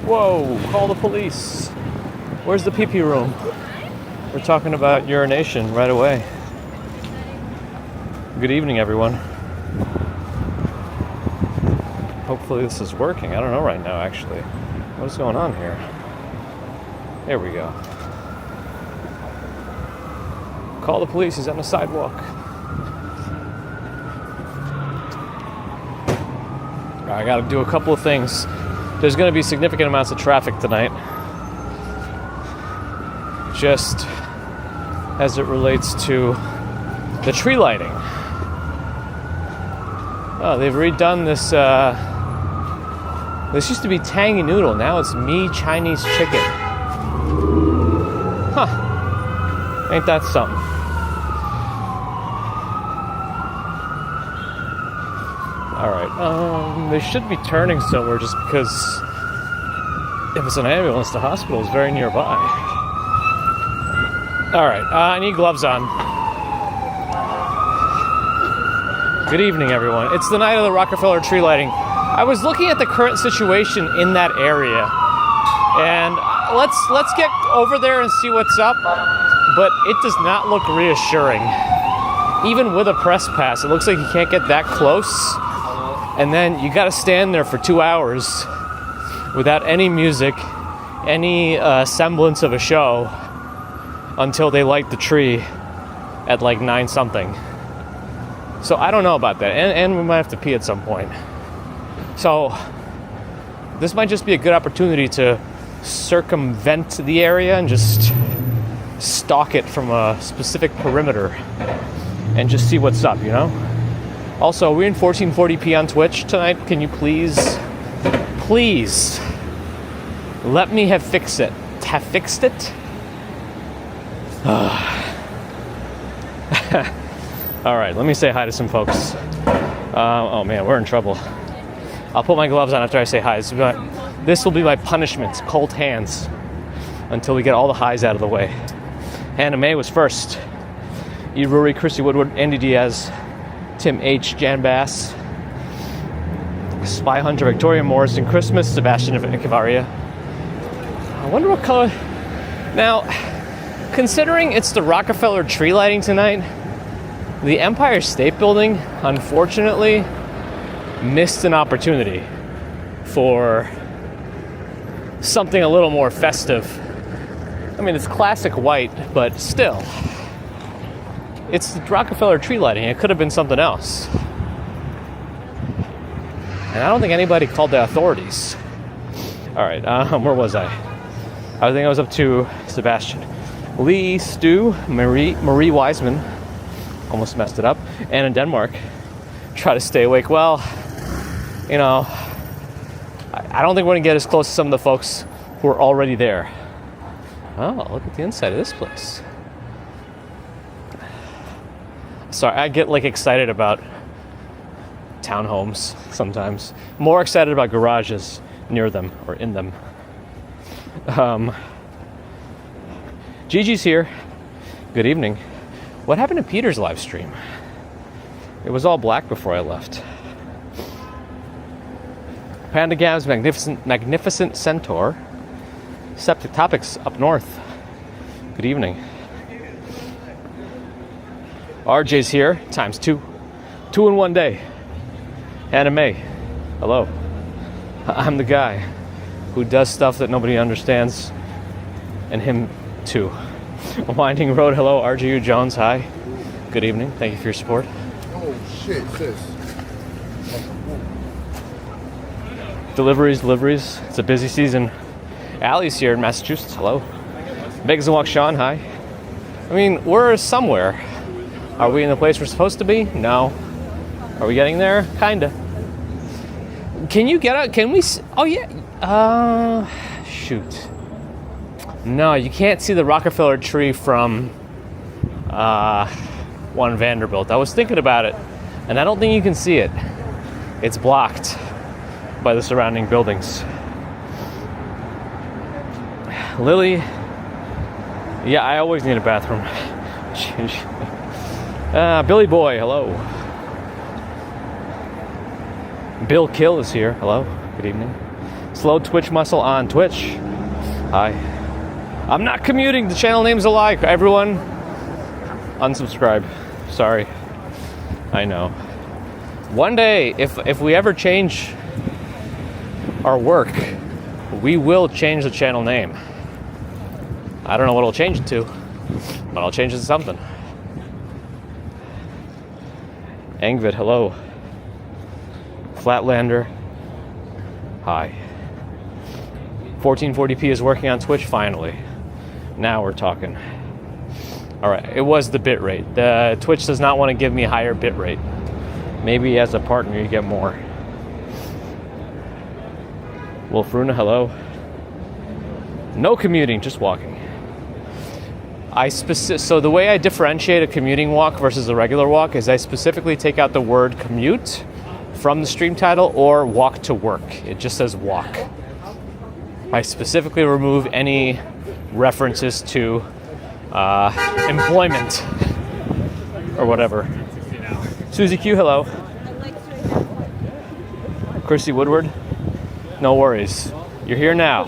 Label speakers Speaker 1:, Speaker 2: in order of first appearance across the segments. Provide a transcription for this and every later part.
Speaker 1: Whoa, call the police. Where's the pee-pee room? We're talking about urination right away. Good evening, everyone. Hopefully this is working. I don't know right now, actually. What is going on here? There we go. Call the police. He's on the sidewalk. I got to do a couple of things. There's going to be significant amounts of traffic tonight. Just as it relates to the tree lighting. Oh, they've redone this. This used to be Tangy Noodle. Now it's Me Chinese Chicken. Huh. Ain't that something? Alright. They should be turning somewhere just because if it's an ambulance, the hospital is very nearby. Alright. I need gloves on. Good evening, everyone. It's the night of the Rockefeller tree lighting. I was looking at the current situation in that area, and let's get over there and see what's up, but it does not look reassuring. Even with a press pass, it looks like you can't get that close, and then you gotta stand there for 2 hours without any music, any semblance of a show, until they light the tree at like 9 something. So I don't know about that, and we might have to pee at some point. So this might just be a good opportunity to circumvent the area and just stalk it from a specific perimeter and just see what's up, you know? Also, we're in 1440p on Twitch tonight. Can you please let me have fixed it? Have fixed it? All right, let me say hi to some folks. Oh man, we're in trouble. I'll put my gloves on after I say hi. This will be my punishment, cold hands, until we get all the highs out of the way. Hannah Mae was first. E. Rory, Chrissy Woodward, Andy Diaz, Tim H., Jan Bass, Spy Hunter, Victoria Morrison, Christmas, Sebastian Cavaria. I wonder what color. Now, considering it's the Rockefeller tree lighting tonight, the Empire State Building, unfortunately, missed an opportunity for something a little more festive. I mean, it's classic white, but still, it's the Rockefeller tree lighting. It could have been something else. And I don't think anybody called the authorities. All right, where was I? I think I was up to Sebastian. Lee, Stu, Marie Wiseman, almost messed it up, and in Denmark, try to stay awake. Well, you know, I don't think we're going to get as close to some of the folks who are already there. Oh, look at the inside of this place. Sorry, I get like excited about townhomes sometimes. More excited about garages near them or in them. Gigi's here. Good evening. What happened to Peter's live stream? It was all black before I left. Panda Gab's Magnificent Centaur. Septic Topics up north. Good evening. RJ's here, times 2. 2 in one day. Hannah Mae. Hello. I'm the guy who does stuff that nobody understands. And him too. Winding Road, hello. RGU Jones, hi. Good evening. Thank you for your support.
Speaker 2: Oh shit, sis.
Speaker 1: Deliveries. It's a busy season. Allie's here in Massachusetts. Hello. Begs and Walk Sean. Hi. I mean, we're somewhere. Are we in the place we're supposed to be? No. Are we getting there? Kinda. Can you get out? Can we? Oh yeah. Shoot. No, you can't see the Rockefeller tree from 1 Vanderbilt. I was thinking about it, and I don't think you can see it. It's blocked by the surrounding buildings. Lily, yeah, I always need a bathroom. Billy Boy, hello. Bill Kill is here, hello, good evening. Slow Twitch Muscle on Twitch. Hi. I'm not commuting. The channel name's a lie. Everyone, unsubscribe. Sorry. I know. One day, if we ever change our work, we will change the channel name. I don't know what I'll change it to, but I'll change it to something. Angvid, hello. Flatlander, hi. 1440p is working on Twitch finally. Now we're talking. All right, it was the bit rate. The Twitch does not want to give me a higher bit rate. Maybe as a partner you get more. Wolfruna, hello. No commuting, just walking. So the way I differentiate a commuting walk versus a regular walk is I specifically take out the word commute from the stream title or walk to work. It just says walk. I specifically remove any references to employment or whatever. Susie Q, hello. Chrissy Woodward, no worries. You're here now.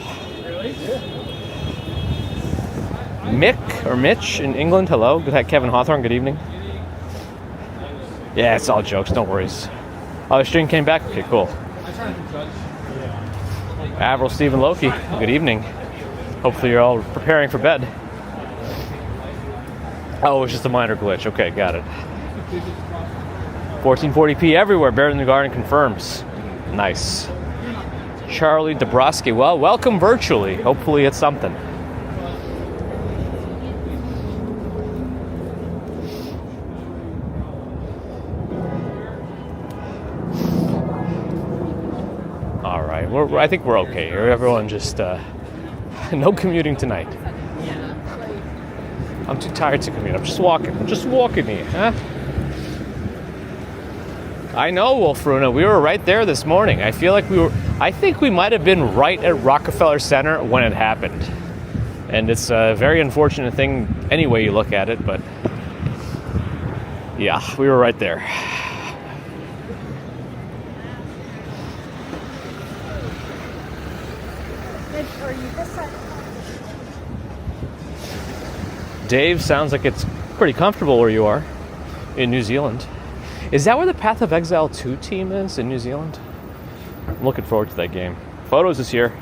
Speaker 1: Mick or Mitch in England, hello. Kevin Hawthorne, good evening. Yeah, it's all jokes, no worries. Oh, the stream came back? Okay, cool. Avril Stephen Loki, good evening. Hopefully you're all preparing for bed. Oh, it was just a minor glitch. Okay, got it. 1440p everywhere, Bear in the Garden confirms. Nice. Charlie Dabrowski, well, welcome virtually. Hopefully it's something. All right, I think we're okay here. Everyone just, no commuting tonight. I'm too tired to commute. I'm just walking here, huh? I know, Wolfruna. We were right there this morning. I think we might have been right at Rockefeller Center when it happened. And it's a very unfortunate thing any way you look at it, but yeah, we were right there. Dave, sounds like it's pretty comfortable where you are in New Zealand. Is that where the Path of Exile 2 team is in New Zealand? I'm looking forward to that game. Photos is here.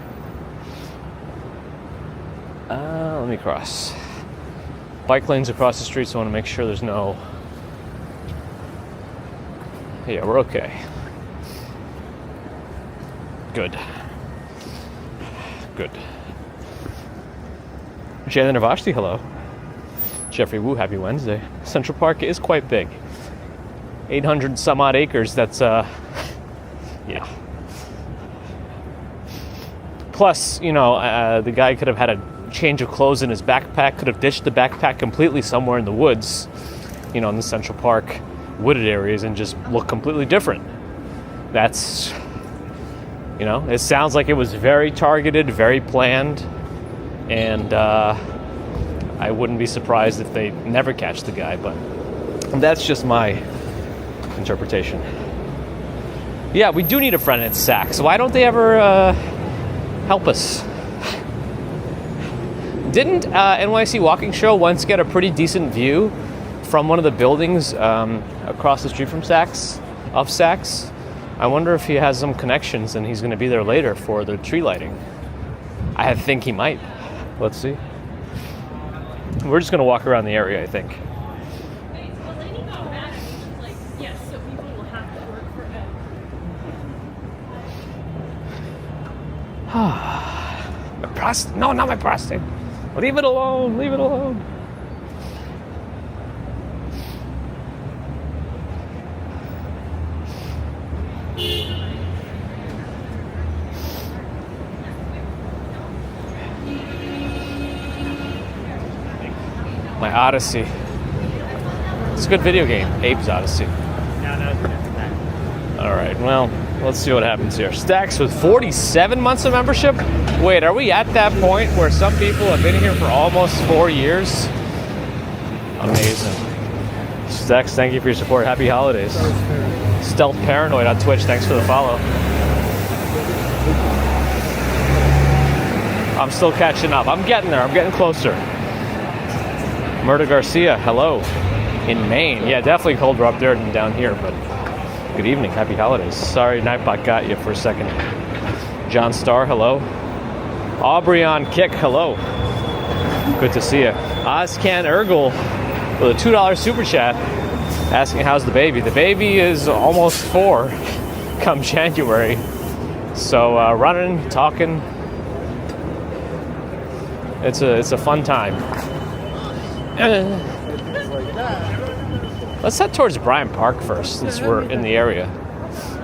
Speaker 1: Let me cross. Bike lanes across the street, so I want to make sure there's no... Yeah, we're okay. Good. Good. Shannon Navashti, hello. Jeffrey Wu, happy Wednesday. Central Park is quite big. 800 some odd acres, that's, yeah. Plus, you know, the guy could have had a change of clothes in his backpack, could have ditched the backpack completely somewhere in the woods, you know, in the Central Park wooded areas and just look completely different. That's, you know, it sounds like it was very targeted, very planned, and I wouldn't be surprised if they never catch the guy, but that's just my interpretation. Yeah, we do need a friend at Saks. Why don't they ever help us? Didn't NYC Walking Show once get a pretty decent view from one of the buildings across the street from Saks, of Saks? I wonder if he has some connections and he's going to be there later for the tree lighting. I think he might. Let's see. We're just going to walk around the area, I think. My prostate. No, not my prostate. Leave it alone. Leave it alone. My Odyssey. It's a good video game. Abe's Odyssey. Alright, well, let's see what happens here. Stacks with 47 months of membership? Wait, are we at that point where some people have been here for almost 4 years? Amazing. Stacks, thank you for your support. Happy holidays. Stealth Paranoid on Twitch, thanks for the follow. I'm still catching up. I'm getting there. I'm getting closer. Murda Garcia, hello. In Maine. Yeah, definitely colder up there than down here, but good evening. Happy holidays. Sorry, Nightbot got you for a second. John Starr, hello. Aubrey on Kick, hello. Good to see you. Ozcan Ergel with a $2 super chat asking how's the baby. The baby is almost 4 come January. So running, talking. It's a fun time. Let's head towards Bryant Park first, since we're in the area.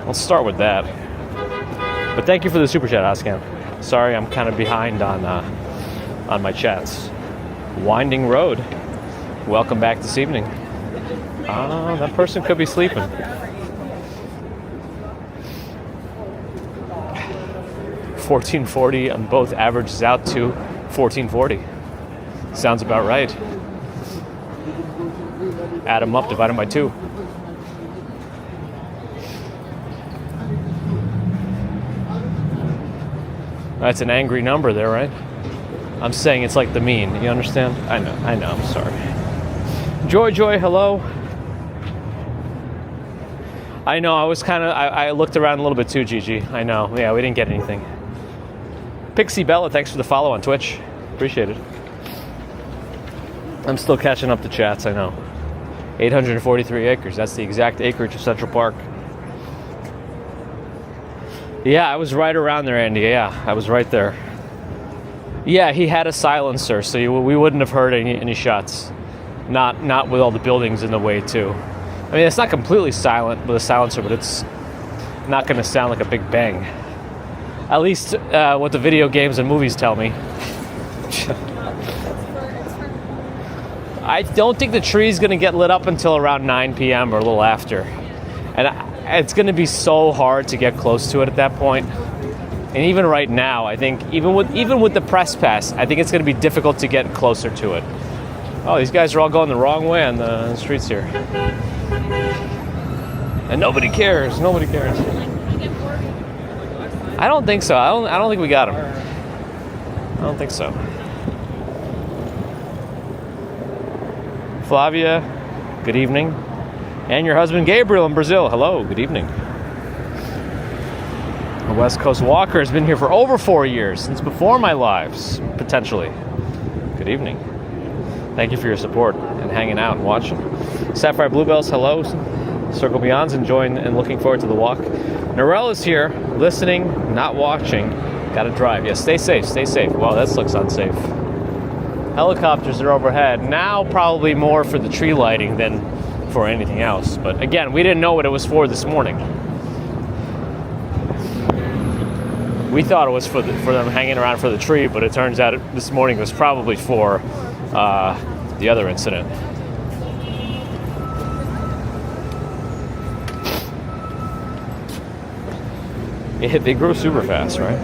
Speaker 1: Let's start with that. But thank you for the super chat, Oscan. Sorry, I'm kind of behind on my chats. Winding Road. Welcome back this evening. That person could be sleeping. $14.40 on both averages out to $14.40. Sounds about right. Add them up, divide them by 2. That's an angry number there, right? I'm saying it's like the mean. You understand? I know. I'm sorry. Joy, hello. I know. I was kind of. I looked around a little bit too, Gigi. I know. Yeah, we didn't get anything. Pixie Bella, thanks for the follow on Twitch. Appreciate it. I'm still catching up to chats. I know. 843 acres. That's the exact acreage of Central Park. Yeah, I was right around there, Andy. Yeah, I was right there. Yeah, he had a silencer, so we wouldn't have heard any shots. Not with all the buildings in the way, too. I mean, it's not completely silent with a silencer, but it's not going to sound like a big bang. At least what the video games and movies tell me. I don't think the tree is going to get lit up until around 9 p.m. or a little after. And it's going to be so hard to get close to it at that point. And even right now, I think, even with the press pass, I think it's going to be difficult to get closer to it. Oh, these guys are all going the wrong way on the streets here. And nobody cares. Nobody cares. I don't think so. I don't think we got him. I don't think so. Flavia, good evening. And your husband Gabriel in Brazil. Hello, good evening. The West Coast Walker has been here for over 4 years, since before my lives, potentially. Good evening. Thank you for your support and hanging out and watching. Sapphire Bluebells, hello. Circle Beyond's enjoying and looking forward to the walk. Norel is here, listening, not watching. Gotta drive. Yeah, stay safe, stay safe. Wow, this looks unsafe. Helicopters are overhead. Now probably more for the tree lighting than for anything else. But again, we didn't know what it was for this morning. We thought it was for them hanging around for the tree, but it turns out this morning it was probably for the other incident. They grew super fast, right?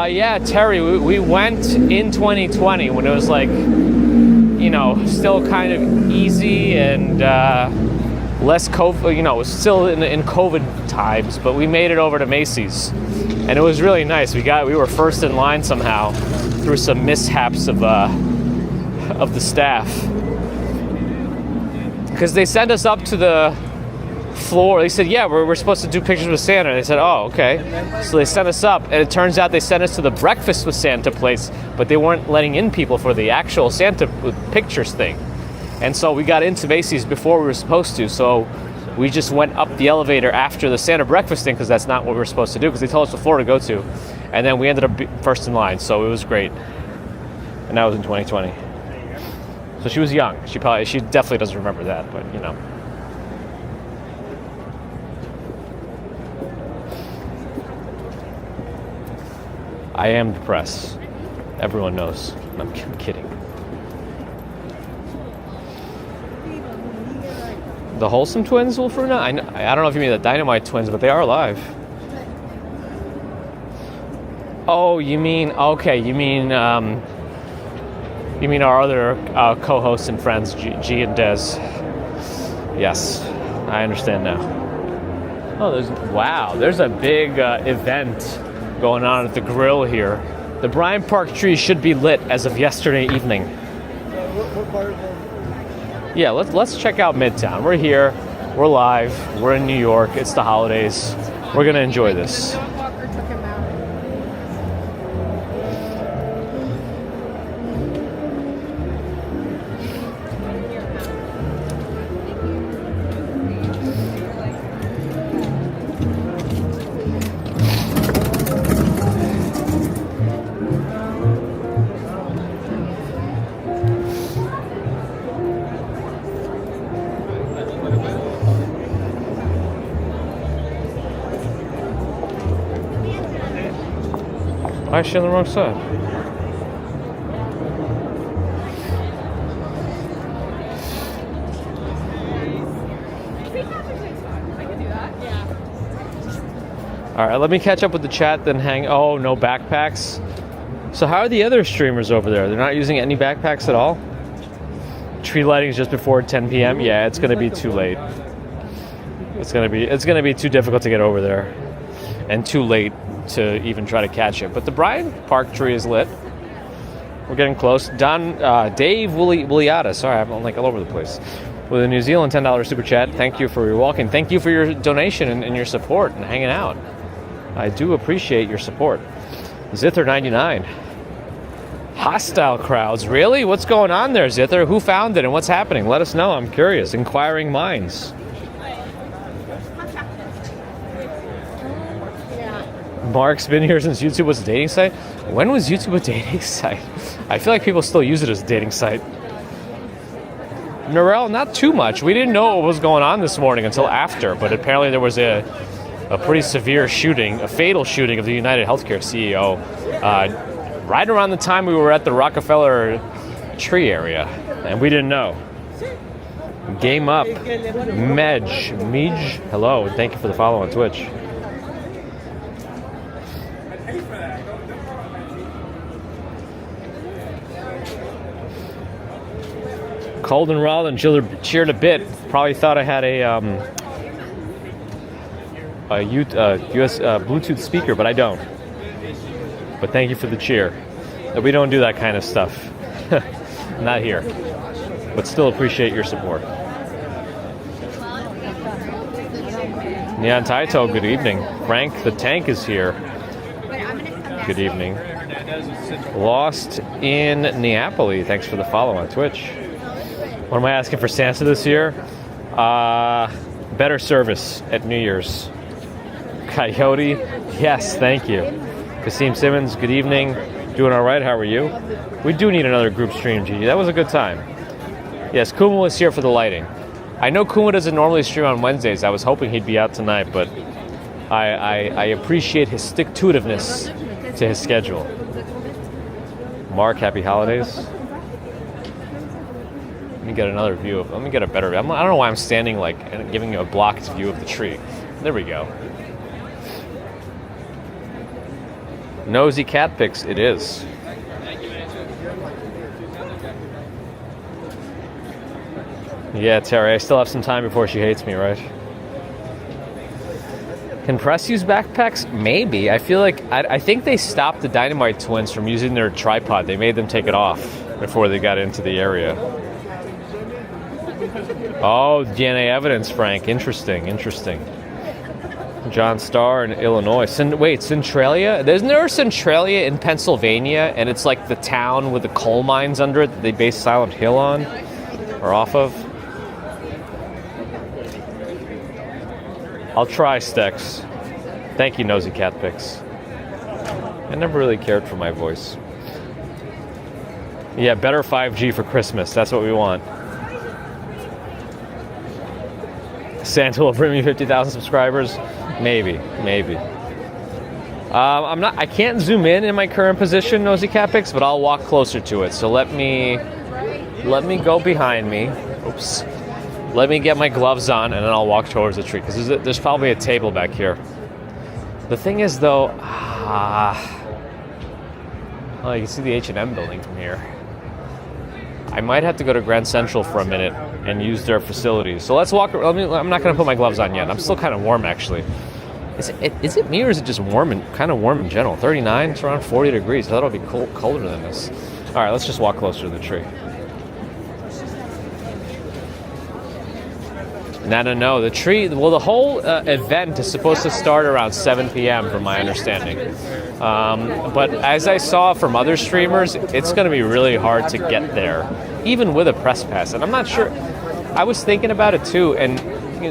Speaker 1: Yeah, Terry, we went in 2020 when it was like, still kind of easy and less COVID, it was still in COVID times, but we made it over to Macy's. And it was really nice. We were first in line somehow through some mishaps of the staff. Because they sent us up to the floor. They said, yeah, we're supposed to do pictures with Santa. And they said, oh, okay. So they sent us up, and it turns out they sent us to the breakfast with Santa place, but they weren't letting in people for the actual Santa pictures thing. And so we got into Macy's before we were supposed to, so we just went up the elevator after the Santa breakfast thing, because that's not what we were supposed to do, because they told us the floor to go to. And then we ended up first in line, so it was great. And that was in 2020. So she was young. She definitely doesn't remember that, but I am the press. Everyone knows. I'm kidding. The Wholesome Twins, Wolfruna? I don't know if you mean the Dynamite Twins, but they are alive. Oh, you mean our other co-hosts and friends, G and Des. Yes, I understand now. Oh, there's a big event going on at the grill here. The Bryant Park tree should be lit as of yesterday evening.
Speaker 2: What part of the...
Speaker 1: Yeah, let's check out Midtown. We're here. We're live. We're in New York. It's the holidays. We're going to enjoy this. Why is she on the wrong side? All right, let me catch up with the chat, then hang. Oh, no backpacks. So how are the other streamers over there? They're not using any backpacks at all? Tree lighting is just before 10 p.m. Yeah, it's gonna be too late. It's gonna be too difficult to get over there, and too late to even try to catch it. But the Bryant Park tree is lit. We're getting close. Dave Williata, sorry, I'm like all over the place, with a New Zealand $10 super chat. Thank you for your walking. Thank you for your donation and your support and hanging out. I do appreciate your support. Zither99. Hostile crowds, really? What's going on there, Zither? Who found it and what's happening? Let us know. I'm curious. Inquiring minds. Mark's been here since YouTube was a dating site. When was YouTube a dating site? I feel like people still use it as a dating site. Norel, not too much. We didn't know what was going on this morning until after, but apparently there was a pretty severe shooting, a fatal shooting of the United Healthcare CEO, right around the time we were at the Rockefeller tree area, and we didn't know. Game up. Medj, hello, and thank you for the follow on Twitch. Colden Rollin cheered a bit. Probably thought I had a US Bluetooth speaker, but I don't. But thank you for the cheer. We don't do that kind of stuff. Not here. But still appreciate your support. Neon Taito, good evening. Frank the Tank is here. Good evening. Lost in Neapoli, thanks for the follow on Twitch. What am I asking for Santa this year? Better service at New Year's. Coyote, yes, thank you. Kasim Simmons, good evening. Doing all right, how are you? We do need another group stream, Gigi. That was a good time. Yes, Kuma was here for the lighting. I know Kuma doesn't normally stream on Wednesdays. I was hoping he'd be out tonight, but I appreciate his stick-to-itiveness to his schedule. Mark, happy holidays. Let me get another view of. Let me get a better. I don't know why I'm standing like and giving you a blocked view of the tree. There we go. Nosy cat pics. It is. Yeah, Terry. I still have some time before she hates me, right? Can press use backpacks? Maybe. I feel like I think they stopped the Dynamite Twins from using their tripod. They made them take it off before they got into the area. Oh, DNA evidence, Frank. Interesting. John Starr in Illinois. Wait, Centralia? Isn't there a Centralia in Pennsylvania? And it's like the town with the coal mines under it that they base Silent Hill on? Or off of? I'll try, Stex. Thank you, Nosy Cat Pics. I never really cared for my voice. Yeah, better 5G for Christmas. That's what we want. Santa will bring me 50,000 subscribers. Maybe. I can't zoom in my current position, Nosy Cat Pics, but I'll walk closer to it. So let me go behind me. Oops. Let me get my gloves on, and then I'll walk towards the tree, because there's probably a table back here. The thing is, though, oh, you can see the H&M building from here. I might have to go to Grand Central for a minute and use their facilities. So let's walk. I'm not going to put my gloves on yet. I'm still kind of warm, actually. Is it me or is it just warm and kind of warm in general? 39, it's around 40 degrees. I thought it would be colder than this. All right, let's just walk closer to the tree. No. The tree, well, the whole event is supposed to start around 7 p.m. from my understanding. But as I saw from other streamers, it's going to be really hard to get there, even with a press pass. And I'm not sure. I was thinking about it too, and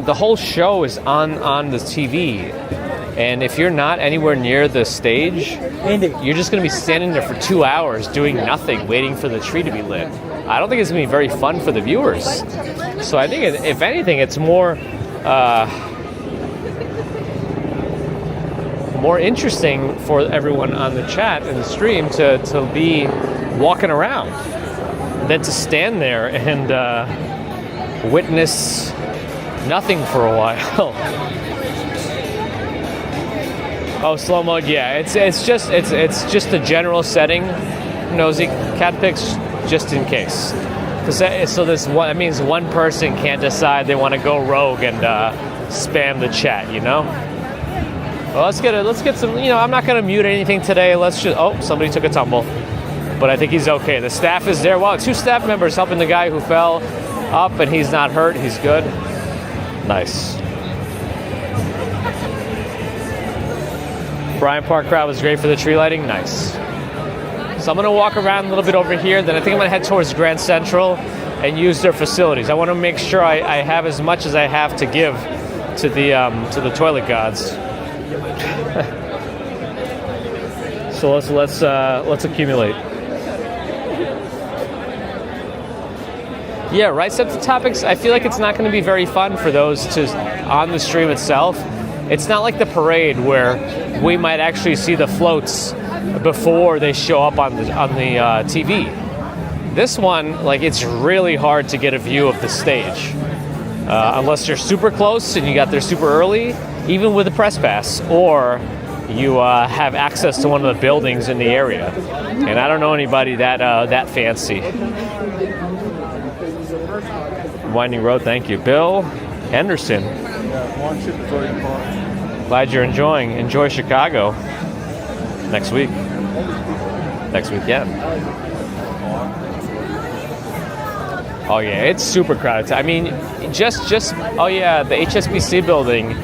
Speaker 1: the whole show is on the TV. And if you're not anywhere near the stage, you're just going to be standing there for 2 hours doing nothing, waiting for the tree to be lit. I don't think it's going to be very fun for the viewers. So I think, if anything, it's more interesting for everyone on the chat and the stream to be walking around than to stand there and witness nothing for a while. Oh, slow mode, yeah. It's just a general setting. Nosy cat pics, just in case. That means one person can't decide they want to go rogue and spam the chat. Well, let's get some. I'm not gonna mute anything today. Somebody took a tumble, but I think he's okay. The staff is there. Wow, 2 staff members helping the guy who fell up, and he's not hurt. He's good. Nice. Bryant Park crowd was great for the tree lighting. Nice. So I'm going to walk around a little bit over here. Then I think I'm going to head towards Grand Central and use their facilities. I want to make sure I have as much as I have to give to the toilet gods. So let's accumulate. Yeah, right. Set the topics. I feel like it's not going to be very fun for those on the stream itself. It's not like the parade where we might actually see the floats before they show up on the TV. This one, it's really hard to get a view of the stage unless you're super close and you got there super early, even with a press pass, or you have access to one of the buildings in the area. And I don't know anybody that fancy. Winding Road, thank you. Bill Henderson. Glad you're enjoying. Enjoy Chicago next week. Next weekend. Oh yeah, it's super crowded. I mean, oh yeah, the HSBC building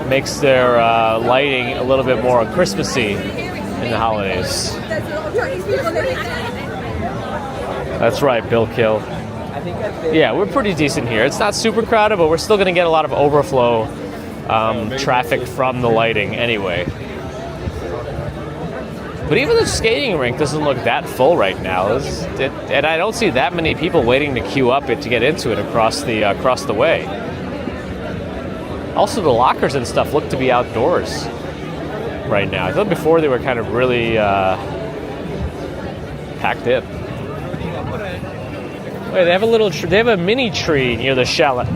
Speaker 1: makes their lighting a little bit more Christmassy in the holidays. That's right, Bill Kill. Yeah, we're pretty decent here. It's not super crowded, but we're still going to get a lot of overflow traffic from the lighting anyway. But even the skating rink doesn't look that full right now, and I don't see that many people waiting to queue up to get into it across the way. Also, the lockers and stuff look to be outdoors right now. I thought before they were kind of really packed in. Wait, they have a mini tree near the chalet,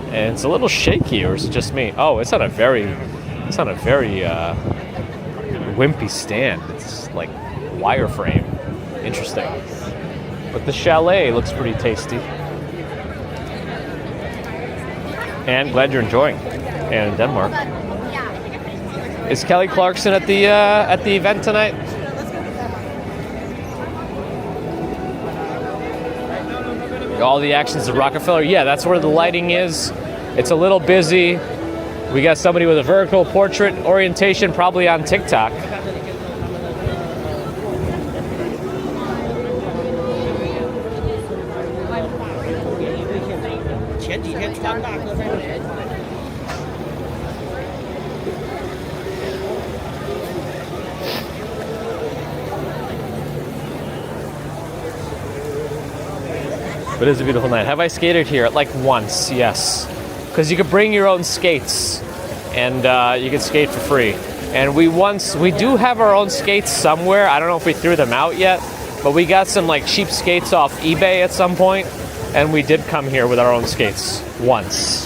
Speaker 1: and it's a little shaky, or is it just me? Oh, it's on a very wimpy stand. It's like wireframe. Interesting. But the chalet looks pretty tasty. And glad you're enjoying. And in Denmark. Is Kelly Clarkson at the event tonight? All the actions at Rockefeller. Yeah, that's where the lighting is. It's a little busy. We got somebody with a vertical portrait orientation, probably on TikTok. But it is a beautiful night. Have I skated here? Like once, yes. Because you could bring your own skates, and you can skate for free. And we do have our own skates somewhere. I don't know if we threw them out yet, but we got some cheap skates off eBay at some point, and we did come here with our own skates once.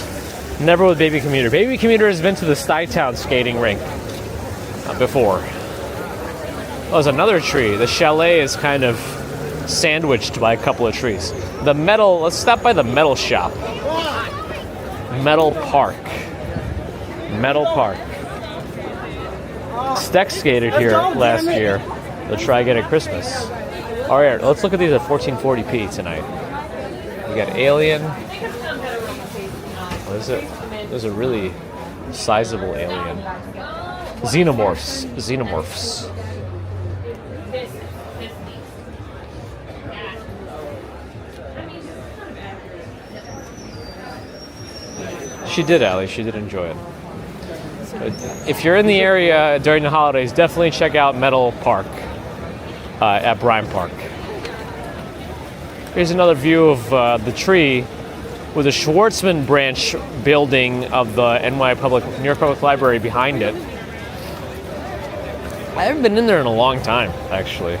Speaker 1: Never with Baby Commuter. Baby Commuter has been to the Stuytown skating rink before. Oh, there's another tree. The chalet is kind of sandwiched by a couple of trees. Let's stop by the metal shop. Metal Park. Metal Park. Steck skated here last year. They'll try again at Christmas. All right, let's look at these at 1440p tonight. We got Alien. What is it? There's a really sizable alien. Xenomorphs. Xenomorphs. She did, Allie. She did enjoy it. But if you're in the area during the holidays, definitely check out Metal Park at Bryant Park. Here's another view of the tree with the Schwartzman branch building of the New York Public Library behind it. I haven't been in there in a long time, actually.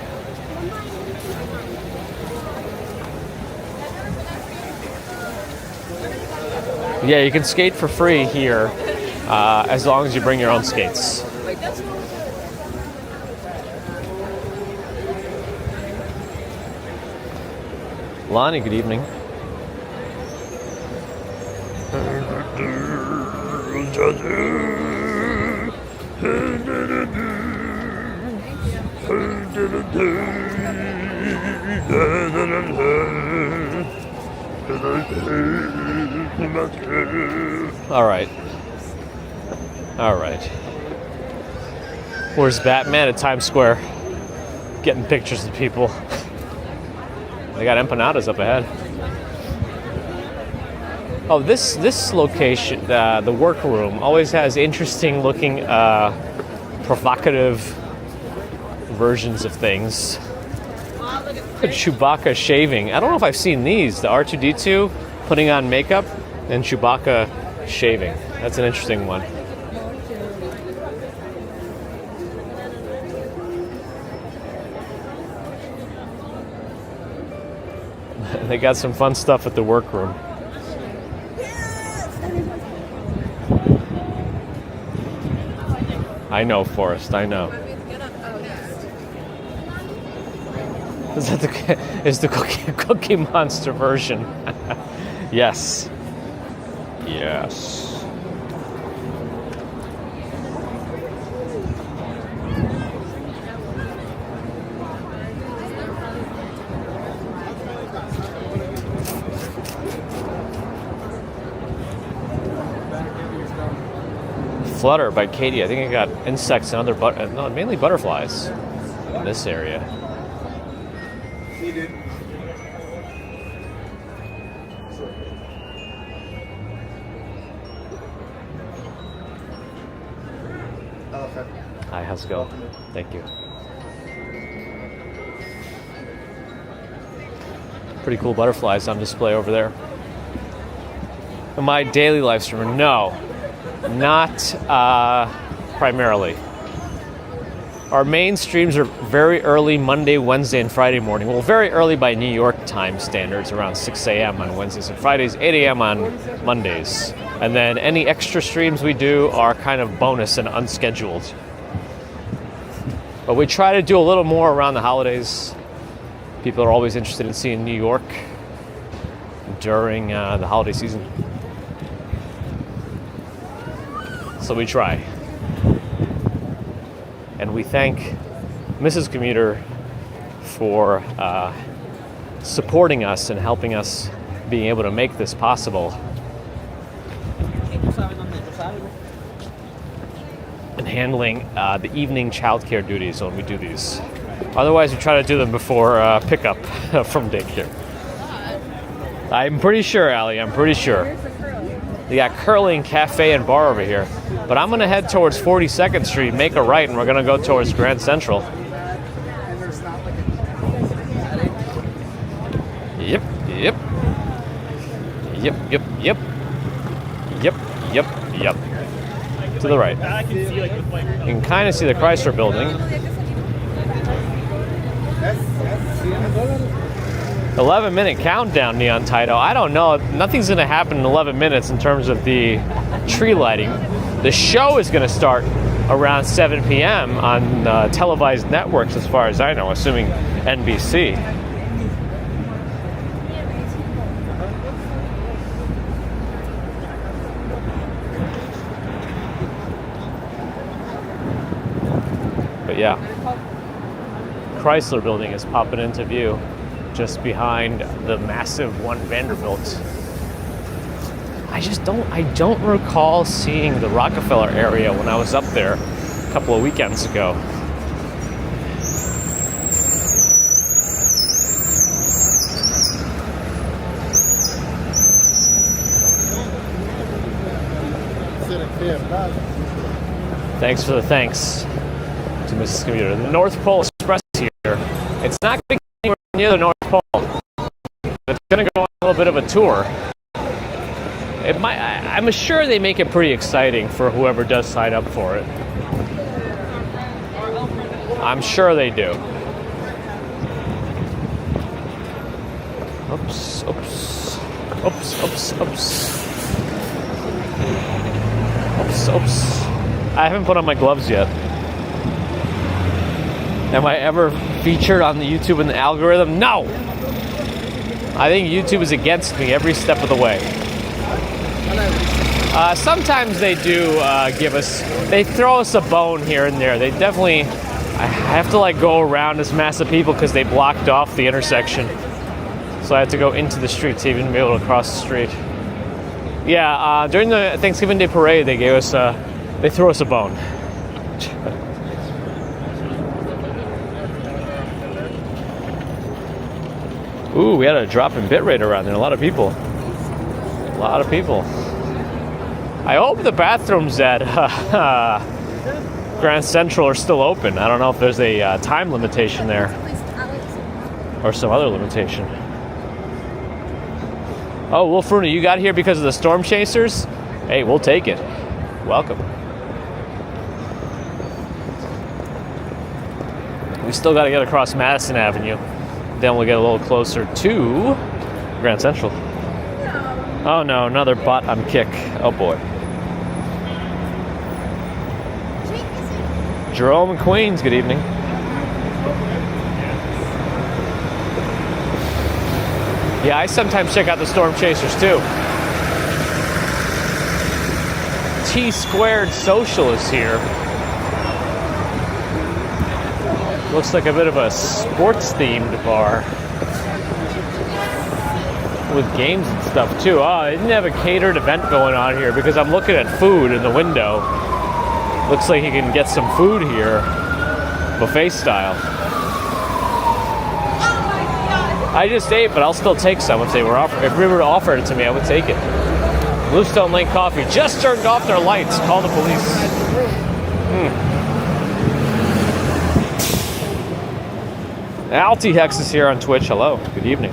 Speaker 1: Yeah, you can skate for free here as long as you bring your own skates. Lonnie, good evening. All right. Where's Batman at Times Square? Getting pictures of people. They got empanadas up ahead. Oh, this location, the workroom, always has interesting looking, provocative versions of things. Chewbacca shaving. I don't know if I've seen these. The R2-D2 putting on makeup and Chewbacca shaving. That's an interesting one. They got some fun stuff at the workroom. I know, Forrest. I know. Is the Cookie Monster version? Yes. Yes. Flutter by Katie. I think I got insects and other mainly butterflies in this area. Hi, how's it going? Thank you. Pretty cool butterflies on display over there. In my daily live stream, no, not primarily. Our main streams are very early Monday, Wednesday, and Friday morning. Well, very early by New York time standards, around 6 a.m. on Wednesdays and Fridays, 8 a.m. on Mondays. And then any extra streams we do are kind of bonus and unscheduled. But we try to do a little more around the holidays. People are always interested in seeing New York during the holiday season. So we try. And we thank Mrs. Commuter for supporting us and helping us being able to make this possible. And handling the evening childcare duties when we do these. Otherwise, we try to do them before pickup from daycare. I'm pretty sure, Allie, I'm pretty sure. They got curling cafe and bar over here. But I'm going to head towards 42nd Street, make a right, and we're going to go towards Grand Central. Yep. To the right. You can kind of see the Chrysler Building. 11-minute countdown, Neon Tito. I don't know. Nothing's going to happen in 11 minutes in terms of the tree lighting. The show is going to start around 7 p.m. on televised networks, as far as I know, assuming NBC. But yeah, Chrysler building is popping into view just behind the massive One Vanderbilt. I don't recall seeing the Rockefeller area when I was up there a couple of weekends ago. Thanks for the thanks to Mrs. Commuter. The North Pole Express here. It's not going to get anywhere near the North Pole. It's going to go on a little bit of a tour. I'm sure they make it pretty exciting for whoever does sign up for it. I'm sure they do. Oops, oops, oops, oops, oops. Oops, oops. I haven't put on my gloves yet. Am I ever featured on the YouTube in the algorithm? No! I think YouTube is against me every step of the way. Sometimes they do they throw us a bone here and there. They definitely, I have to like go around this mass of people because they blocked off the intersection. So I had to go into the street to even be able to cross the street. Yeah, during the Thanksgiving Day parade, they threw us a bone. Ooh, we had a drop in bit rate around there. A lot of people. A lot of people. I hope the bathrooms at Grand Central are still open. I don't know if there's a time limitation there or some other limitation. Oh, Wolf Rooney, you got here because of the storm chasers? Hey, we'll take it. Welcome. We still got to get across Madison Avenue. Then we'll get a little closer to Grand Central. Oh no, another butt on kick. Oh boy. Jerome and Queens, good evening. Yeah, I sometimes check out the storm chasers too. T Squared Social is here. Looks like a bit of a sports-themed bar with games and stuff too. Oh, they didn't have a catered event going on here because I'm looking at food in the window. Looks like you can get some food here, buffet style. I just ate, but I'll still take some if we were to offer it to me. I would take it. Bluestone Lane Coffee just turned off their lights. Call the police. Alti Hex is here on Twitch. Hello. Good evening.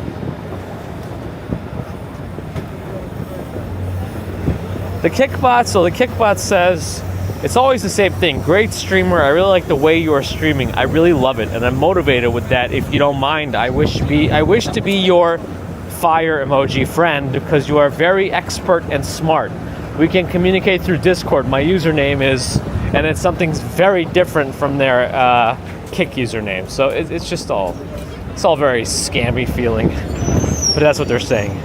Speaker 1: The Kickbot says, it's always the same thing. Great streamer. I really like the way you are streaming. I really love it, and I'm motivated with that. If you don't mind, I wish to be your fire emoji friend because you are very expert and smart. We can communicate through Discord. My username is, and it's something very different from their Kick username. So it's all very scammy feeling. But that's what they're saying.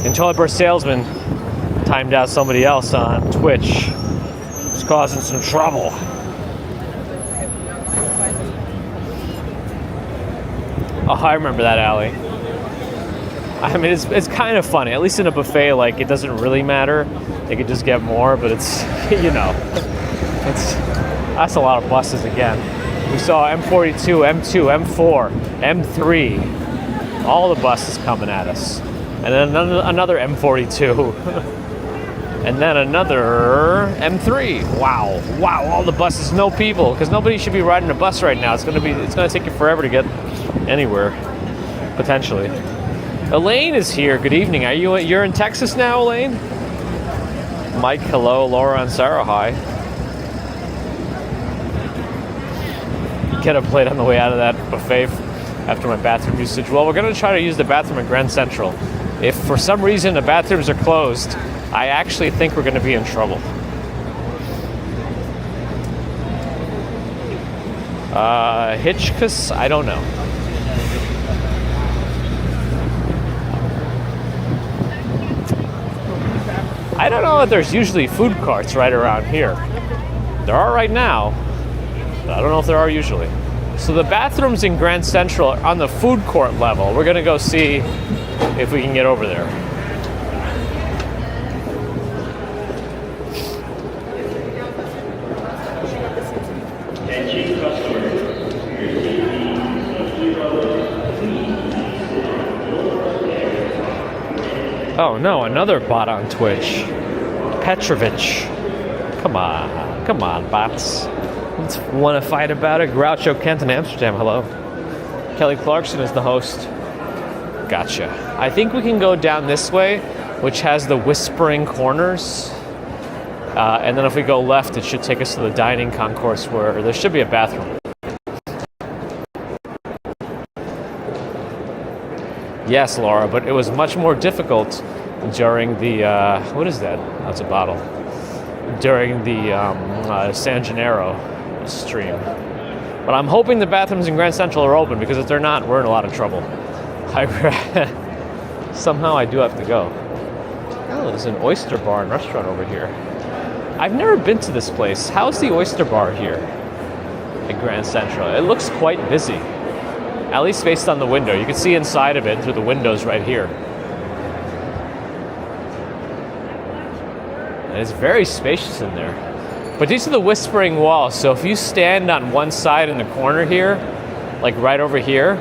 Speaker 1: And Toilet Burst Salesman timed out somebody else on Twitch. It's causing some trouble. Oh, I remember that alley. I mean, it's kind of funny. At least in a buffet, like, it doesn't really matter. They could just get more, but it's, that's a lot of buses again. We saw M42, M2, M4, M3. All the buses coming at us. And then another M42. And then another M3. Wow, all the buses, no people, because nobody should be riding a bus right now. It's gonna take you forever to get anywhere, potentially. Elaine is here. Good evening. You're in Texas now, Elaine? Mike, hello. Laura and Sarah, hi. Get a plate on the way out of that buffet after my bathroom usage. Well, we're gonna try to use the bathroom at Grand Central. If for some reason the bathrooms are closed, I actually think we're going to be in trouble. Hitchcus? I don't know. I don't know if there's usually food carts right around here. There are right now. I don't know if there are usually. So the bathrooms in Grand Central are on the food court level. We're gonna go see if we can get over there. Oh no, another bot on Twitch. Petrovich. Come on, bots. Let's want to fight about it. Groucho Kent in Amsterdam, hello. Kelly Clarkson is the host. Gotcha. I think we can go down this way, which has the Whispering Corners. And then if we go left, it should take us to the dining concourse where there should be a bathroom. Yes, Laura, but it was much more difficult during the, what is that? That's a bottle. During the San Gennaro stream. But I'm hoping the bathrooms in Grand Central are open, because if they're not, we're in a lot of trouble. Somehow I do have to go. Oh, there's an oyster bar and restaurant over here. I've never been to this place. How's the oyster bar here at Grand Central? It looks quite busy. At least based on the window. You can see inside of it through the windows right here. And it's very spacious in there. But these are the whispering walls. So if you stand on one side in the corner here, like right over here,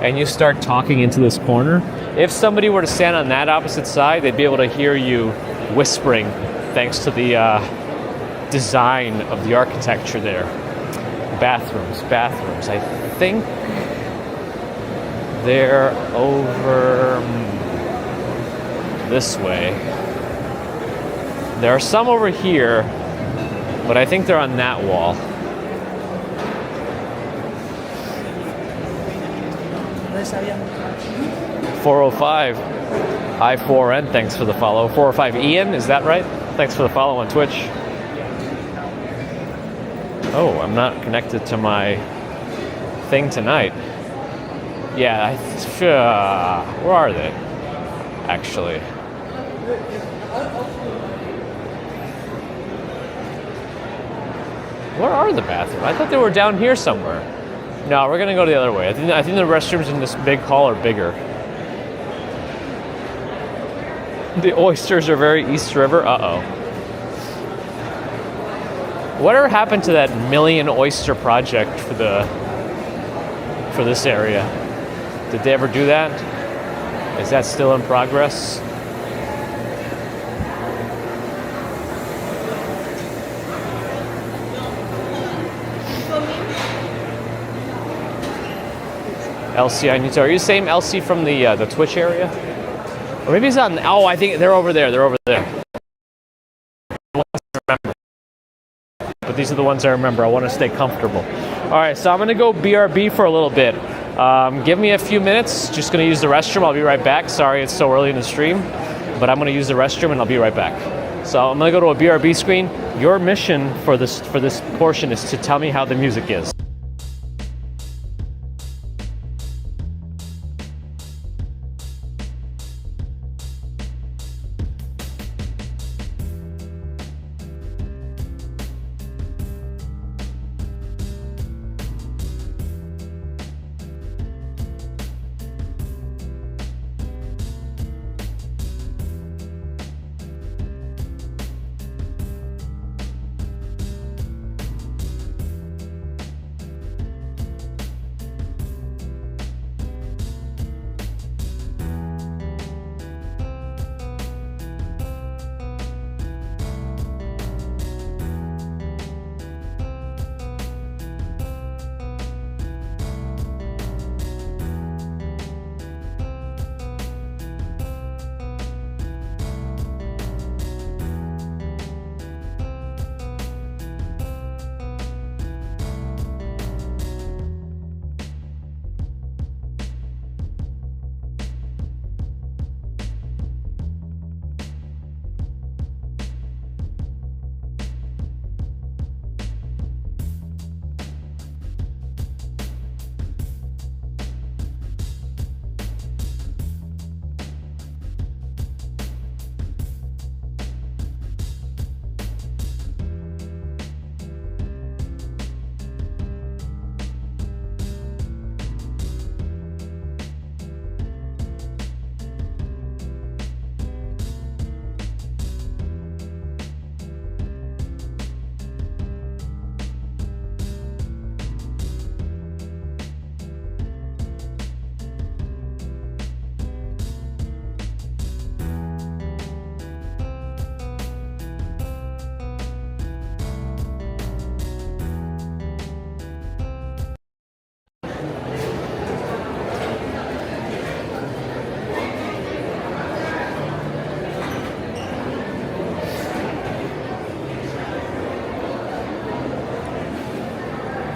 Speaker 1: and you start talking into this corner, if somebody were to stand on that opposite side, they'd be able to hear you whispering thanks to the design of the architecture there. Bathrooms. I think they're over this way. There are some over here, but I think they're on that wall. .405 I4N, thanks for the follow. 405 Ian, is that right? Thanks for the follow on Twitch. Oh, I'm not connected to my thing tonight. Yeah, where are they? Actually. Where are the bathrooms? I thought they were down here somewhere. No, we're gonna go the other way. I think the restrooms in this big hall are bigger. The oysters are very East River. Uh-oh. Whatever happened to that million oyster project for this area? Did they ever do that? Is that still in progress? LC, I need to. Are you the same LC from the Twitch area? Or maybe it's on. Oh, I think they're over there. They're over there. But these are the ones I remember. I want to stay comfortable. All right, so I'm going to go BRB for a little bit. Give me a few minutes. Just going to use the restroom. I'll be right back. Sorry it's so early in the stream, but I'm going to use the restroom and I'll be right back. So I'm going to go to a BRB screen. Your mission for this portion is to tell me how the music is.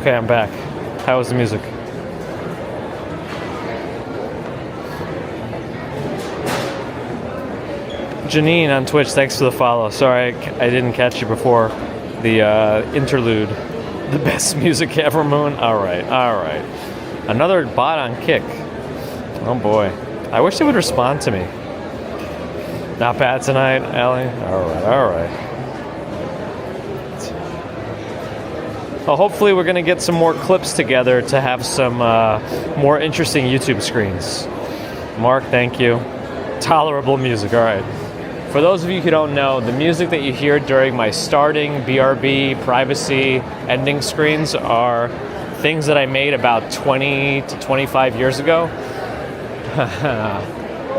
Speaker 1: Okay, I'm back. How was the music? Janine on Twitch, thanks for the follow. Sorry I didn't catch you before the interlude. The best music ever, Moon? Alright. Another bot on Kick. Oh boy. I wish they would respond to me. Not bad tonight, Allie? Alright. Well, hopefully we're going to get some more clips together to have some more interesting YouTube screens. Mark, thank you. Tolerable music, alright. For those of you who don't know, the music that you hear during my starting, BRB, privacy, ending screens are things that I made about 20 to 25 years ago.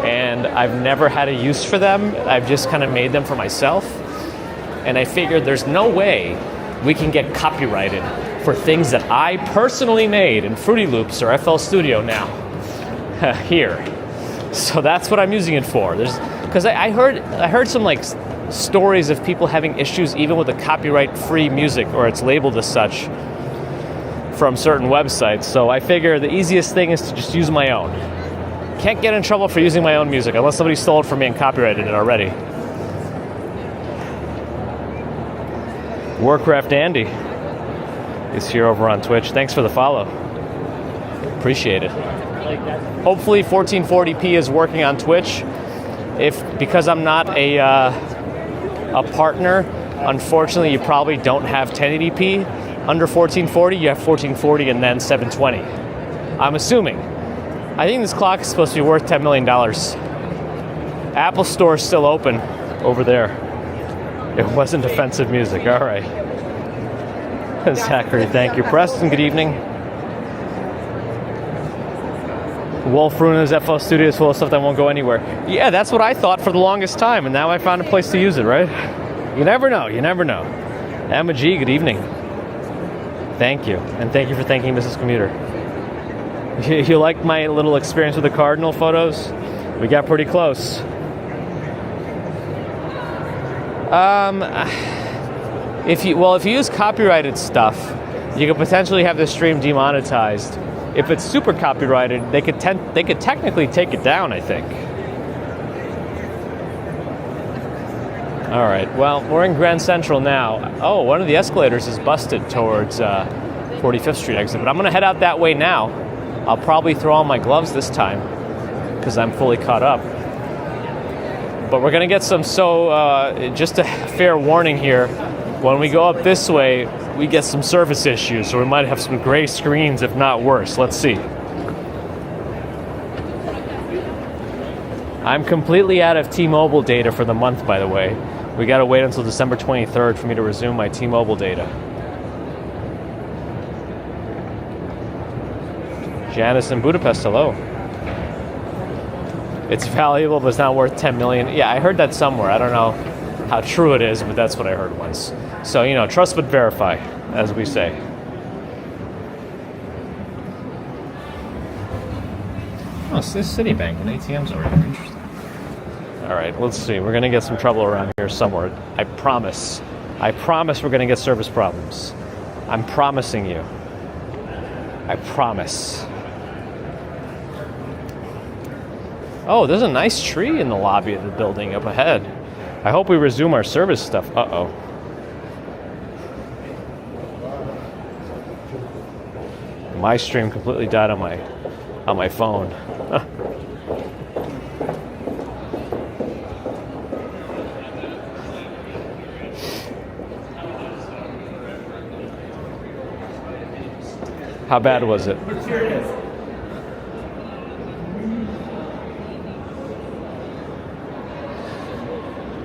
Speaker 1: And I've never had a use for them. I've just kind of made them for myself. And I figured there's no way we can get copyrighted for things that I personally made in Fruity Loops or FL Studio now. Here. So that's what I'm using it for. Because I heard some like stories of people having issues even with the copyright-free music, or it's labeled as such, from certain websites. So I figure the easiest thing is to just use my own. Can't get in trouble for using my own music unless somebody stole it from me and copyrighted it already. Warcraft Andy is here over on Twitch. Thanks for the follow. Appreciate it. Hopefully 1440p is working on Twitch. Because I'm not a partner, unfortunately you probably don't have 1080p under 1440. You have 1440 and then 720. I'm assuming. I think this clock is supposed to be worth $10 million. Apple Store is still open over there. It wasn't offensive music. All right. Zachary, thank you. Preston, good evening. Wolf Runa's FL Studio is full of stuff that won't go anywhere. Yeah, that's what I thought for the longest time, and now I found a place to use it, right? You never know. Emma G, good evening. Thank you. And thank you for thanking Mrs. Commuter. You like my little experience with the Cardinal photos? We got pretty close. If you use copyrighted stuff, you could potentially have the stream demonetized. If it's super copyrighted, they could technically take it down, I think. All right, well, we're in Grand Central now. Oh, one of the escalators is busted towards 45th Street exit, but I'm gonna head out that way now. I'll probably throw on my gloves this time because I'm fully caught up. But we're gonna get some, just a fair warning here, when we go up this way, we get some service issues, so we might have some gray screens, if not worse. Let's see. I'm completely out of T-Mobile data for the month, by the way. We gotta wait until December 23rd for me to resume my T-Mobile data. Janice in Budapest, hello. It's valuable, but it's not worth 10 million. Yeah, I heard that somewhere. I don't know how true it is, but that's what I heard once. So, trust but verify, as we say. Oh, it's this Citibank and ATMs over here. Interesting. All right, let's see. We're going to get some trouble around here somewhere. I promise. I promise we're going to get service problems. I'm promising you. I promise. Oh, there's a nice tree in the lobby of the building up ahead. I hope we resume our service stuff. Uh-oh. My stream completely died on my phone. How bad was it?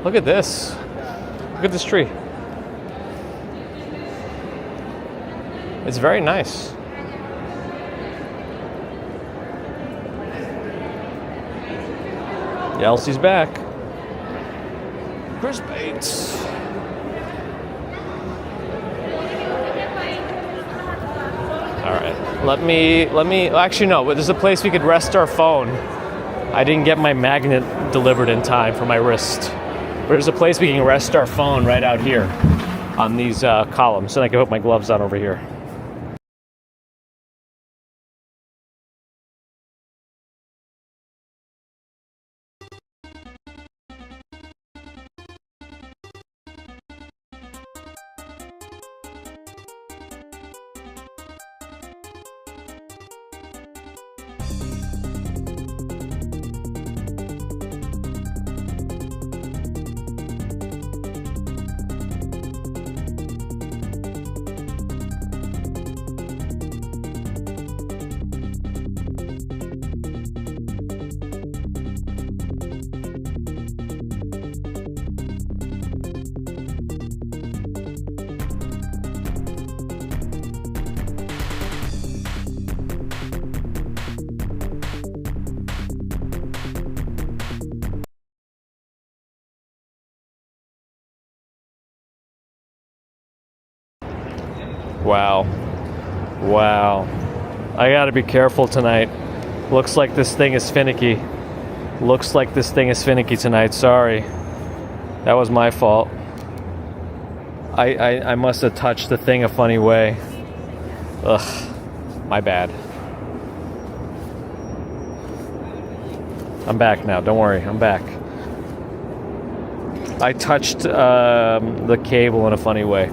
Speaker 1: Look at this. Look at this tree. It's very nice. Elsie's back. Chris Bates. All right. Let me. Actually, no. There's a place we could rest our phone. I didn't get my magnet delivered in time for my wrist. But there's a place we can rest our phone right out here on these columns. And I can put my gloves on over here. Wow. Wow. I gotta be careful tonight. Looks like this thing is finicky. Looks like this thing is finicky tonight. Sorry. That was my fault. I must have touched the thing a funny way. Ugh. My bad. I'm back now. Don't worry. I'm back. I touched the cable in a funny way.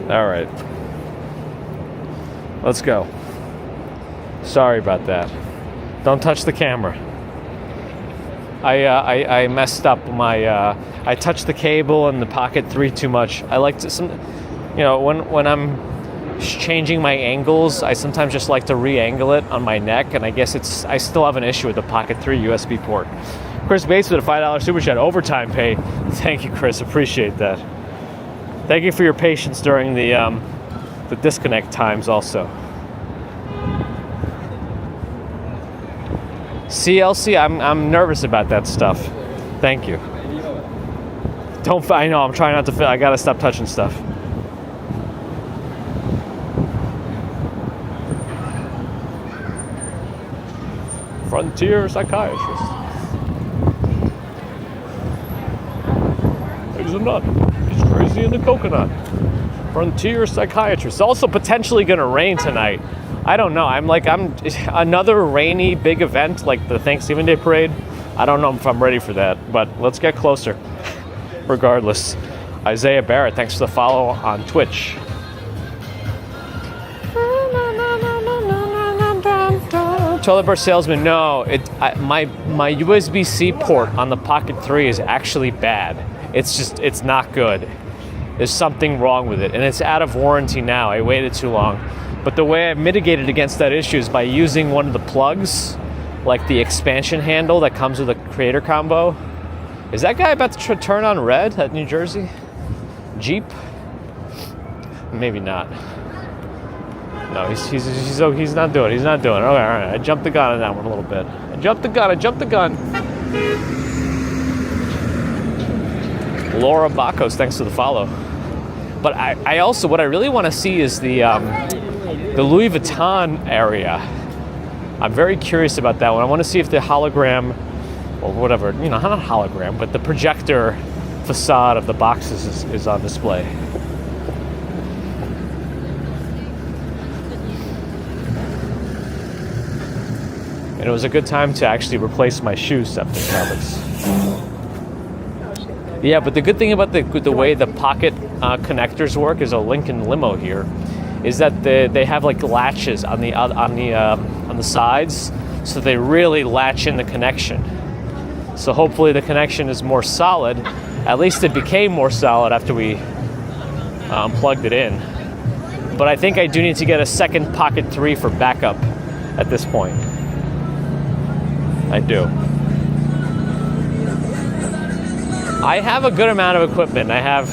Speaker 1: All right. Let's go. Sorry about that. Don't touch the camera. I messed up my. I touched the cable and the Pocket 3 too much. I like to when I'm changing my angles, I sometimes just like to re-angle it on my neck, and I guess I still have an issue with the Pocket 3 USB port. Chris Bates with a $5 super chat overtime pay. Thank you, Chris. Appreciate that. Thank you for your patience during the disconnect times also. CLC, I'm nervous about that stuff. Thank you. I know, I'm trying not to I gotta stop touching stuff. Frontier psychiatrist. He's a nut. He's crazy in the coconut. Frontier psychiatrist. It's also potentially gonna rain tonight. I don't know. I'm another rainy big event like the Thanksgiving Day parade. I don't know if I'm ready for that, but let's get closer. Regardless. Isaiah Barrett, thanks for the follow on Twitch. Toilet bar salesman, no. My USB-C port on the Pocket 3 is actually bad. It's not good. There's something wrong with it, and it's out of warranty now. I waited too long. But the way I mitigated against that issue is by using one of the plugs, like the expansion handle that comes with a creator combo. Is that guy about to turn on red at New Jersey? Jeep? Maybe not. No, he's not doing it. He's not doing it. Okay, all right. I jumped the gun on that one a little bit. I jumped the gun. Laura Bacos, thanks for the follow. But I also, what I really want to see is the Louis Vuitton area. I'm very curious about that one. I want to see if the hologram, or whatever, not hologram, but the projector facade of the boxes is on display. And it was a good time to actually replace my shoe septic habits. Yeah, but the good thing about the way the Pocket connectors work is a Lincoln limo here, is that they have like latches on the sides, so they really latch in the connection. So hopefully the connection is more solid. At least it became more solid after we plugged it in. But I think I do need to get a second Pocket 3 for backup at this point. I do. I have a good amount of equipment. I have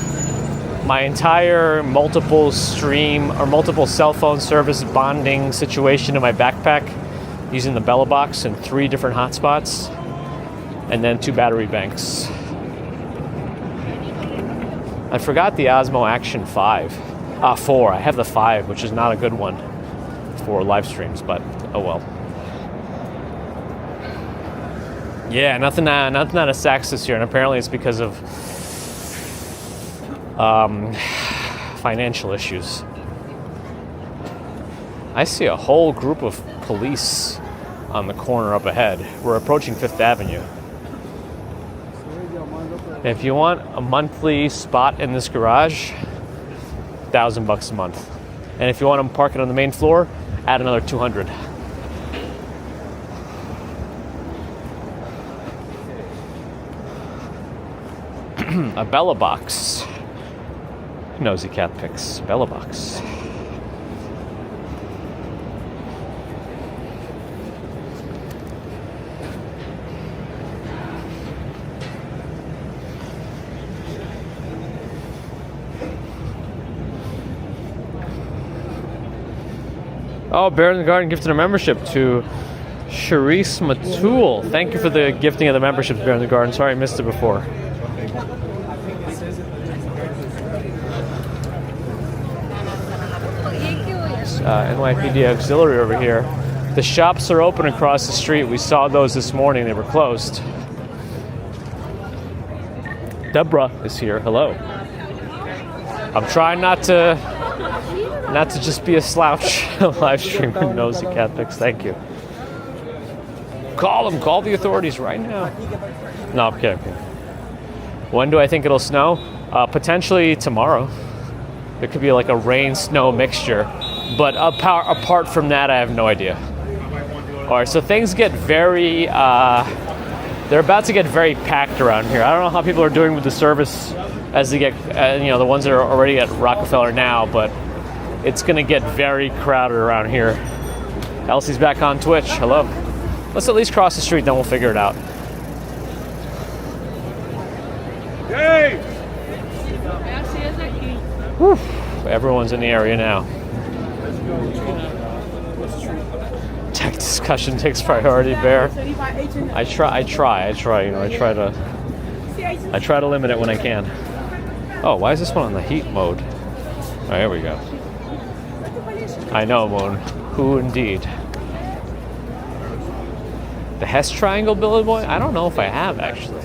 Speaker 1: my entire multiple cell phone service bonding situation in my backpack using the Bella box and 3 different hotspots, and then 2 battery banks. I forgot the Osmo Action 4. I have the 5, which is not a good one for live streams, but oh well. Yeah, nothing out of Saks this year, and apparently it's because of financial issues. I see a whole group of police on the corner up ahead. We're approaching 5th Avenue. If you want a monthly spot in this garage, $1,000 a month. And if you want to park it on the main floor, add another $200. A Bella box. Nosy cat pics. Bella box. Oh, Bear in the Garden gifted a membership to Charisse Matul, thank you for the gifting of the memberships, Bear in the Garden. Sorry I missed it before. NYPD Auxiliary over here. The shops are open across the street. We saw those this morning. They were closed. Deborah is here. Hello. I'm trying not to just be a slouch live streaming nosy cat pics. Thank you. Call them. Call the authorities right now. No, I'm kidding. When do I think it'll snow? Potentially tomorrow. It could be like a rain-snow mixture. But apart from that, I have no idea. All right, so things get very... they're about to get very packed around here. I don't know how people are doing with the service as they get... the ones that are already at Rockefeller now, but it's going to get very crowded around here. Elsie's back on Twitch. Hello. Let's at least cross the street, then we'll figure it out.
Speaker 2: Hey!
Speaker 1: Whew. Everyone's in the area now. Tech discussion takes priority, Bear. I try. I try to limit it when I can. Oh, why is this one on the heat mode? Oh, here we go. I know, Moon. Who indeed? The Hess Triangle, Billy Boy? I don't know if I have, actually.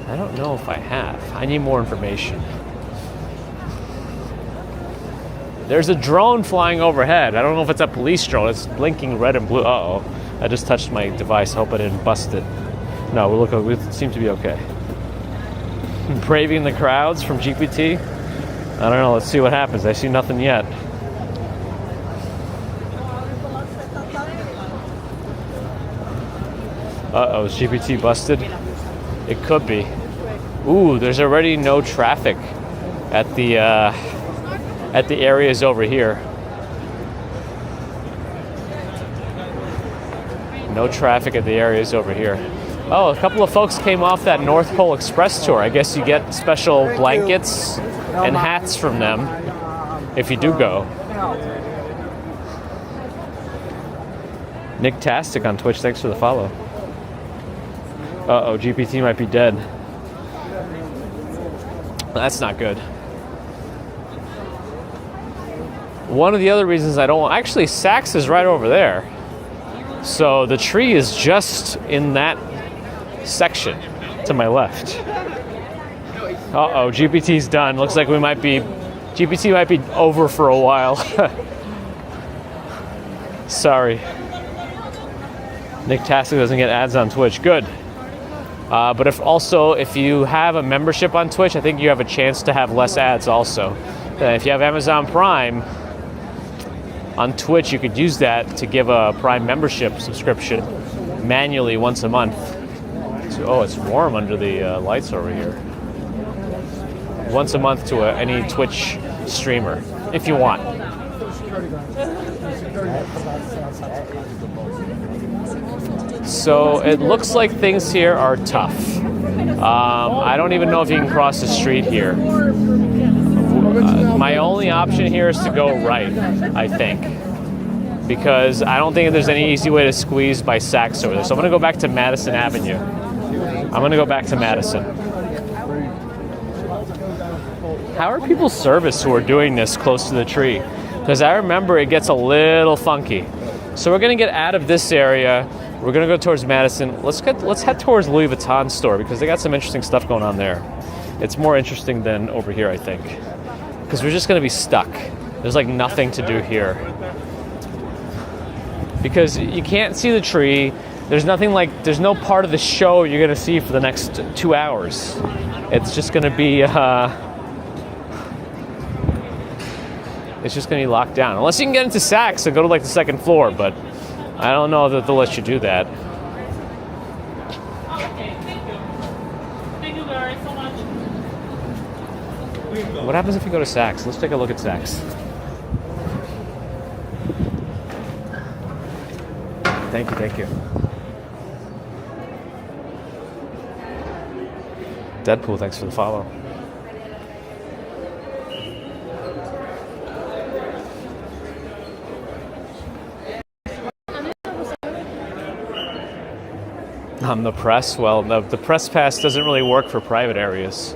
Speaker 1: I don't know if I have. I need more information. There's a drone flying overhead. I don't know if it's a police drone. It's blinking red and blue. Uh-oh. I just touched my device. I hope I didn't bust it. No, we seem to be okay. Braving the crowds from GPT? I don't know. Let's see what happens. I see nothing yet. Uh-oh. Is GPT busted? It could be. Ooh, there's already no traffic at the areas over here. No traffic at the areas over here. Oh, a couple of folks came off that North Pole Express tour. I guess you get special blankets and hats from them if you do go. Nick Tastic on Twitch, thanks for the follow. Uh-oh, GPT might be dead. That's not good. One of the other reasons I don't want... Actually, Saks is right over there. So the tree is just in that section to my left. Uh-oh, GPT's done. Looks like GPT might be over for a while. Sorry. Nick Tastic doesn't get ads on Twitch. Good. But if you have a membership on Twitch, I think you have a chance to have less ads also. If you have Amazon Prime on Twitch, you could use that to give a Prime membership subscription manually once a month. So, it's warm under the lights over here. Once a month to any Twitch streamer, if you want. So it looks like things here are tough. I don't even know if you can cross the street here. My only option here is to go right, I think. Because I don't think there's any easy way to squeeze by Saks over there. So I'm going to go back to Madison Avenue. I'm going to go back to Madison. How are people serviced who are doing this close to the tree? Because I remember it gets a little funky. So we're going to get out of this area. We're going to go towards Madison. Let's head towards Louis Vuitton store because they got some interesting stuff going on there. It's more interesting than over here, I think. Because we're just going to be stuck. There's like nothing to do here. Because you can't see the tree. There's no part of the show you're going to see for the next 2 hours. It's just going to be, locked down. Unless you can get into Saks and go to like the second floor, but I don't know that they'll let you do that. What happens if you go to Saks? Let's take a look at Saks. Thank you. Deadpool, thanks for the follow. I'm the press. Well, no, the press pass doesn't really work for private areas.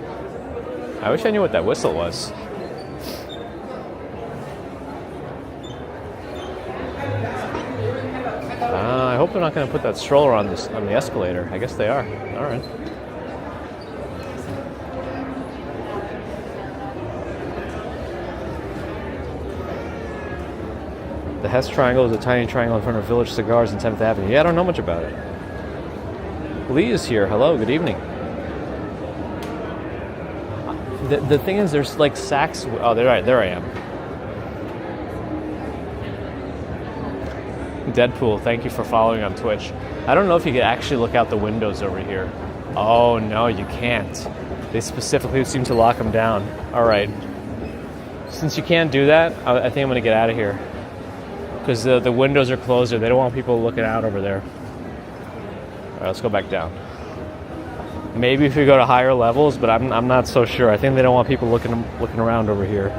Speaker 1: I wish I knew what that whistle was. I hope they're not going to put that stroller on the escalator. I guess they are. All right. The Hess Triangle is a tiny triangle in front of Village Cigars and 10th Avenue. Yeah, I don't know much about it. Lee is here. Hello, good evening. The thing is, there's like Saks. Oh, there I am. Deadpool, thank you for following on Twitch. I don't know if you can actually look out the windows over here. Oh, no, you can't. They specifically seem to lock them down. All right. Since you can't do that, I think I'm going to get out of here. Because the windows are closed. They don't want people looking out over there. All right, let's go back down. Maybe if we go to higher levels, but I'm not so sure. I think they don't want people looking around over here.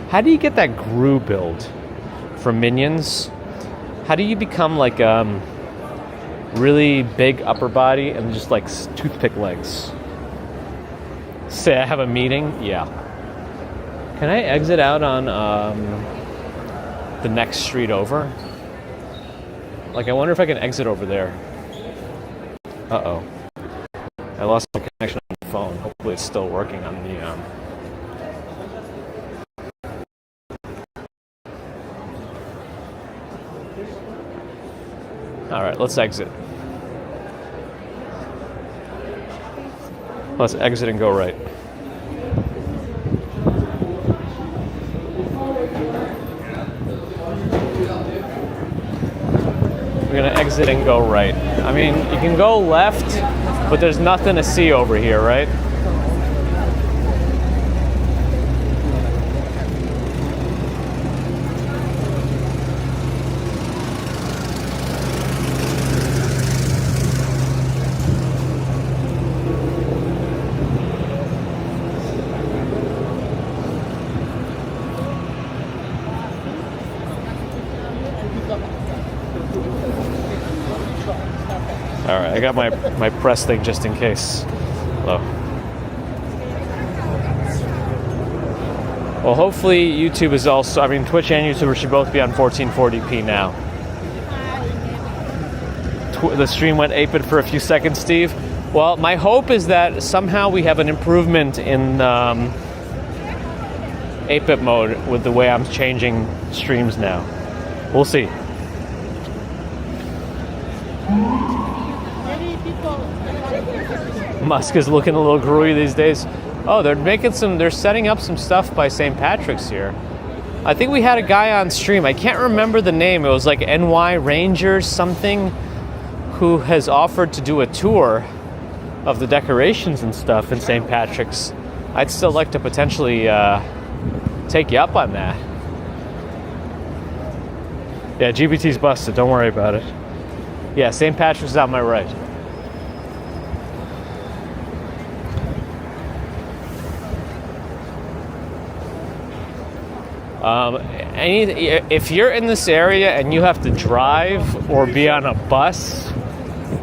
Speaker 1: How do you get that Gru build from Minions? How do you become like really big upper body and just like toothpick legs? Say I have a meeting? Yeah. Can I exit out on the next street over? Like, I wonder if I can exit over there. Uh-oh. I lost my connection on the phone. Hopefully it's still working on the... All right, let's exit. Let's exit and go right. We're gonna exit and go right. I mean, you can go left, but there's nothing to see over here, right? Alright, I got my press thing just in case. Hello. Well, hopefully YouTube is also... I mean, Twitch and YouTube should both be on 1440p now. The stream went 8-bit for a few seconds, Steve. Well, my hope is that somehow we have an improvement in 8-bit mode with the way I'm changing streams now. We'll see. Musk is looking a little gruey these days. Oh, they're setting up some stuff by St. Patrick's here. I think we had a guy on stream. I can't remember the name. It was like NY Rangers something, who has offered to do a tour of the decorations and stuff in St. Patrick's. I'd still like to potentially take you up on that. Yeah, GBT's busted. Don't worry about it. Yeah, St. Patrick's is on my right. If you're in this area and you have to drive or be on a bus,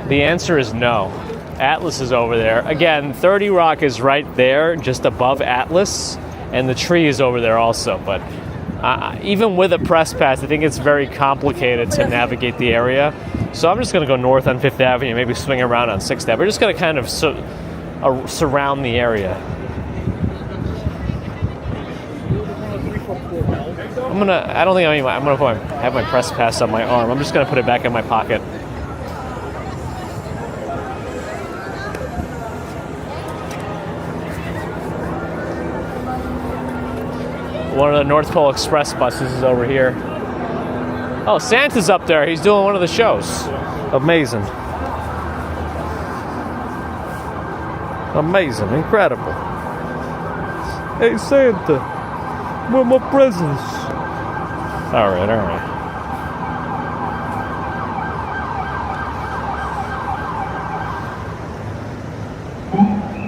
Speaker 1: the answer is no. Atlas is over there. Again, 30 Rock is right there, just above Atlas, and the tree is over there also. But even with a press pass, I think it's very complicated to navigate the area. So I'm just going to go north on 5th Avenue, maybe swing around on 6th Avenue. We're just going to kind of surround the area. I'm gonna have my press pass on my arm. I'm just gonna put it back in my pocket. One of the North Pole Express buses is over here. Oh, Santa's up there. He's doing one of the shows. Amazing. Amazing. Incredible. Hey, Santa. Where are my presents? All right.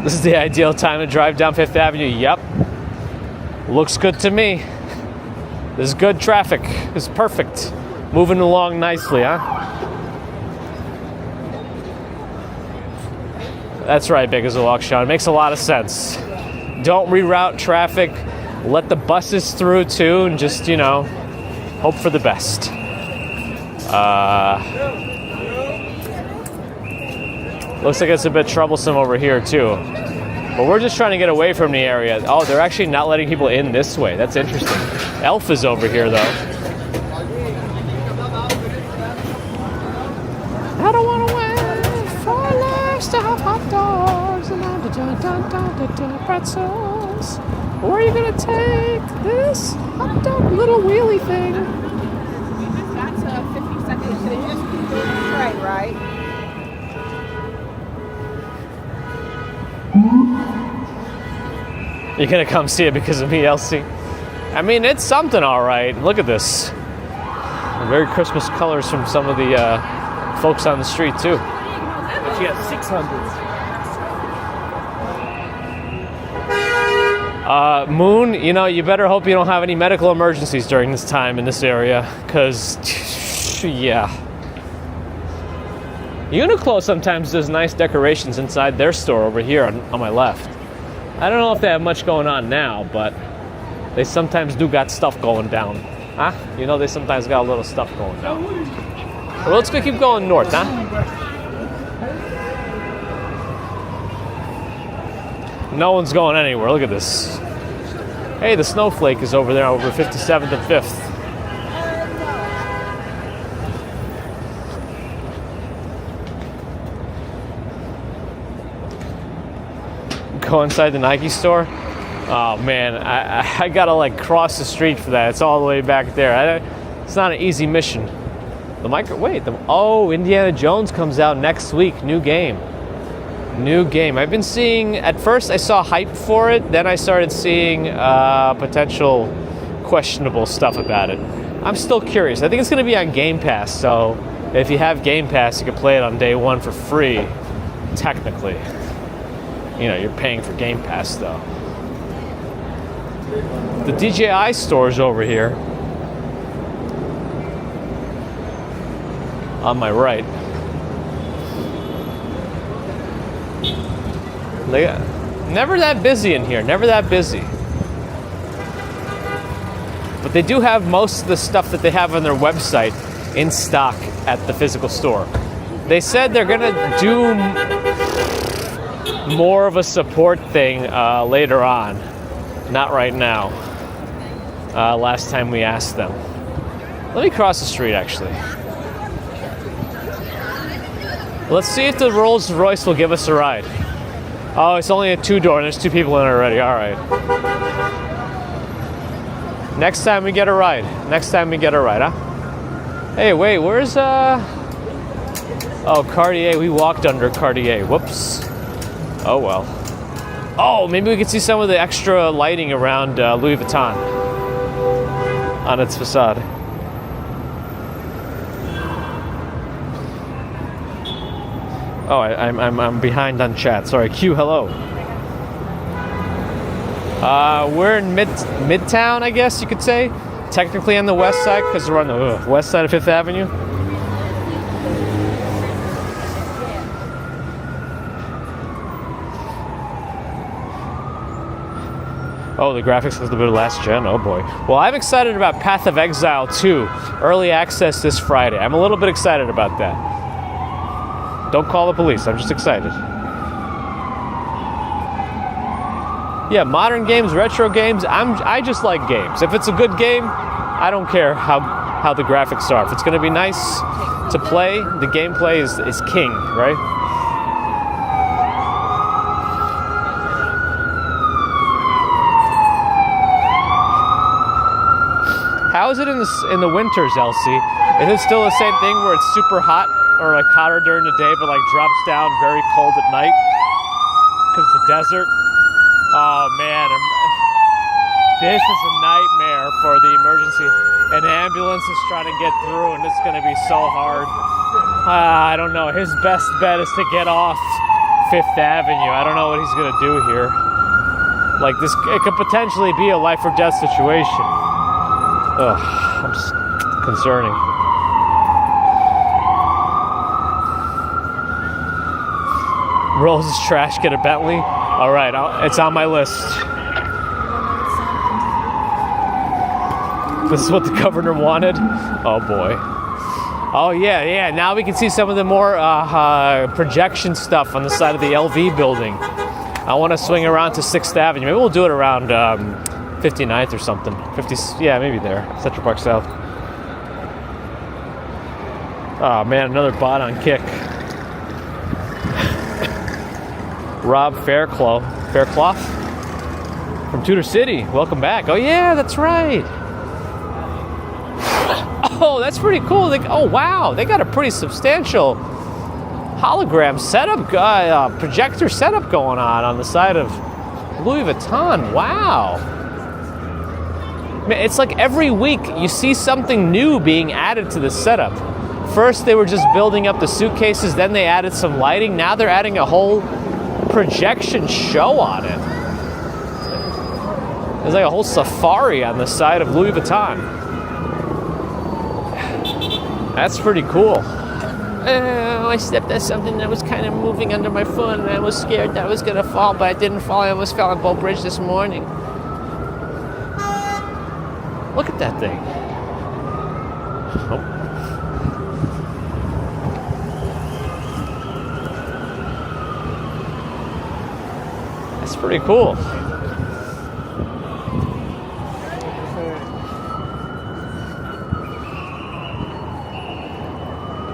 Speaker 1: This is the ideal time to drive down 5th Avenue. Yep. Looks good to me. This is good traffic. This is perfect. Moving along nicely, huh? That's right, Big as a Walk, Sean. It makes a lot of sense. Don't reroute traffic. Let the buses through, too, and just, hope for the best. Looks like it's a bit troublesome over here, too. But we're just trying to get away from the area. Oh, they're actually not letting people in this way. That's interesting. Elf is over here, though. I don't want to wait for lives to have hot dogs and pretzels. Where are you going to take this hot dog little wheelie thing?
Speaker 3: That's a 50-second train, right?
Speaker 1: You're going to come see it because of me, Elsie? I mean, it's something, all right. Look at this. Very Christmas colors from some of the folks on the street, too.
Speaker 2: But you have 600.
Speaker 1: Moon, you better hope you don't have any medical emergencies during this time in this area, because, yeah. Uniqlo sometimes does nice decorations inside their store over here on my left. I don't know if they have much going on now, but they sometimes do got stuff going down. Huh? They sometimes got a little stuff going down. Well, let's go keep going north, huh? No one's going anywhere. Look at this. Hey, the snowflake is over there over 57th and 5th. Go inside the Nike store. Oh man, I gotta cross the street for that. It's all the way back there. It's not an easy mission. Indiana Jones comes out next week. New game. I've been seeing, at first I saw hype for it, then I started seeing potential questionable stuff about it. I'm still curious. I think it's gonna be on Game Pass, so if you have Game Pass, you can play it on day one for free, technically. You're paying for Game Pass, though. The DJI store's over here. On my right. Never that busy in here. Never that busy. But they do have most of the stuff that they have on their website in stock at the physical store. They said they're going to do more of a support thing later on. Not right now. Last time we asked them. Let me cross the street, actually. Let's see if the Rolls Royce will give us a ride. Oh, it's only a 2-door and there's 2 people in it already. All right. Next time we get a ride, huh? Hey, wait, where's Oh, Cartier. We walked under Cartier. Whoops. Oh, well. Oh, maybe we could see some of the extra lighting around Louis Vuitton on its facade. Oh, I'm behind on chat. Sorry. Q, hello. We're in Midtown, I guess you could say. Technically on the west side, because we're on the west side of 5th Avenue. Oh, the graphics look a bit of last gen. Oh boy. Well, I'm excited about Path of Exile 2. Early access this Friday. I'm a little bit excited about that. Don't call the police. I'm just excited. Yeah, modern games, retro games. I just like games. If it's a good game, I don't care how the graphics are. If it's going to be nice to play, the gameplay is king, right? How is it in the winters, Elsie? Is it still the same thing where it's super hot or like hotter during the day, but like drops down very cold at night because it's a desert? Oh man, this is a nightmare for the emergency. An ambulance is trying to get through, and it's going to be so hard. I don't know. His best bet is to get off 5th Avenue. I don't know what he's going to do here. Like this, it could potentially be a life or death situation. Ugh, it's concerning. Rolls his trash, get a Bentley. All right, it's on my list. This is what the governor wanted. Oh boy. Oh yeah. Now we can see some of the more projection stuff on the side of the LV building. I want to swing around to 6th Avenue. Maybe we'll do it around 59th or something. 50, yeah, maybe there. Central Park South. Oh man, another bot on kick. Rob Fairclough from Tudor City. Welcome back. Oh yeah, that's right. Oh, that's pretty cool. Oh wow, they got a pretty substantial hologram setup, projector setup going on the side of Louis Vuitton. Wow. Man, it's like every week you see something new being added to the setup. First they were just building up the suitcases, then they added some lighting. Now they're adding a whole projection show on it. There's like a whole safari on the side of Louis Vuitton. That's pretty cool. I stepped on something that was kind of moving under my foot and I was scared that I was going to fall, but I didn't fall. I almost fell on Bow Bridge this morning. Look at that thing. Oh. That's pretty cool.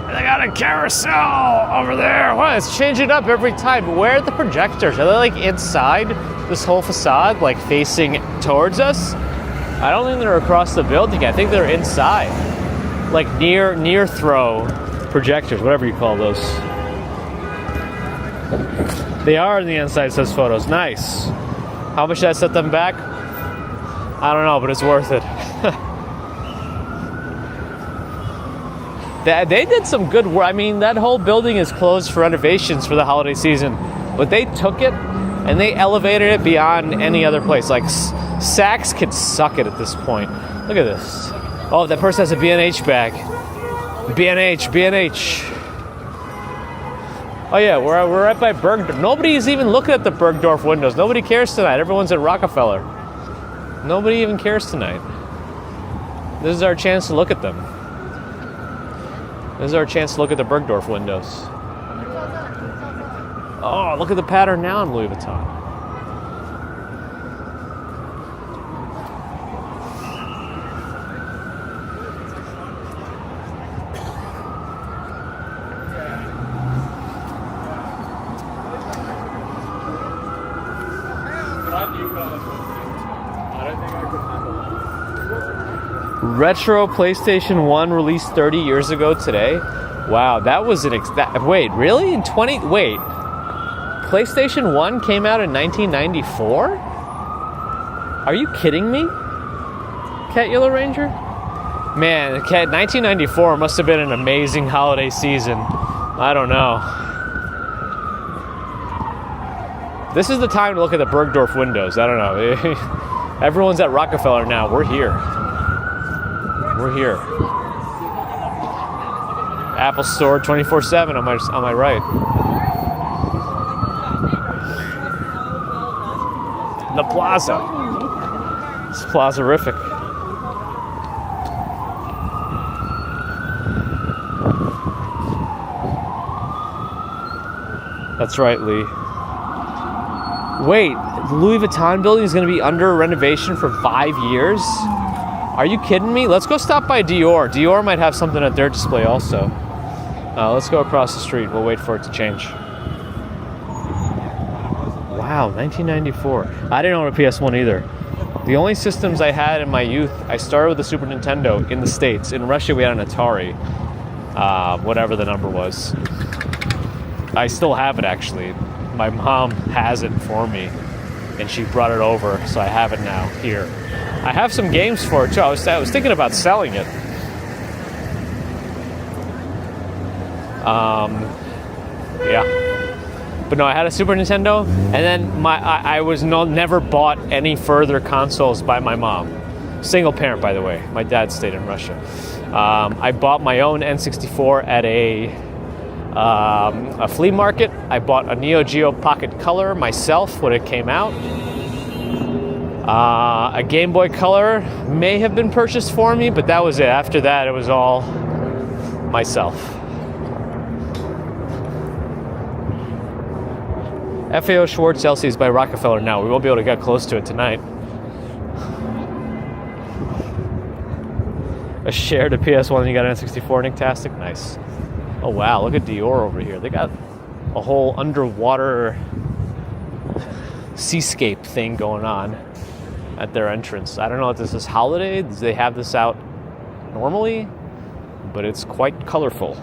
Speaker 1: They got a carousel over there. What? It's changing up every time. But where are the projectors? Are they like inside this whole facade, like facing towards us? I don't think they're across the building. I think they're inside, like near throw projectors, whatever you call those. They are on the inside, says photos. Nice. How much did I set them back? I don't know, but it's worth it. They did some good work. I mean, that whole building is closed for renovations for the holiday season, but they took it and they elevated it beyond any other place. Like, Saks could suck it at this point. Look at this. Oh, that person has a B&H bag. B&H. Oh yeah, we're right by Bergdorf. Nobody's even looking at the Bergdorf windows. Nobody cares tonight. Everyone's at Rockefeller. Nobody even cares tonight. This is our chance to look at them. This is our chance to look at the Bergdorf windows. Oh, look at the pattern now in Louis Vuitton. Retro PlayStation 1 released 30 years ago today. Wow, that was wait, really? PlayStation 1 came out in 1994? Are you kidding me? Cat Yellow Ranger? Man, 1994 must have been an amazing holiday season. I don't know. This is the time to look at the Bergdorf windows. I don't know. Everyone's at Rockefeller now. We're here. Apple Store 24/7 on my right. The plaza. It's plaza-rific. That's right, Lee. Wait, the Louis Vuitton building is going to be under renovation for 5 years? Are you kidding me? Let's go stop by Dior. Dior might have something at their display also. Let's go across the street. We'll wait for it to change. Wow, 1994. I didn't own a PS1 either. The only systems I had in my youth, I started with the Super Nintendo in the States. In Russia, we had an Atari. Whatever the number was. I still have it, actually. My mom has it for me, and she brought it over, so I have it now here. I have some games for it too. I was thinking about selling it. Yeah. But no, I had a Super Nintendo, and then I was never bought any further consoles by my mom. Single parent, by the way. My dad stayed in Russia. I bought my own N64 at a flea market. I bought a Neo Geo Pocket Color myself when it came out. A Game Boy Color may have been purchased for me, but that was it. After that, it was all myself. FAO Schwartz LC is by Rockefeller now. We won't be able to get close to it tonight. A shared a PS1 and you got an N64, Nicktastic? Nice. Oh wow, look at Dior over here. They got a whole underwater seascape thing going on at their entrance. I don't know if this is holiday. Do they have this out normally? But it's quite colorful.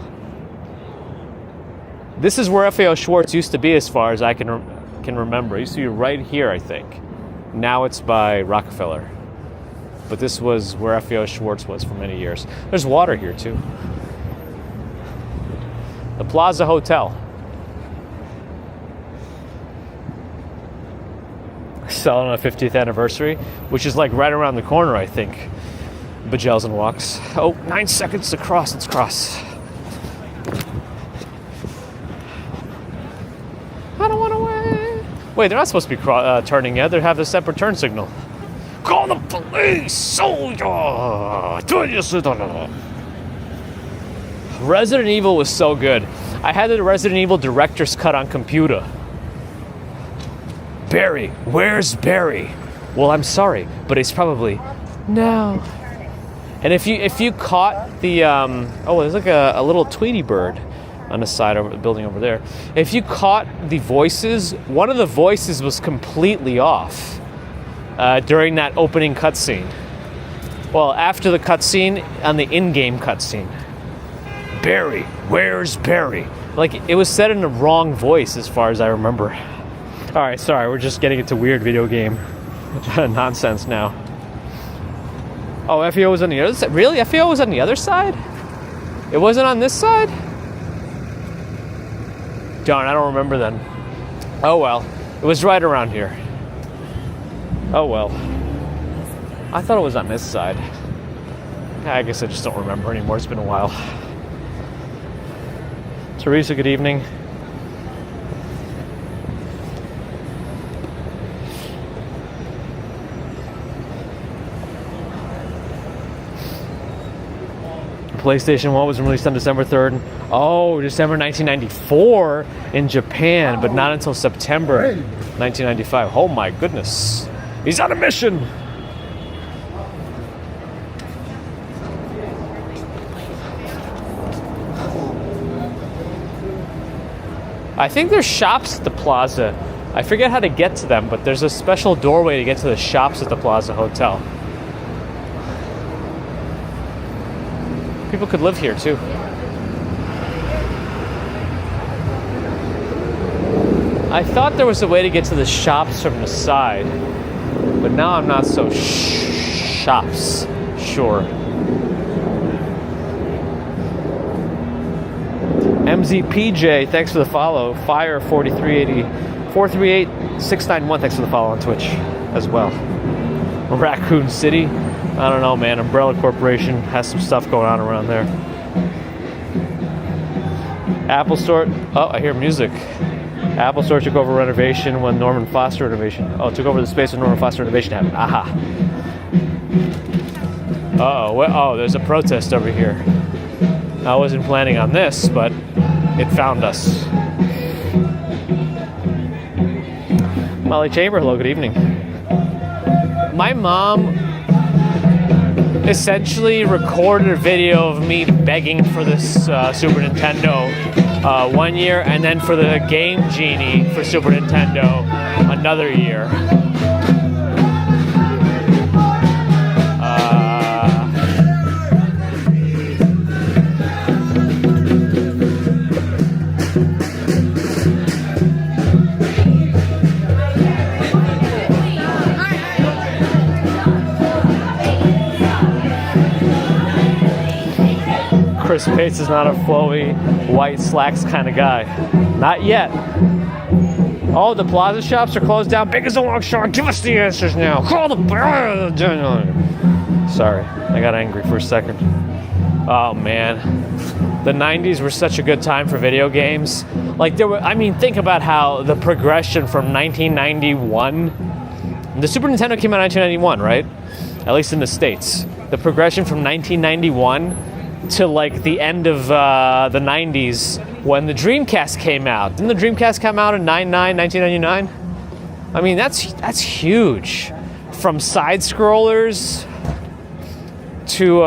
Speaker 1: This is where FAO Schwartz used to be as far as I can remember. It used to be right here, I think. Now it's by Rockefeller. But this was where FAO Schwartz was for many years. There's water here too. The Plaza Hotel. Selling on a 50th anniversary, which is like right around the corner, I think. Bajels and walks. Oh, 9 seconds to cross. Let's cross. I don't want to wait. Wait, they're not supposed to be turning yet. They have a separate turn signal. Call the police! Soldier! Resident Evil was so good. I had the Resident Evil director's cut on computer. Barry, where's Barry? Well, I'm sorry, but he's probably no. And if you caught the there's like a little Tweety bird on the side of the building over there. If you caught the voices, one of the voices was completely off during that opening cutscene. Well, after the cutscene, on the in-game cutscene. Barry, where's Barry? Like, it was said in the wrong voice as far as I remember. Alright, sorry, we're just getting into weird video game nonsense now. Oh, FEO was on the other side? Really? FEO was on the other side? It wasn't on this side? Darn, I don't remember then. Oh well, it was right around here. Oh well. I thought it was on this side. I guess I just don't remember anymore. It's been a while. Teresa, good evening. PlayStation 1 was released on December 3rd. Oh, December 1994 in Japan, but not until September 1995. Oh my goodness. He's on a mission! I think there's shops at the Plaza. I forget how to get to them, but there's a special doorway to get to the shops at the Plaza Hotel. People could live here too. I thought there was a way to get to the shops from the side, but now I'm not so shops sure. MZPJ, thanks for the follow. Fire 4380 438691, thanks for the follow on Twitch as well. Raccoon City. I don't know, man. Umbrella Corporation has some stuff going on around there. Apple Store. Oh, I hear music. Apple Store took over renovation when Norman Foster renovation. Oh, took over the space when Norman Foster renovation happened. Aha. Oh, there's a protest over here. I wasn't planning on this, but it found us. Molly Chamber, hello, good evening. My mom essentially recorded a video of me begging for this Super Nintendo 1 year, and then for the Game Genie for Super Nintendo another year. Chris Pace is not a flowy, white slacks kind of guy. Not yet. Oh, the Plaza shops are closed down. Big as a long shot. Give us the answers now. Call the... Sorry, I got angry for a second. Oh man, the 90s were such a good time for video games. Like think about how the progression from 1991, the Super Nintendo came out in 1991, right? At least in the States. The progression from 1991 to like the end of the 90s when the Dreamcast came out. Didn't the Dreamcast come out in 1999? I mean, that's huge. From side scrollers to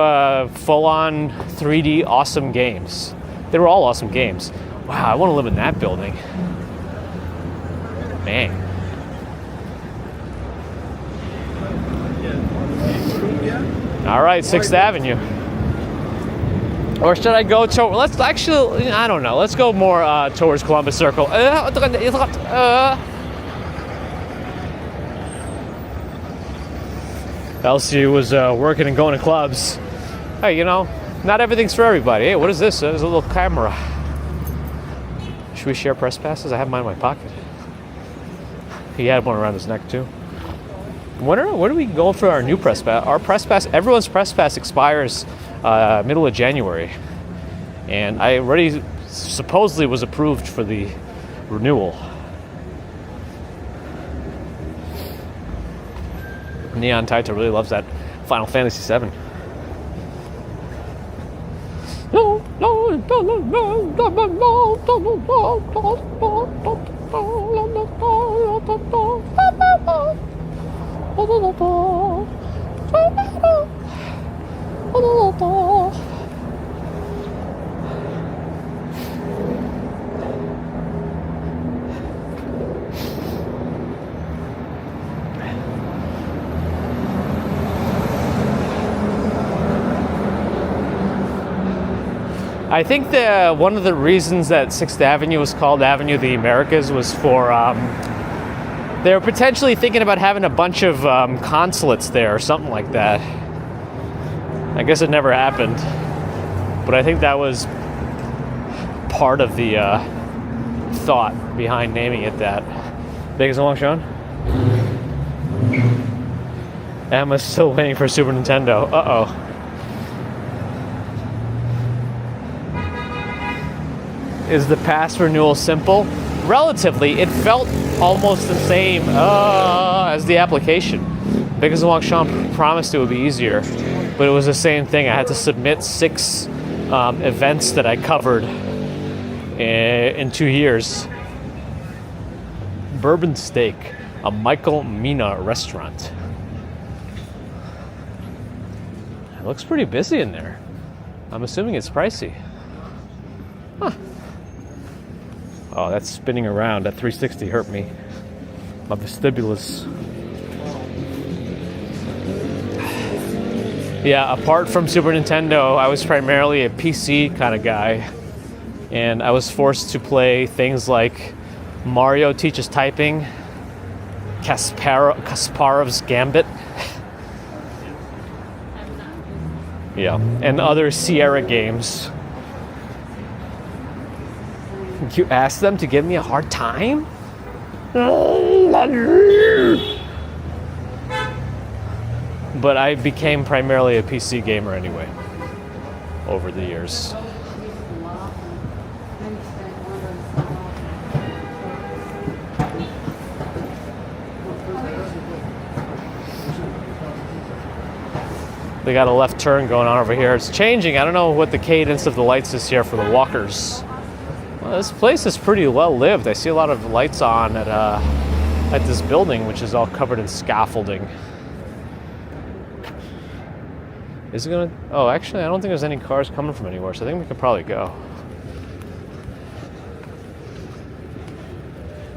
Speaker 1: full-on 3D awesome games. They were all awesome games. Wow, I want to live in that building. Man. All right, 6th Avenue. Or should I go to... Let's actually... I don't know. Let's go more towards Columbus Circle. Elsie was working and going to clubs. Hey, you know, not everything's for everybody. Hey, what is this? There's a little camera. Should we share press passes? I have mine in my pocket. He had one around his neck too. When are we going for our new press pass? Our press pass, everyone's press pass expires middle of January. And I already supposedly was approved for the renewal. Neon Taito really loves that Final Fantasy VII. I think one of the reasons that 6th Avenue was called Avenue of the Americas was for they were potentially thinking about having a bunch of consulates there or something like that. I guess it never happened, but I think that was part of the thought behind naming it that. Big as a long Sean? Emma's still waiting for Super Nintendo. Uh-oh. Is the pass renewal simple? Relatively, it felt almost the same as the application. Because Sean promised it would be easier, but it was the same thing. I had to submit 6 events that I covered in 2 years. Bourbon Steak, a Michael Mina restaurant. It looks pretty busy in there. I'm assuming it's pricey. Huh. Oh, that spinning around, that 360 hurt me. My vestibulas. Yeah, apart from Super Nintendo, I was primarily a PC kind of guy. And I was forced to play things like Mario Teaches Typing, Kasparov's Gambit. Yeah, and other Sierra games. You asked them to give me a hard time? But I became primarily a PC gamer anyway, over the years. They got a left turn going on over here. It's changing. I don't know what the cadence of the lights is here for the walkers. Well, this place is pretty well lived. I see a lot of lights on at this building, which is all covered in scaffolding. Is it gonna? Oh, actually, I don't think there's any cars coming from anywhere, so I think we could probably go.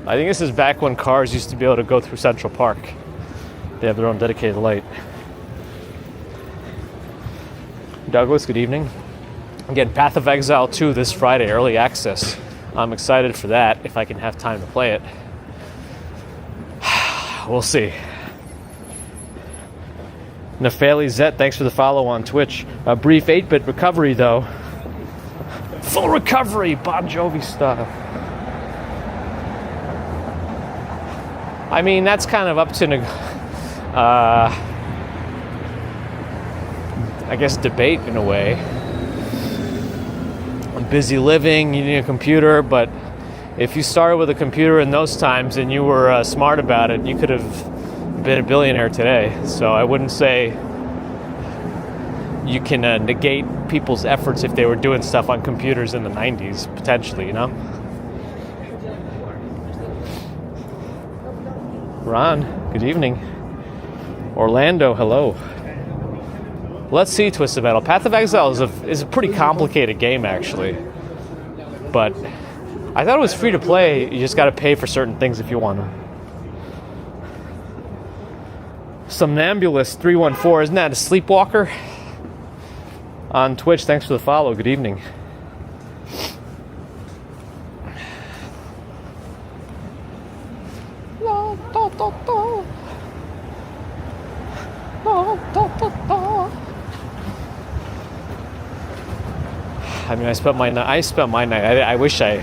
Speaker 1: I think this is back when cars used to be able to go through Central Park. They have their own dedicated light. Douglas, good evening. Again, Path of Exile 2 this Friday, early access. I'm excited for that, if I can have time to play it. We'll see. Nefali Zet, thanks for the follow on Twitch. A brief 8-bit recovery, though. Full recovery, Bon Jovi style. I mean, that's kind of up to I guess, debate in a way. Busy living, you need a computer, but if you started with a computer in those times and you were smart about it, you could have been a billionaire today. So I wouldn't say you can negate people's efforts if they were doing stuff on computers in the 90s, potentially, you know? Ron, good evening. Orlando, hello. Let's see, Twisted Metal. Path of Exile is a pretty complicated game, actually. But I thought it was free to play. You just got to pay for certain things if you want them. Somnambulist 314, isn't that a sleepwalker? On Twitch, thanks for the follow. Good evening. I mean, I spent my night. I wish I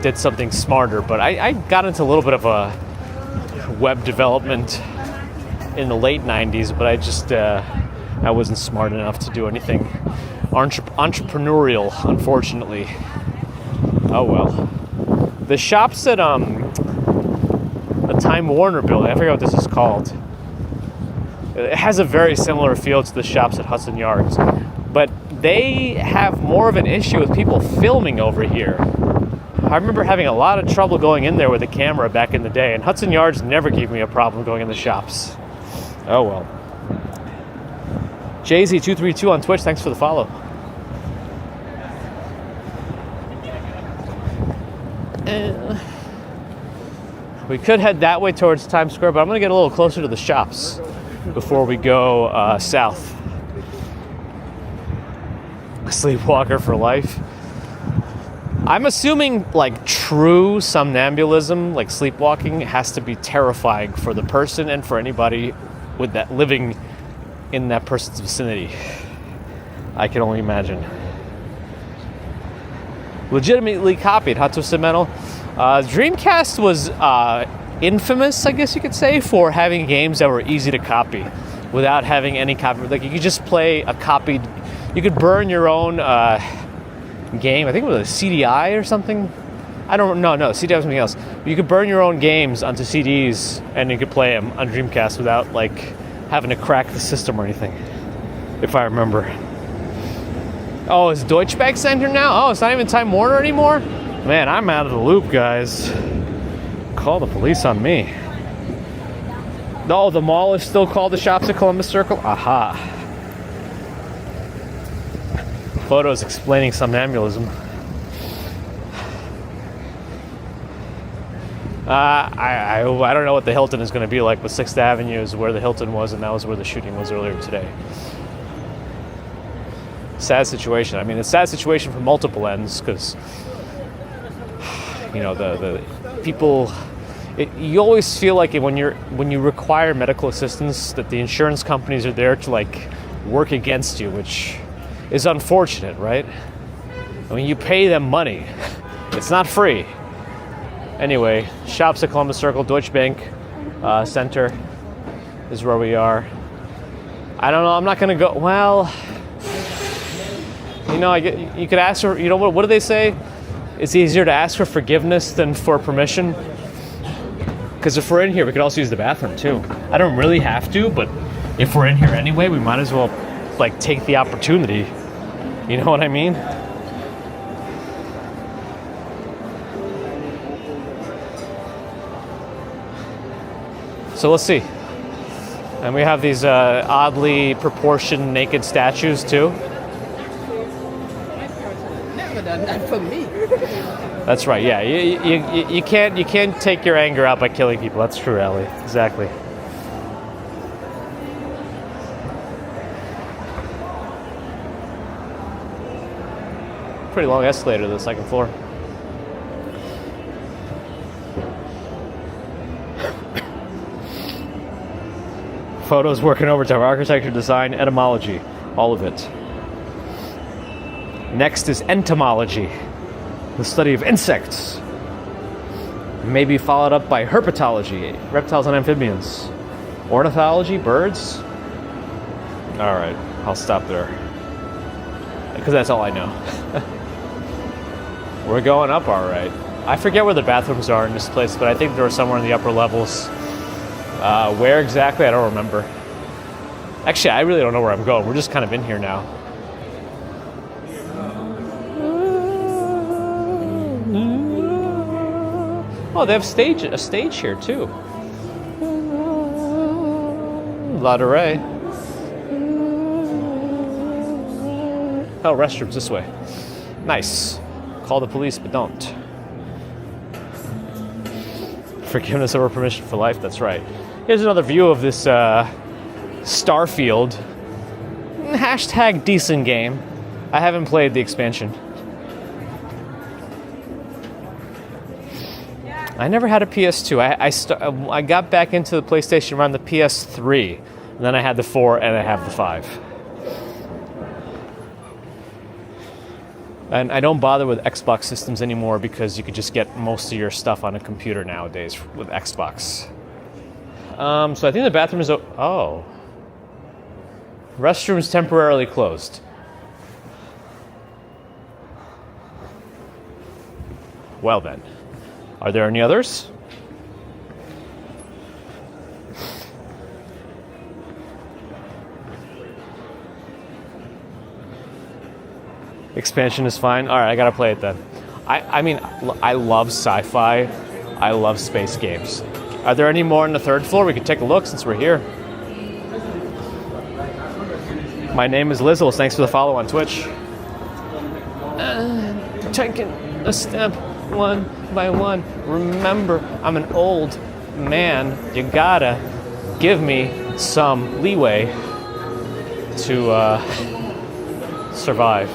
Speaker 1: did something smarter, but I got into a little bit of a web development in the late 90s, but I wasn't smart enough to do anything entrepreneurial, unfortunately. Oh well. The shops at the Time Warner building, I forget what this is called. It has a very similar feel to the shops at Hudson Yards, but they have more of an issue with people filming over here. I remember having a lot of trouble going in there with a camera back in the day, and Hudson Yards never gave me a problem going in the shops. Oh well. JZ232 on Twitch, thanks for the follow. We could head that way towards Times Square, but I'm going to get a little closer to the shops before we go south. Sleepwalker for life. I'm assuming like true somnambulism, like sleepwalking, has to be terrifying for the person and for anybody with that living in that person's vicinity. I can only imagine. Legitimately copied Hot Twisted Metal. Dreamcast was infamous, I guess you could say, for having games that were easy to copy without having any copy. Like you could just play a copied. You could burn your own game. I think it was a CDI or something. I don't know. No, CDI was something else. You could burn your own games onto CDs and you could play them on Dreamcast without like having to crack the system or anything, if I remember. Oh, is Deutsche Bank Center now? Oh, it's not even Time Warner anymore? Man, I'm out of the loop, guys. Call the police on me. Oh, the mall is still called the Shops at Columbus Circle? Aha. Photos explaining somnambulism. I don't know what the Hilton is going to be like, but 6th Avenue is where the Hilton was, and that was where the shooting was earlier today. Sad situation. I mean, it's a sad situation from multiple ends, because, you know, the people... you always feel like when you require medical assistance, that the insurance companies are there to, like, work against you, which is unfortunate, right? I mean, you pay them money. It's not free. Anyway, Shops at Columbus Circle, Deutsche Bank Center is where we are. I don't know, I'm not gonna go, well, you know, you could ask for, you know, what do they say? It's easier to ask for forgiveness than for permission. Because if we're in here, we could also use the bathroom too. I don't really have to, but if we're in here anyway, we might as well, like, take the opportunity. You know what I mean? So let's see. And we have these oddly proportioned naked statues too.
Speaker 3: Never done that for me.
Speaker 1: That's right. Yeah, you can't take your anger out by killing people. That's true, Ellie. Exactly. Pretty long escalator to the second floor. Photos, working overtime, architecture, design, etymology, all of it. Next is entomology, the study of insects. Maybe followed up by herpetology, reptiles and amphibians. Ornithology, birds. All right, I'll stop there. Because that's all I know. We're going up all right. I forget where the bathrooms are in this place, but I think they're somewhere in the upper levels. Where exactly, I don't remember. Actually, I really don't know where I'm going. We're just kind of in here now. Oh, they have a stage here too. La Ray. Oh, restrooms this way. Nice. Call the police, but don't. Forgiveness over permission for life, that's right. Here's another view of this Starfield. Hashtag decent game. I haven't played the expansion. I never had a PS2. I got back into the PlayStation around the PS3. And then I had the 4 and I have the 5. And I don't bother with Xbox systems anymore because you could just get most of your stuff on a computer nowadays with Xbox. So I think the bathroom is... Oh. Restrooms temporarily closed. Well then. Are there any others? Expansion is fine. All right, I gotta play it then. I mean, I love sci-fi. I love space games. Are there any more on the third floor? We could take a look since we're here. My name is Lizzles. Thanks for the follow on Twitch. Taking a step one by one. Remember, I'm an old man. You gotta give me some leeway to survive.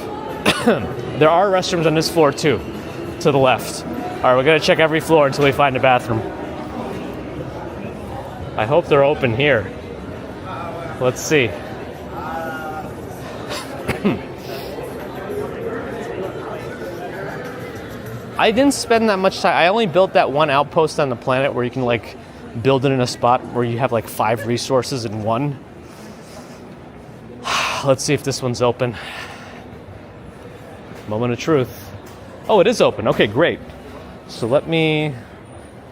Speaker 1: There are restrooms on this floor too, to the left. All right, we're gonna check every floor until we find a bathroom. I hope they're open here. Let's see. I didn't spend that much time. I only built that one outpost on the planet where you can like build it in a spot where you have like 5 resources in one. Let's see if this one's open. Moment of truth. Oh, it is open. Okay, great. So let me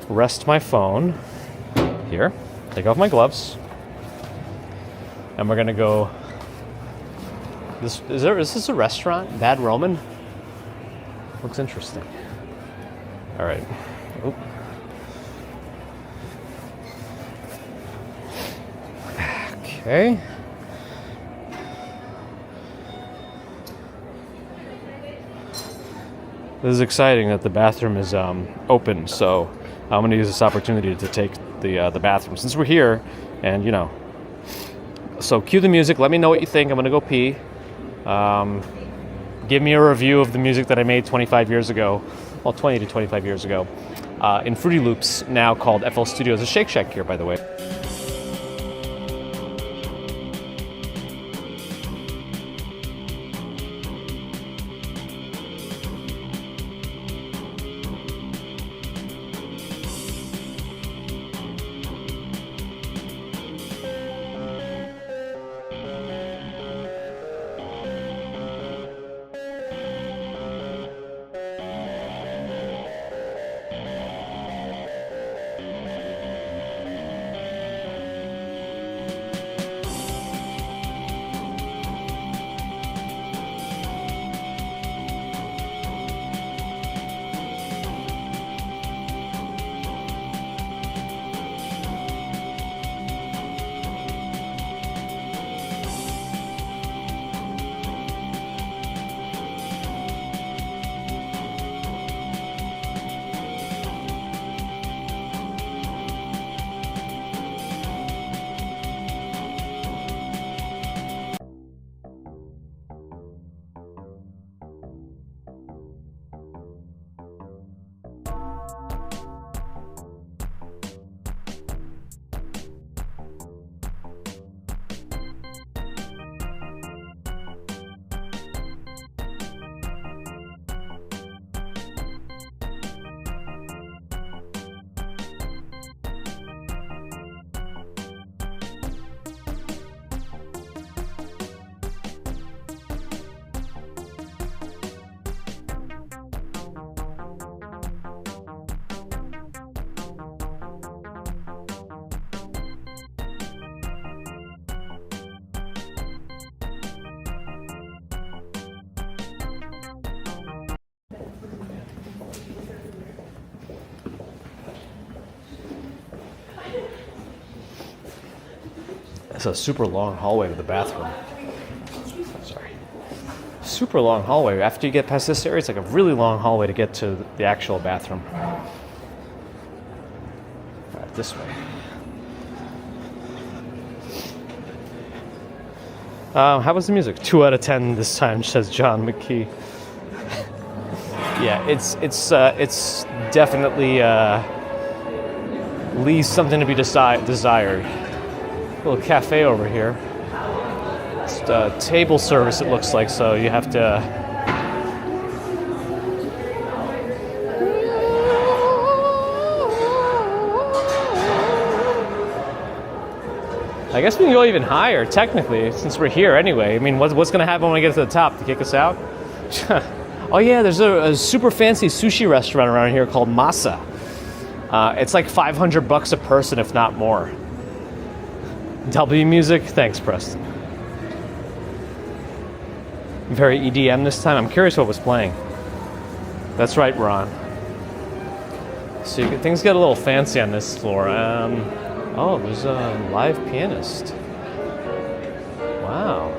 Speaker 1: rest my phone here. Take off my gloves. And we're gonna go. Is this a restaurant? Bad Roman? Looks interesting. All right. Oop. Okay. This is exciting that the bathroom is open, so I'm going to use this opportunity to take the bathroom since we're here, and you know. So cue the music. Let me know what you think. I'm going to go pee. Give me a review of the music that I made 25 years ago, well, 20 to 25 years ago, in Fruity Loops, now called FL Studios. A Shake Shack here, by the way. It's a super long hallway to the bathroom. Sorry. Super long hallway. After you get past this area, it's like a really long hallway to get to the actual bathroom. All right, this way. How was the music? 2 out of 10 this time, says John McKee. Yeah, it's definitely leaves something to be desired. Little cafe over here. It's table service, it looks like, so you have to. I guess we can go even higher, technically, since we're here anyway. I mean, what's going to happen when we get to the top? To kick us out? Oh yeah, there's a super fancy sushi restaurant around here called Masa. It's like $500 a person, if not more. W music? Thanks, Preston. Very EDM this time. I'm curious what was playing. That's right, Ron. So things get a little fancy on this floor. Oh, there's a live pianist. Wow.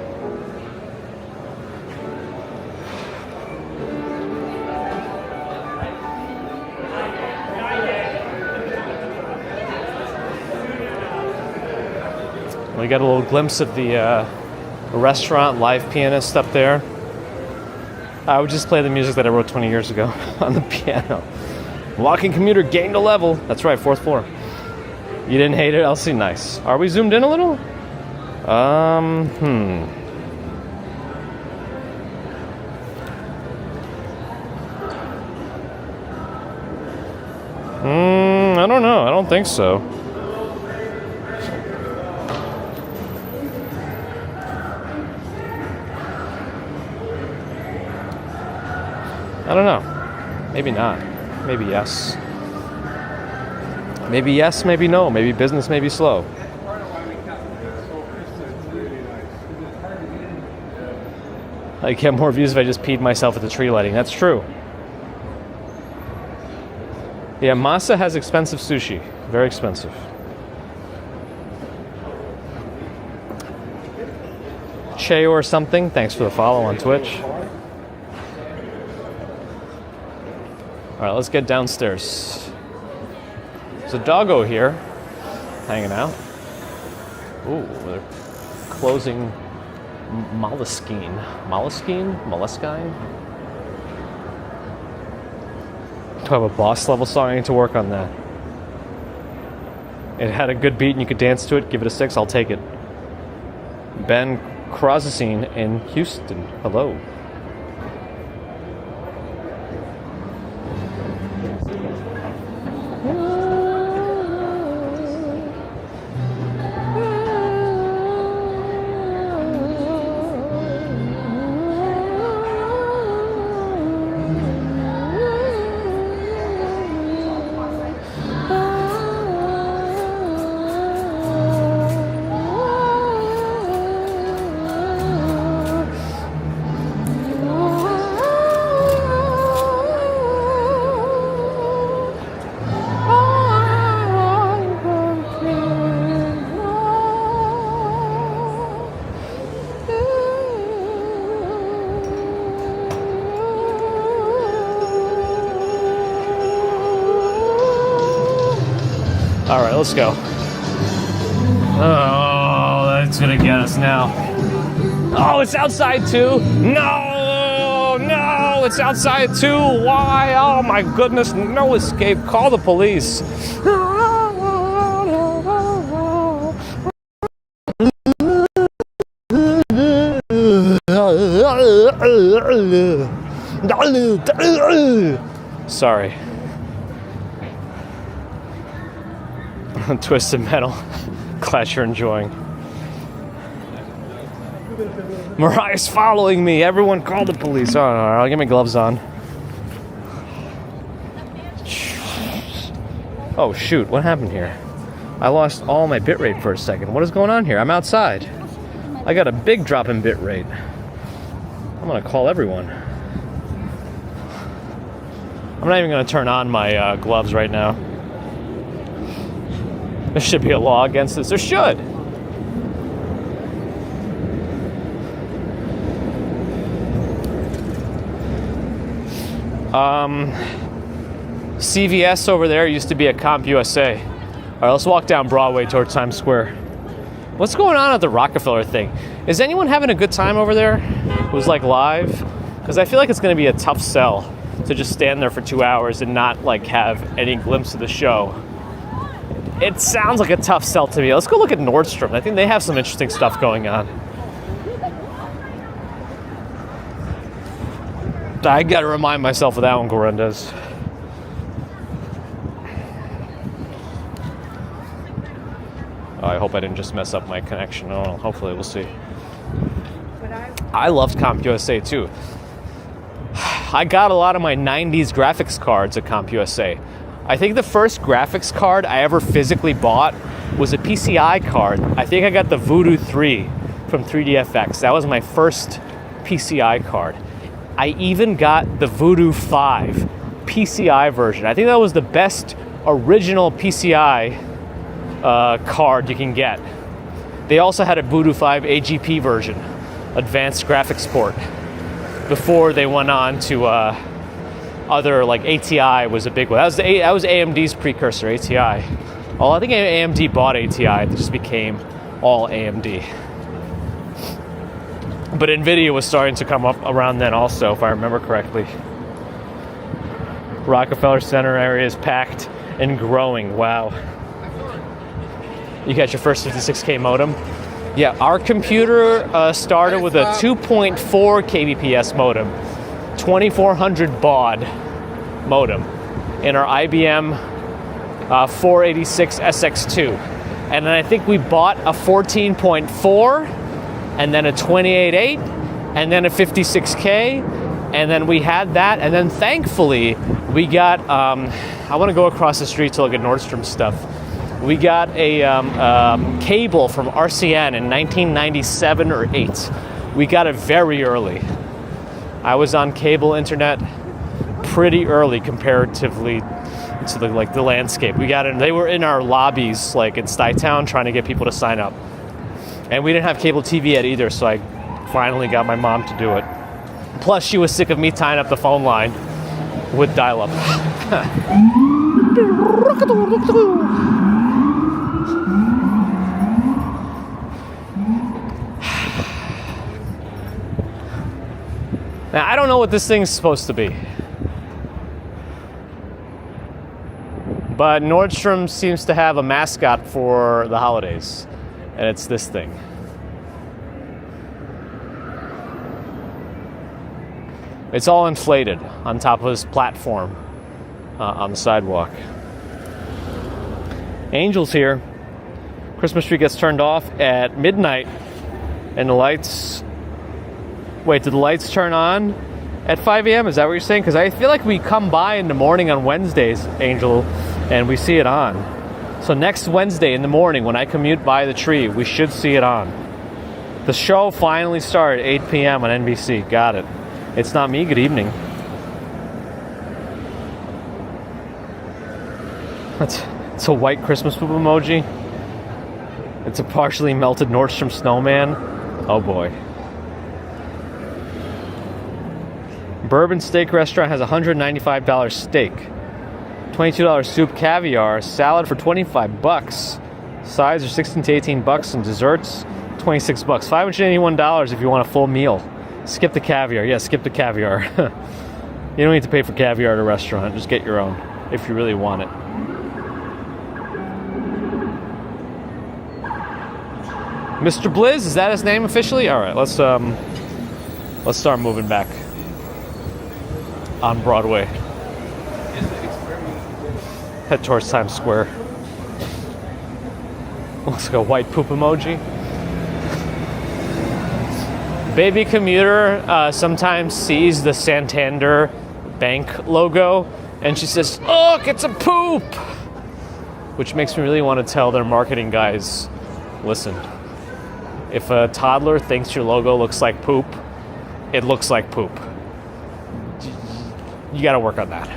Speaker 1: We got a little glimpse of the restaurant, live pianist up there. I would just play the music that I wrote 20 years ago on the piano. Walking commuter gained a level. That's right, 4th floor. You didn't hate it, Elsie? Nice. Are we zoomed in a little? I don't know. I don't think so. I don't know. Maybe not. Maybe yes. Maybe yes, maybe no. Maybe business may be slow. I get more views if I just peed myself at the tree lighting. That's true. Yeah, Masa has expensive sushi. Very expensive. Che or something. Thanks for the follow on Twitch. All right, let's get downstairs. There's a doggo here, hanging out. Ooh, they're closing moleskine. Moleskine? Moleskine? Do I have a boss level song? I need to work on that. It had a good beat and you could dance to it. Give it a 6, I'll take it. Ben Crosicine in Houston. Hello. All right, let's go. Oh, that's gonna get us now. Oh, it's outside too. No, no, it's outside too. Why? Oh my goodness, no escape. Call the police. Sorry. Twisted Metal. Glad you're enjoying. Mariah's following me. Everyone call the police. Oh, no, I'll get my gloves on. Oh, shoot. What happened here? I lost all my bitrate for a second. What is going on here? I'm outside. I got a big drop in bitrate. I'm going to call everyone. I'm not even going to turn on my gloves right now. There should be a law against this. There should. CVS over there used to be a CompUSA. All right, let's walk down Broadway towards Times Square. What's going on at the Rockefeller thing? Is anyone having a good time over there? Who's like live? Because I feel like it's going to be a tough sell to just stand there for 2 hours and not like have any glimpse of the show. It sounds like a tough sell to me. Let's go look at Nordstrom. I think they have some interesting stuff going on. I gotta remind myself of that one, Gorendas. Oh, I hope I didn't just mess up my connection. Oh, well, hopefully we'll see. I loved CompUSA too. I got a lot of my 90s graphics cards at CompUSA. I think the first graphics card I ever physically bought was a PCI card. I think I got the Voodoo 3 from 3DFX. That was my first PCI card. I even got the Voodoo 5 PCI version. I think that was the best original PCI card you can get. They also had a Voodoo 5 AGP version, Advanced Graphics Port, before they went on to other, like ATI was a big one. That was AMD's precursor, ATI. Oh, I think AMD bought ATI. It just became all AMD. But NVIDIA was starting to come up around then also, if I remember correctly. Rockefeller Center area is packed and growing. Wow. You got your first 56K modem? Yeah, our computer started with a 2.4 kbps modem, 2400 baud modem, in our IBM 486 SX2. And then I think we bought a 14.4, and then a 28.8, and then a 56K, and then we had that, and then thankfully we got, I want to go across the street to look at Nordstrom stuff. We got a cable from RCN in 1997 or 8. We got it very early. I was on cable internet pretty early comparatively to the landscape. We got in, they were in our lobbies like in Stuytown trying to get people to sign up. And we didn't have cable TV yet either, so I finally got my mom to do it. Plus, she was sick of me tying up the phone line with dial-up. Now, I don't know what this thing's supposed to be. But Nordstrom seems to have a mascot for the holidays. And it's this thing. It's all inflated on top of this platform on the sidewalk. Angel's here. Christmas tree gets turned off at midnight, and the lights... Wait, did the lights turn on at 5 a.m.? Is that what you're saying? Because I feel like we come by in the morning on Wednesdays, Angel, and we see it on. So next Wednesday in the morning when I commute by the tree, we should see it on. The show finally started at 8 p.m. on NBC. Got it. It's not me. Good evening. It's a white Christmas poop emoji. It's a partially melted Nordstrom snowman. Oh boy. Bourbon Steak Restaurant has $195 steak. $22 soup caviar, salad for $25. Sides are $16 to $18, and desserts $26. $581 if you want a full meal. Skip the caviar. Yeah, skip the caviar. You don't need to pay for caviar at a restaurant. Just get your own if you really want it. Mr. Blizz, is that his name officially? All right, let's start moving back on Broadway. Head towards Times Square. Looks like a white poop emoji. Baby commuter sometimes sees the Santander Bank logo and she says, "Look, it's a poop!" Which makes me really want to tell their marketing guys, listen, if a toddler thinks your logo looks like poop, it looks like poop. You got to work on that.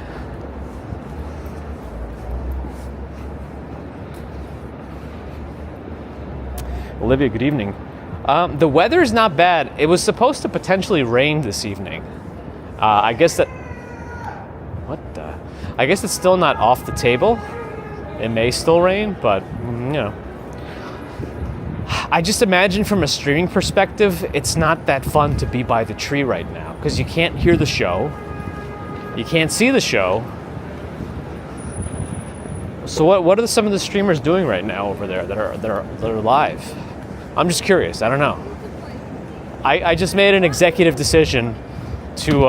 Speaker 1: Olivia, good evening. The weather is not bad. It was supposed to potentially rain this evening. I guess that I guess it's still not off the table. It may still rain, but I just imagine from a streaming perspective, it's not that fun to be by the tree right now because you can't hear the show, you can't see the show. So what are some of the streamers doing right now over there that are live? I'm just curious. I don't know. I just made an executive decision to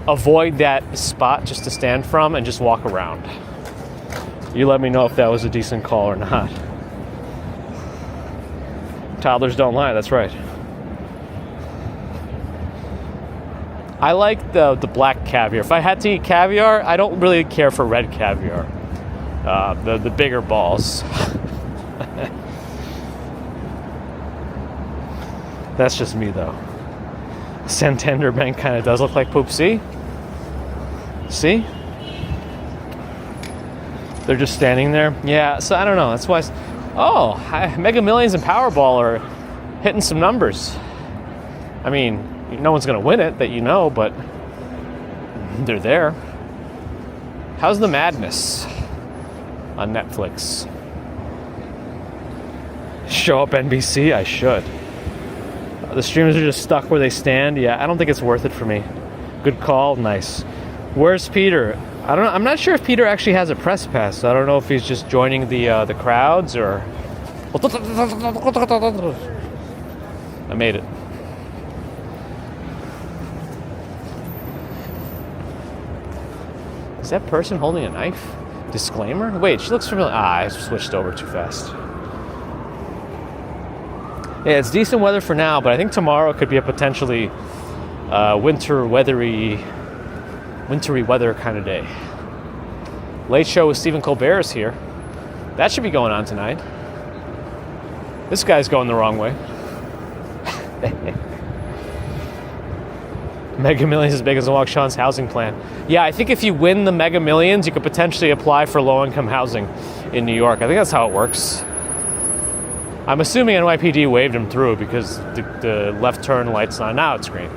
Speaker 1: avoid that spot just to stand from and just walk around. You let me know if that was a decent call or not. Toddlers don't lie, that's right. I like the black caviar. If I had to eat caviar, I don't really care for red caviar. The bigger balls. That's just me though. Santander Bank kind of does look like poop. See? See? They're just standing there. Yeah, so I don't know. That's why. Mega Millions and Powerball are hitting some numbers. I mean, no one's going to win it that you know, but they're there. How's The Madness on Netflix? Show up NBC? I should. The streamers are just stuck where they stand. Yeah, I don't think it's worth it for me. Good call. Nice. Where's Peter? I don't know. I'm not sure if Peter actually has a press pass. So I don't know if he's just joining the crowds or. I made it. Is that person holding a knife? Disclaimer? Wait, she looks familiar. I switched over too fast. Yeah, it's decent weather for now, but I think tomorrow could be a potentially wintry weather kind of day. Late Show with Stephen Colbert is here. That should be going on tonight. This guy's going the wrong way. Mega Millions is big as Walk Sean's housing plan. Yeah, I think if you win the Mega Millions, you could potentially apply for low-income housing in New York. I think that's how it works. I'm assuming NYPD waved him through because the left turn light's not. Now it's green.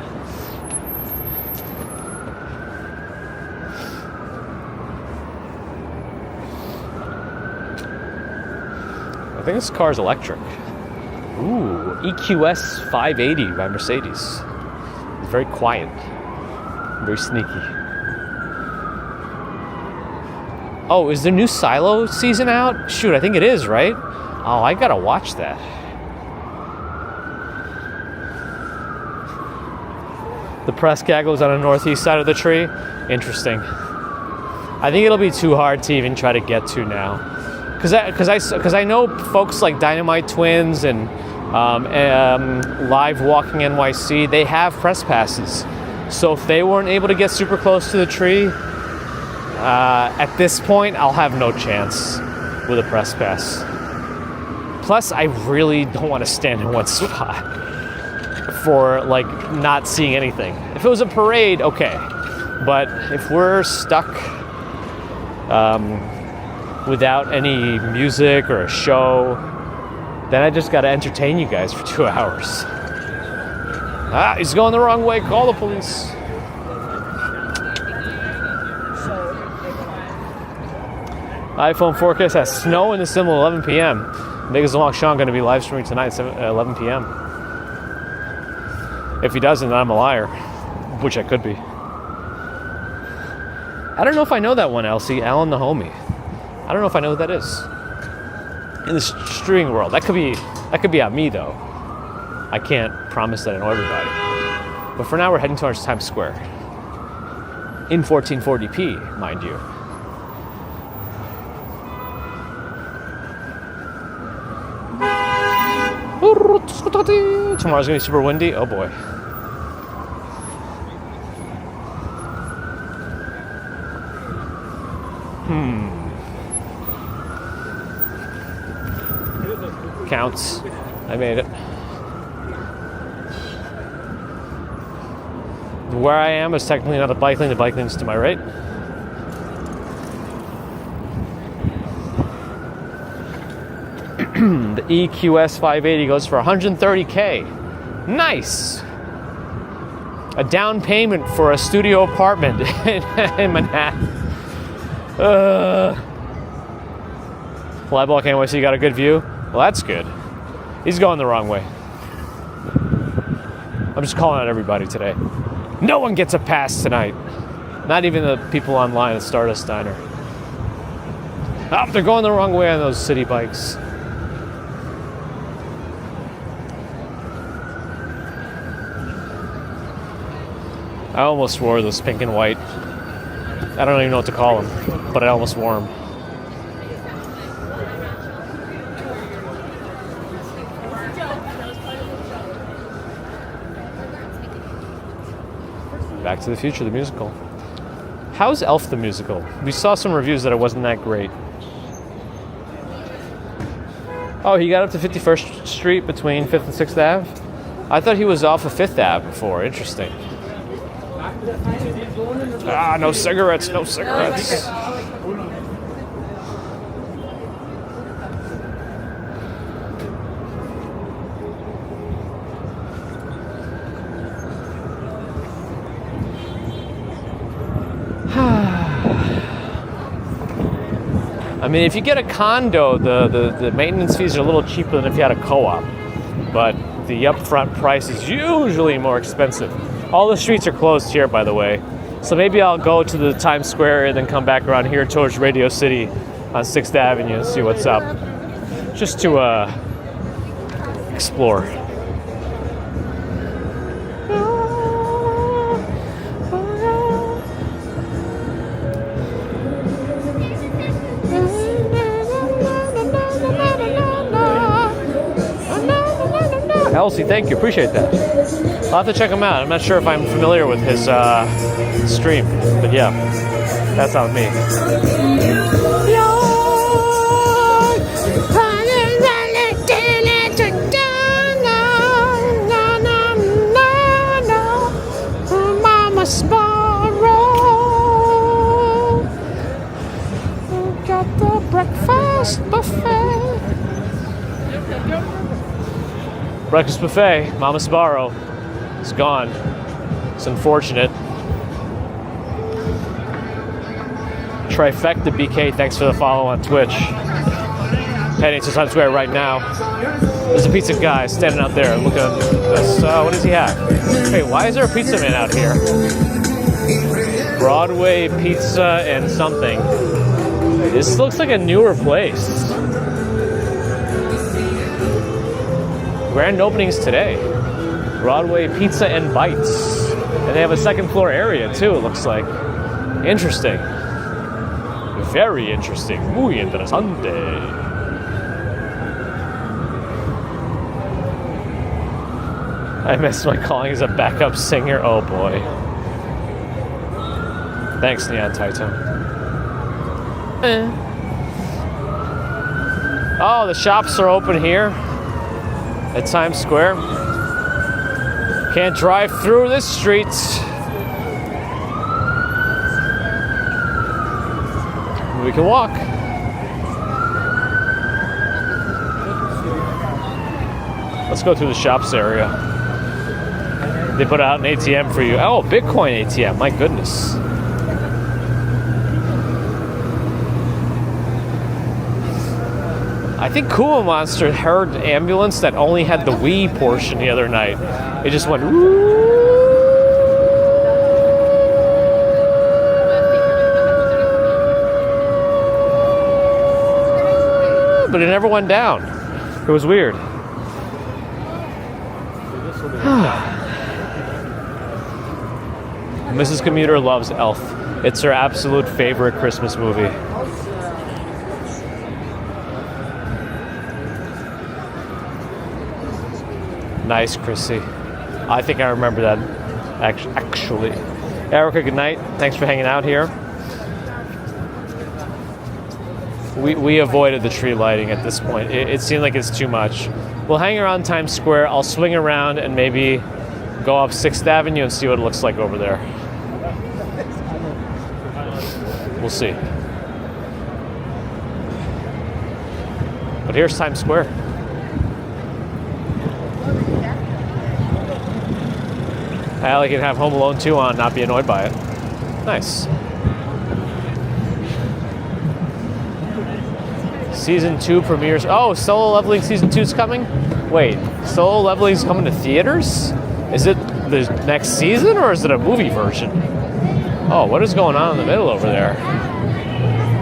Speaker 1: I think this car's electric. Ooh, EQS 580 by Mercedes. It's very quiet, very sneaky. Oh, is the new Silo season out? Shoot, I think it is, right? Oh, I gotta watch that. The press gaggles on the northeast side of the tree. Interesting. I think it'll be too hard to even try to get to now. Because I know folks like Dynamite Twins and Live Walking NYC, they have press passes. So if they weren't able to get super close to the tree, at this point, I'll have no chance with a press pass. Plus, I really don't want to stand in one spot for like not seeing anything. If it was a parade, okay. But if we're stuck without any music or a show, then I just got to entertain you guys for 2 hours. Ah, he's going the wrong way. Call the police. iPhone forecast has snow in the symbol 11 p.m. Vegas Long Sean going to be live streaming tonight at 11 p.m. If he doesn't, then I'm a liar, which I could be. I don't know if I know that one, Elsie. Alan the homie. I don't know if I know who that is. In the streaming world, that could be on me though. I can't promise that I know everybody. But for now, we're heading towards Times Square in 1440p, mind you. Tomorrow's gonna be super windy. Oh boy. Counts. I made it. Where I am is technically not a bike lane. The bike lane's to my right. The EQS 580 goes for $130K. Nice. A down payment for a studio apartment in Manhattan. Flyball NYC got a good view? Well, that's good. He's going the wrong way. I'm just calling out everybody today. No one gets a pass tonight. Not even the people online at Stardust Diner. Oh, they're going the wrong way on those city bikes. I almost wore those pink and white. I don't even know what to call them, but I almost wore them. Back to the Future, the musical. How's Elf the musical? We saw some reviews that it wasn't that great. Oh, he got up to 51st Street between 5th and 6th Ave? I thought he was off of 5th Ave before. Interesting. Ah, no cigarettes, no cigarettes. I mean, if you get a condo, the maintenance fees are a little cheaper than if you had a co-op. But the upfront price is usually more expensive. All the streets are closed here, by the way. So maybe I'll go to the Times Square area, then come back around here towards Radio City on 6th Avenue and see what's up. Just to explore. Elsie, thank you. Appreciate that. I'll have to check him out. I'm not sure if I'm familiar with his stream, but yeah, that's on me. Mama Sparrow got the breakfast buffet. Breakfast buffet, Mama Sparrow is gone. It's unfortunate. Trifecta BK, thanks for the follow on Twitch. Heading to Times Square right now. There's a pizza guy standing out there looking at us. What does he have? Hey, why is there a pizza man out here? Broadway Pizza and something. This looks like a newer place. Grand openings today. Broadway Pizza and Bites. And they have a second floor area too, it looks like. Interesting. Very interesting. Muy interesante. I missed my calling as a backup singer. Oh boy. Thanks, Neon Titan. Oh, the shops are open here at Times Square. Can't drive through this street. We can walk. Let's go through the shops area. They put out an ATM for you. Oh, Bitcoin ATM, my goodness. I think Kuma Monster heard an ambulance that only had the Wii portion the other night. It just went woo. But it never went down. It was weird. Mrs. Commuter loves Elf. It's her absolute favorite Christmas movie. Nice, Chrissy. I think I remember that, actually. Erica, good night. Thanks for hanging out here. We avoided the tree lighting at this point. It seemed like it's too much. We'll hang around Times Square. I'll swing around and maybe go up 6th Avenue and see what it looks like over there. We'll see. But here's Times Square. I can have Home Alone 2 on, not be annoyed by it. Nice. Season 2 premieres. Oh, Solo Leveling Season 2 is coming? Wait, Solo Leveling is coming to theaters? Is it the next season or is it a movie version? Oh, what is going on in the middle over there?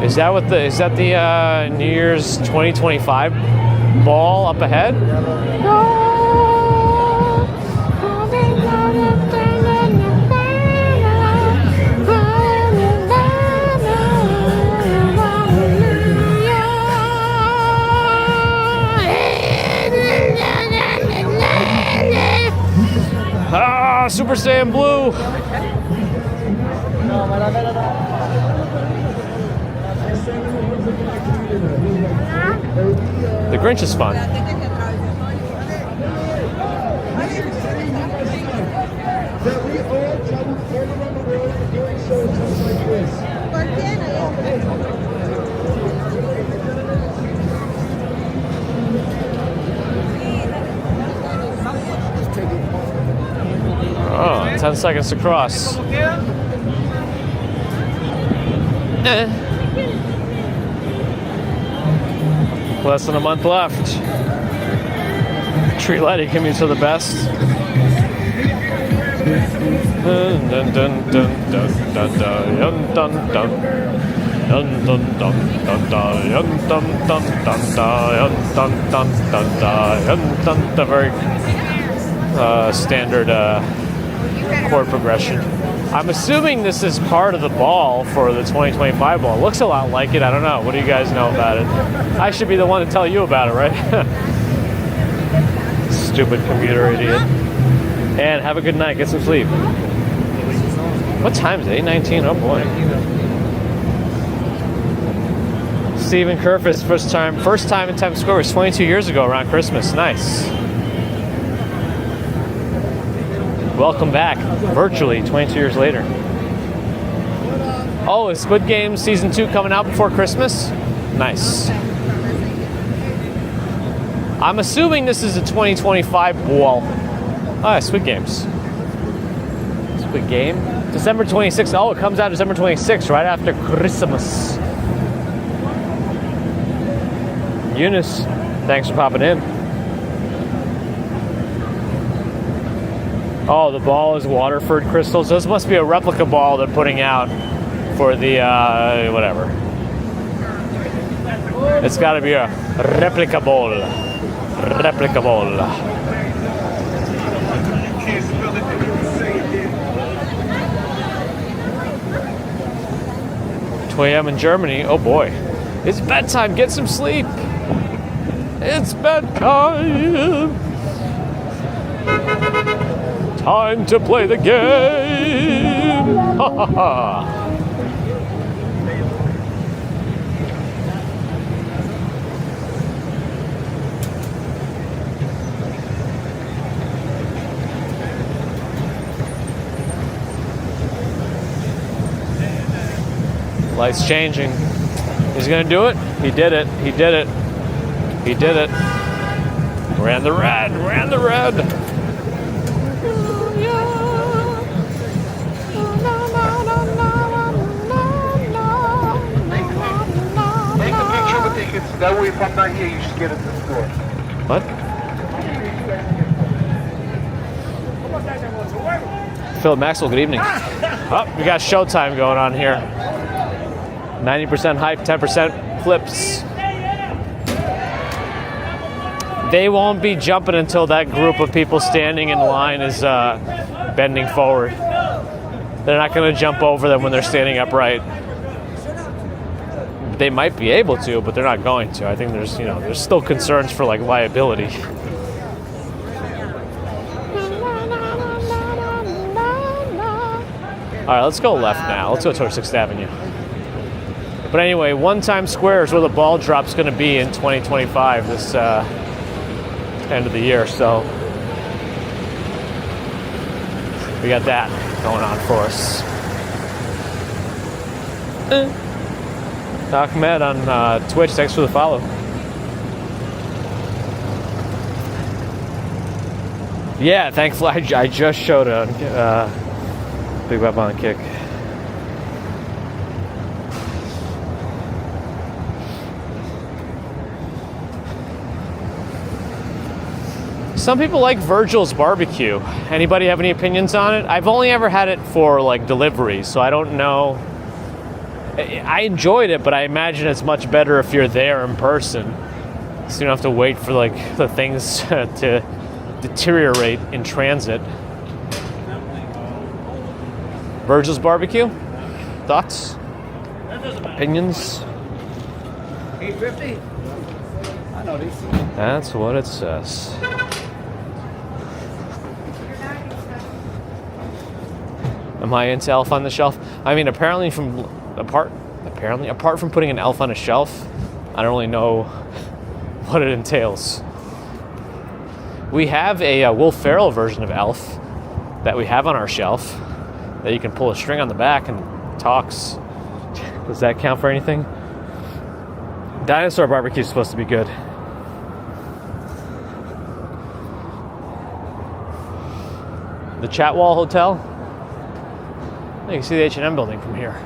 Speaker 1: Is that the New Year's 2025 ball up ahead? Super Saiyan Blue. The Grinch is fun. Oh, 10 seconds to cross. Less than a month left. Tree lighting commutes are the best. Dun dun dun dun dun dun dun dun dun dun dun dun dun dun dun dun dun dun dun. The very standard chord progression. I'm assuming this is part of the ball for the 2025 ball. It looks a lot like it. I don't know. What do you guys know about it? I should be the one to tell you about it, right? Stupid computer idiot. And have a good night. Get some sleep. What time is it? 8:19? Oh boy. Stephen Kerfis, first time in Times Square was 22 years ago around Christmas. Nice. Welcome back, virtually 22 years later. Oh, is Squid Game Season 2 coming out before Christmas? Nice. I'm assuming this is a 2025 ball. Ah, Squid Games. Squid Game? December 26th. Oh, it comes out December 26th, right after Christmas. Eunice, thanks for popping in. Oh, the ball is Waterford crystals. This must be a replica ball they're putting out for the, whatever. It's got to be a replica ball. Replica ball. 2 a.m. in Germany. Oh boy. It's bedtime. Get some sleep. It's bedtime. Time to play the game. Ha ha ha. Light's changing. He's gonna do it. He did it. He did it. He did it. Ran the red. Ran the red.
Speaker 4: Take a picture of the tickets. That way, if I'm not here, you just get it to the store.
Speaker 1: What? Philip Maxwell, good evening. Oh, we got showtime going on here. 90% hype, 10% flips. They won't be jumping until that group of people standing in line is bending forward. They're not going to jump over them when they're standing upright. They might be able to, but they're not going to. I think there's still concerns for like liability. All right, let's go left now. Let's go towards 6th Avenue. But anyway, One Times Square is where the ball drop's going to be in 2025, this end of the year. So we got that going on for us. Ahmed on Twitch, thanks for the follow. Yeah, thankfully I just showed a Big Web on a kick. Some people like Virgil's barbecue. Anybody have any opinions on it? I've only ever had it for like delivery, so I don't know. I enjoyed it, but I imagine it's much better if you're there in person, so you don't have to wait for like the things to deteriorate in transit. Virgil's barbecue? Thoughts? Opinions?
Speaker 3: $8.50. I know these.
Speaker 1: That's what it says. Am I into Elf on the Shelf? I mean, apart from putting an elf on a shelf, I don't really know what it entails. We have a Will Ferrell version of Elf that we have on our shelf that you can pull a string on the back and talks. Does that count for anything? Dinosaur barbecue is supposed to be good. The Chatwall Hotel. You can see the H&M building from here.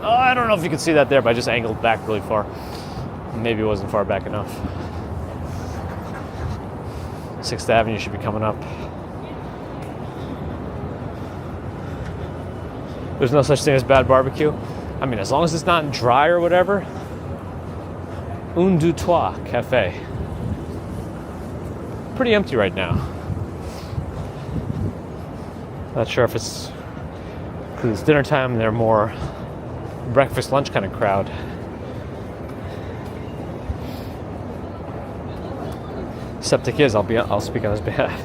Speaker 1: Oh, I don't know if you can see that there, but I just angled back really far. Maybe it wasn't far back enough. 6th Avenue should be coming up. There's no such thing as bad barbecue. I mean, as long as it's not dry or whatever. Un, deux, trois Cafe. Pretty empty right now. Not sure if it's because it's dinner time and they're more breakfast, lunch kind of crowd. Septic is, I'll speak on his behalf.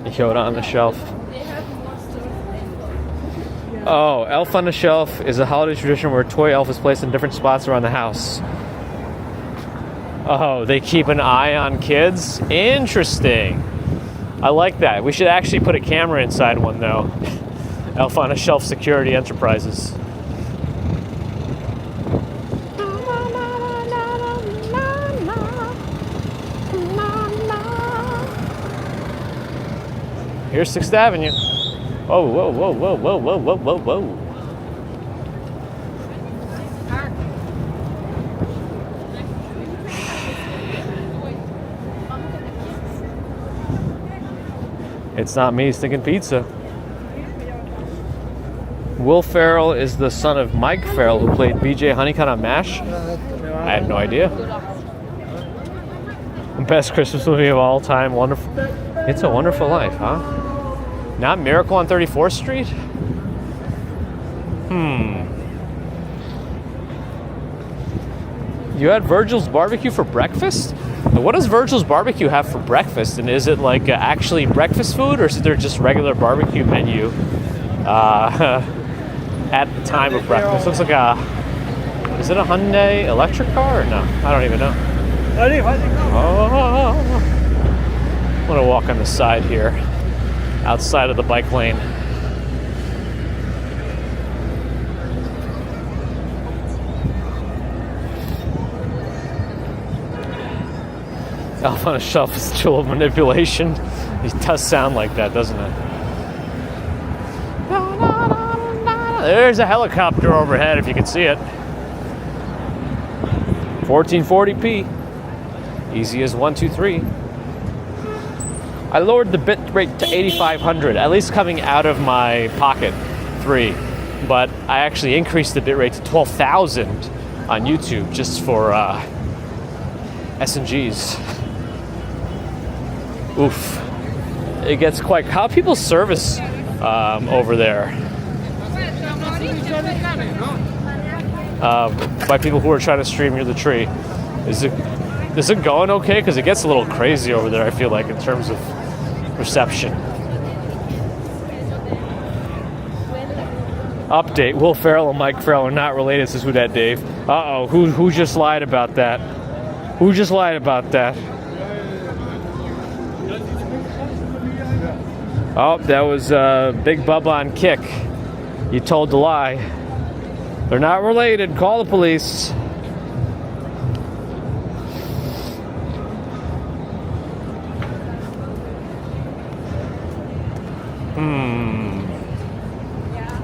Speaker 1: Yoda on the shelf. Oh, Elf on the Shelf is a holiday tradition where a toy elf is placed in different spots around the house. Oh, they keep an eye on kids? Interesting. I like that. We should actually put a camera inside one, though. Elf on a Shelf Security Enterprises. Here's 6th Avenue. Whoa, whoa, whoa, whoa, whoa, whoa, whoa, whoa, whoa. It's not me stinking pizza. Will Ferrell is the son of Mike Ferrell, who played BJ Honeycutt on MASH. I had no idea. Best Christmas movie of all time. Wonderful. It's a Wonderful Life, huh? Not Miracle on 34th Street? You had Virgil's barbecue for breakfast? What does Virgil's barbecue have for breakfast? And is it like actually breakfast food, or is there just regular barbecue menu at the time of breakfast? Looks like is it a Hyundai electric car or no? I don't even know. Oh, I'm gonna walk on the side here, outside of the bike lane. Elf on a Shelf is a tool of manipulation. It does sound like that, doesn't it? There's a helicopter overhead, if you can see it. 1440p. Easy as 1, 2, 3. I lowered the bit rate to 8500, at least coming out of my Pocket 3. But I actually increased the bit rate to 12,000 on YouTube just for S&Gs. Oof. It gets quite... How people service over there? By people who are trying to stream near the tree. Is it going okay? Because it gets a little crazy over there, I feel like, in terms of reception. Update. Will Ferrell and Mike Ferrell are not related, says Who Dat Dave. Uh-oh. Who just lied about that? Who just lied about that? Oh, that was Big Bubba on Kick. You told the lie. They're not related. Call the police.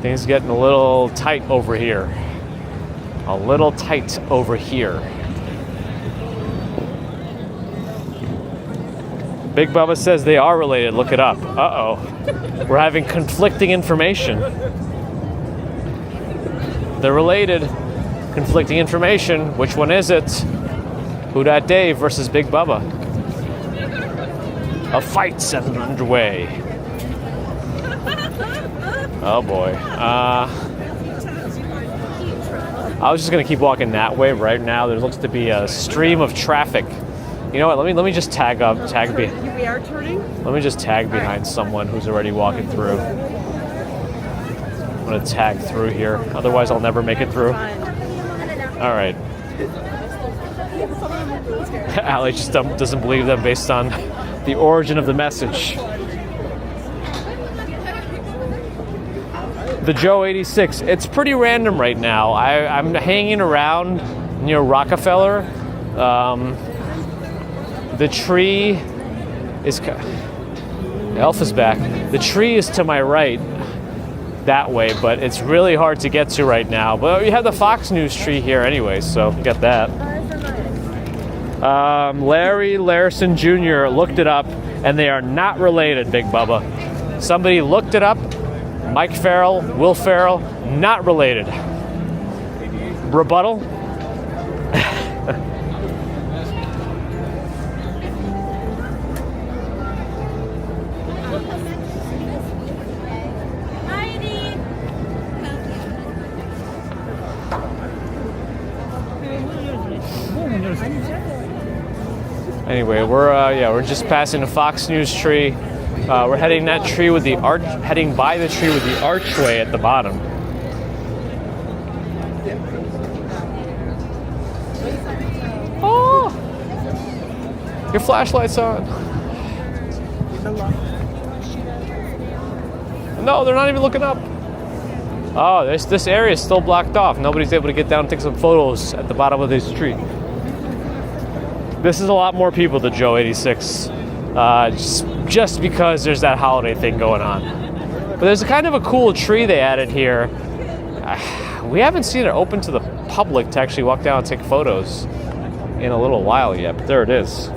Speaker 1: Things getting a little tight over here. A little tight over here. Big Bubba says they are related. Look it up. Uh-oh. We're having conflicting information. They're related. Conflicting information. Which one is it? Who Dat Dave versus Big Bubba. A fight's underway. Oh boy. I was just gonna keep walking that way. Right now there looks to be a stream of traffic. You know what? Let me just tag be.
Speaker 5: We are turning.
Speaker 1: Let me just tag behind someone who's already walking through. I'm gonna tag through here. Otherwise, I'll never make it through. All right. Allie just doesn't believe them based on the origin of the message. The Joe 86. It's pretty random right now. I'm hanging around near Rockefeller. The tree is... Elf is back. The tree is to my right that way, but it's really hard to get to right now. But you have the Fox News tree here anyway, so you got that. Larry Larson Jr. looked it up, and they are not related, Big Bubba. Somebody looked it up. Mike Farrell, Will Ferrell, not related. Rebuttal? Anyway, we're just passing the Fox News tree. We're heading by the tree with the archway at the bottom. Oh, your flashlight's on. No, they're not even looking up. Oh, this area is still blocked off. Nobody's able to get down and take some photos at the bottom of this tree. This is a lot more people than Joe 86, just because there's that holiday thing going on. But there's a kind of a cool tree they added here. We haven't seen it open to the public to actually walk down and take photos in a little while yet, but there it is.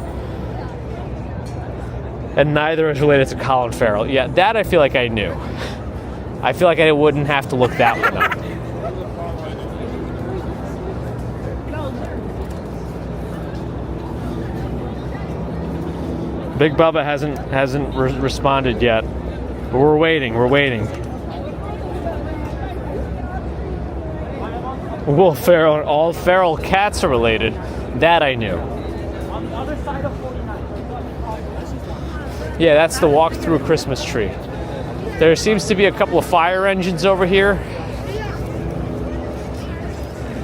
Speaker 1: And neither is related to Colin Farrell. Yeah, that I feel like I knew. I feel like I wouldn't have to look that one up. Big Bubba hasn't responded yet, but we're waiting. Will Ferrell and all feral cats are related. That I knew. Yeah, that's the walk-through Christmas tree. There seems to be a couple of fire engines over here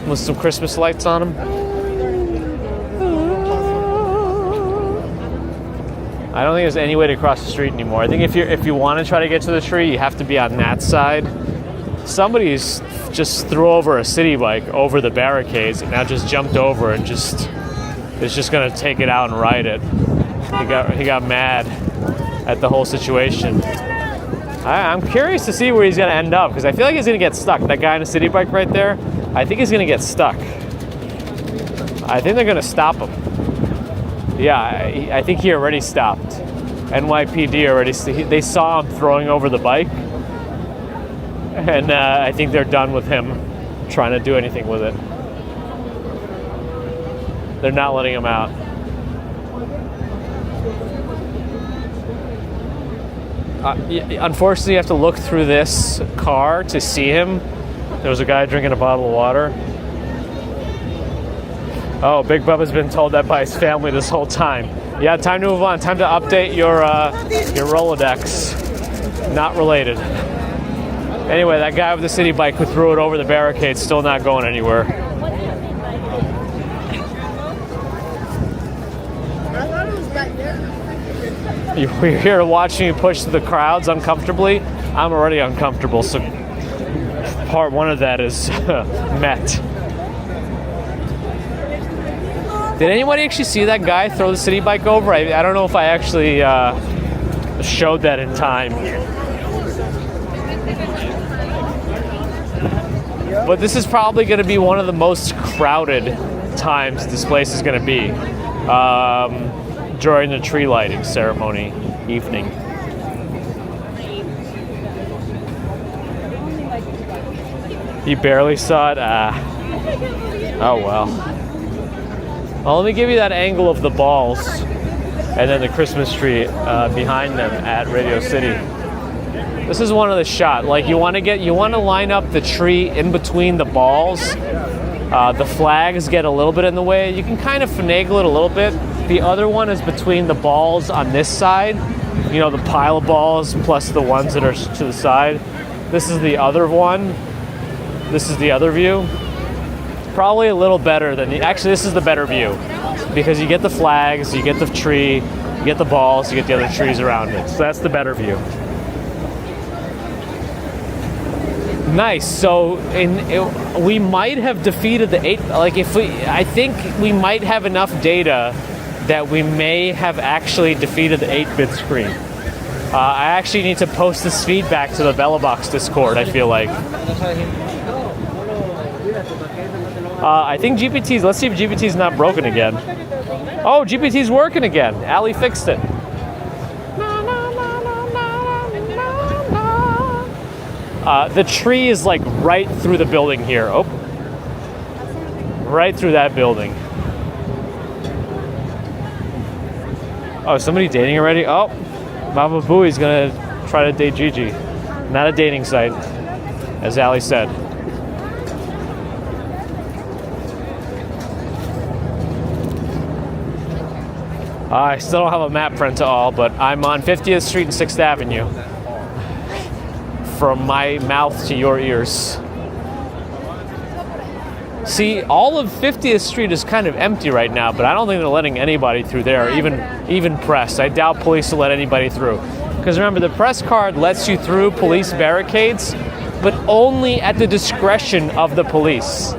Speaker 1: with some Christmas lights on them. I don't think there's any way to cross the street anymore. I think if you want to try to get to the tree, you have to be on that side. Somebody's just threw over a city bike over the barricades and now just jumped over and is just gonna take it out and ride it. He got mad at the whole situation. I'm curious to see where he's gonna end up because I feel like he's gonna get stuck. That guy on a city bike right there, I think he's gonna get stuck. I think they're gonna stop him. Yeah, I think he already stopped. NYPD already, they saw him throwing over the bike. And I think they're done with him trying to do anything with it. They're not letting him out. Unfortunately, you have to look through this car to see him. There was a guy drinking a bottle of water. Oh, Big Bubba's been told that by his family this whole time. Yeah, time to move on. Time to update your Rolodex. Not related. Anyway, that guy with the city bike who threw it over the barricade still not going anywhere. You're here watching me push through the crowds uncomfortably. I'm already uncomfortable, so part one of that is met. Did anybody actually see that guy throw the city bike over? I don't know if I actually showed that in time. But this is probably going to be one of the most crowded times this place is going to be. during the tree lighting ceremony evening. You barely saw it? Oh well. Well, let me give you that angle of the balls and then the Christmas tree behind them at Radio City. This is one of the shot. Like you want to line up the tree in between the balls. The flags get a little bit in the way. You can kind of finagle it a little bit. The other one is between the balls on this side. You know, the pile of balls plus the ones that are to the side. This is the other one. This is the other view. Probably a little better than actually this is the better view because you get the flags, you get the tree, you get the balls, you get the other trees around it. So that's the better view. Nice. So we might have defeated the 8. Like I think we might have enough data that we may have actually defeated the 8-bit screen. I actually need to post this feedback to the Bellabox Discord, I feel like. I think GPT's, let's see if GPT's not broken again. Oh, GPT's working again. Ali fixed it. The tree is like right through the building here. Oh, right through that building. Oh, somebody dating already? Oh, Mama Booey's gonna try to date Gigi. Not a dating site, as Ali said. I still don't have a map print to all, but I'm on 50th Street and 6th Avenue. From my mouth to your ears. See, all of 50th Street is kind of empty right now, but I don't think they're letting anybody through there, even press. I doubt police will let anybody through. Because remember, the press card lets you through police barricades, but only at the discretion of the police.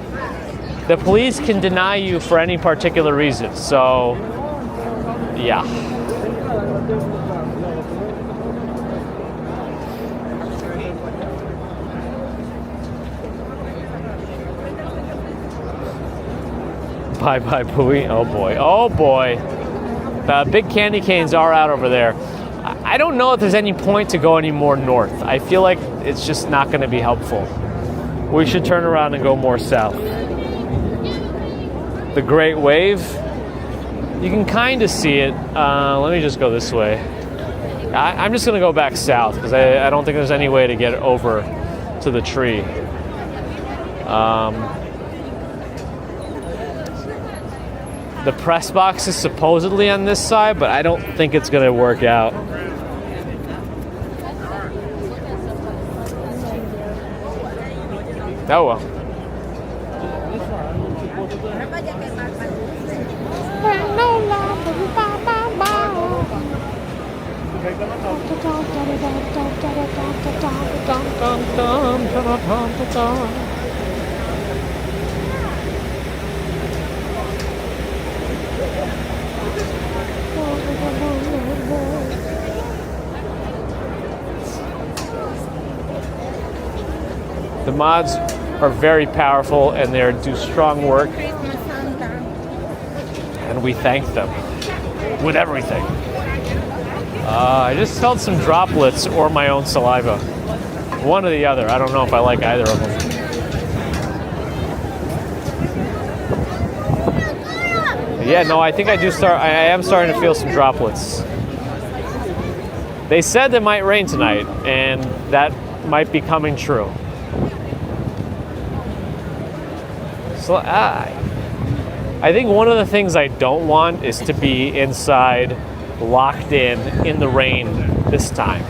Speaker 1: The police can deny you for any particular reason, so yeah. Bye-bye, Pooey. Oh, boy. Oh, boy. The big candy canes are out over there. I don't know if there's any point to go any more north. I feel like it's just not going to be helpful. We should turn around and go more south. The Great Wave. You can kind of see it. Let me just go this way. I'm just going to go back south because I don't think there's any way to get over to the tree. The press box is supposedly on this side, but I don't think it's going to work out. Oh well. The mods are very powerful and they do strong work, and we thank them with everything. I just felt some droplets or my own saliva. One or the other. I don't know if I like either of them. Yeah, no, I think I am starting to feel some droplets. They said it might rain tonight, and that might be coming true. So I think one of the things I don't want is to be inside, locked in the rain this time.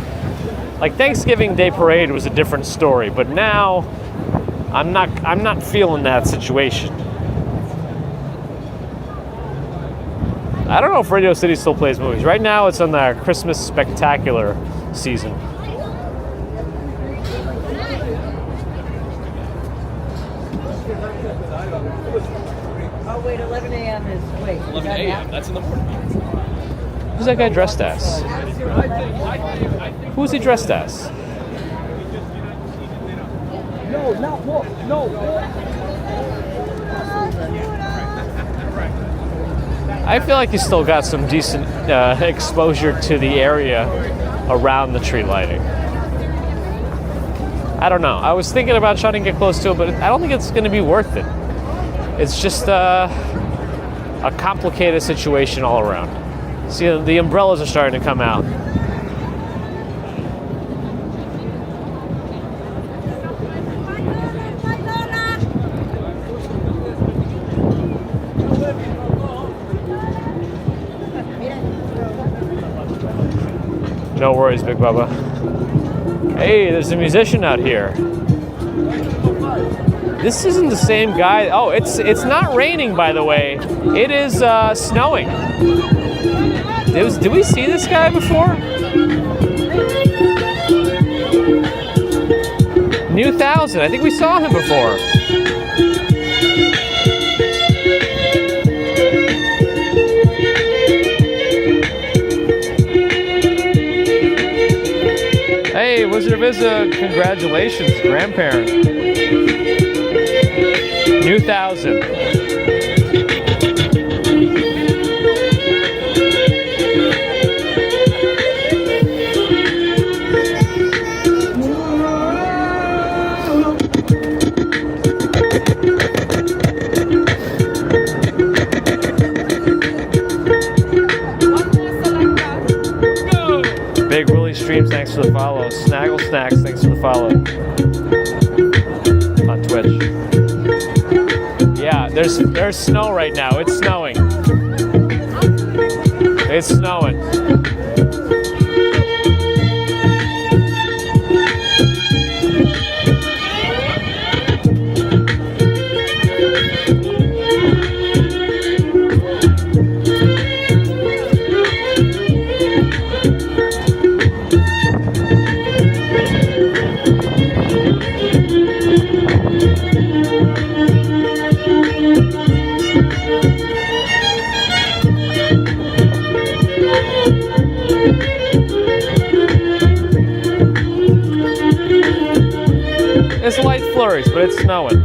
Speaker 1: Like Thanksgiving Day Parade was a different story, but now I'm not feeling that situation. I don't know if Radio City still plays movies. Right now it's on their Christmas Spectacular season.
Speaker 5: Oh, wait, 11 a.m. is, wait.
Speaker 2: 11 a.m. That's in the morning.
Speaker 1: Who's that guy dressed as? Who's he dressed as?
Speaker 3: No, not wolf. No.
Speaker 1: I feel like you still got some decent exposure to the area around the tree lighting. I don't know. I was thinking about trying to get close to it, but I don't think it's going to be worth it. It's just a complicated situation all around. See, the umbrellas are starting to come out. No worries, Big Bubba. Hey, there's a musician out here. This isn't the same guy. Oh, it's not raining, by the way. It is snowing. Did we see this guy before? New 1000. I think we saw him before. Hey, Wizard of Izza, congratulations, grandparent. New 1000. Big Willie Streams, thanks for the follow. Snaggle Snacks, thanks for the follow. On Twitch. Yeah, there's snow right now. It's snowing. It's snowing. 'Flurries, but it's snowing.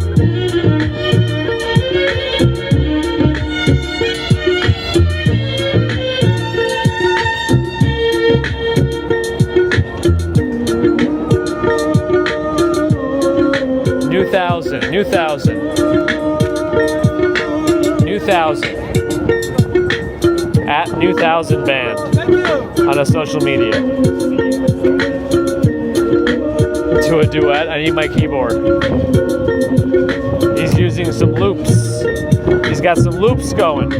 Speaker 1: New 1000, New 1000. New 1000. At New 1000 Band on a social media. To a duet, I need my keyboard. He's using some loops. He's got some loops going.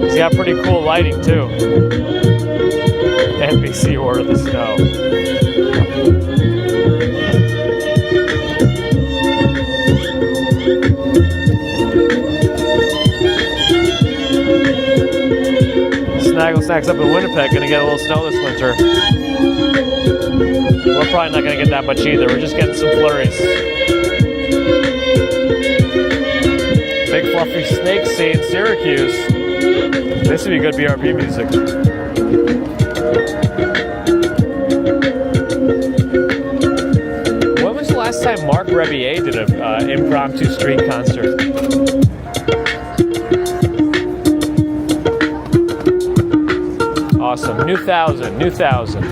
Speaker 1: He's got pretty cool lighting too. NBC ordered the snow. Snaggle Snacks up in Winnipeg, gonna get a little snow this winter. We're probably not gonna get that much either. We're just getting some flurries. Big Fluffy Snake saying Syracuse. This would be good BRP music. When was the last time Mark Rebier did an impromptu street concert? Awesome. New 1000, New 1000.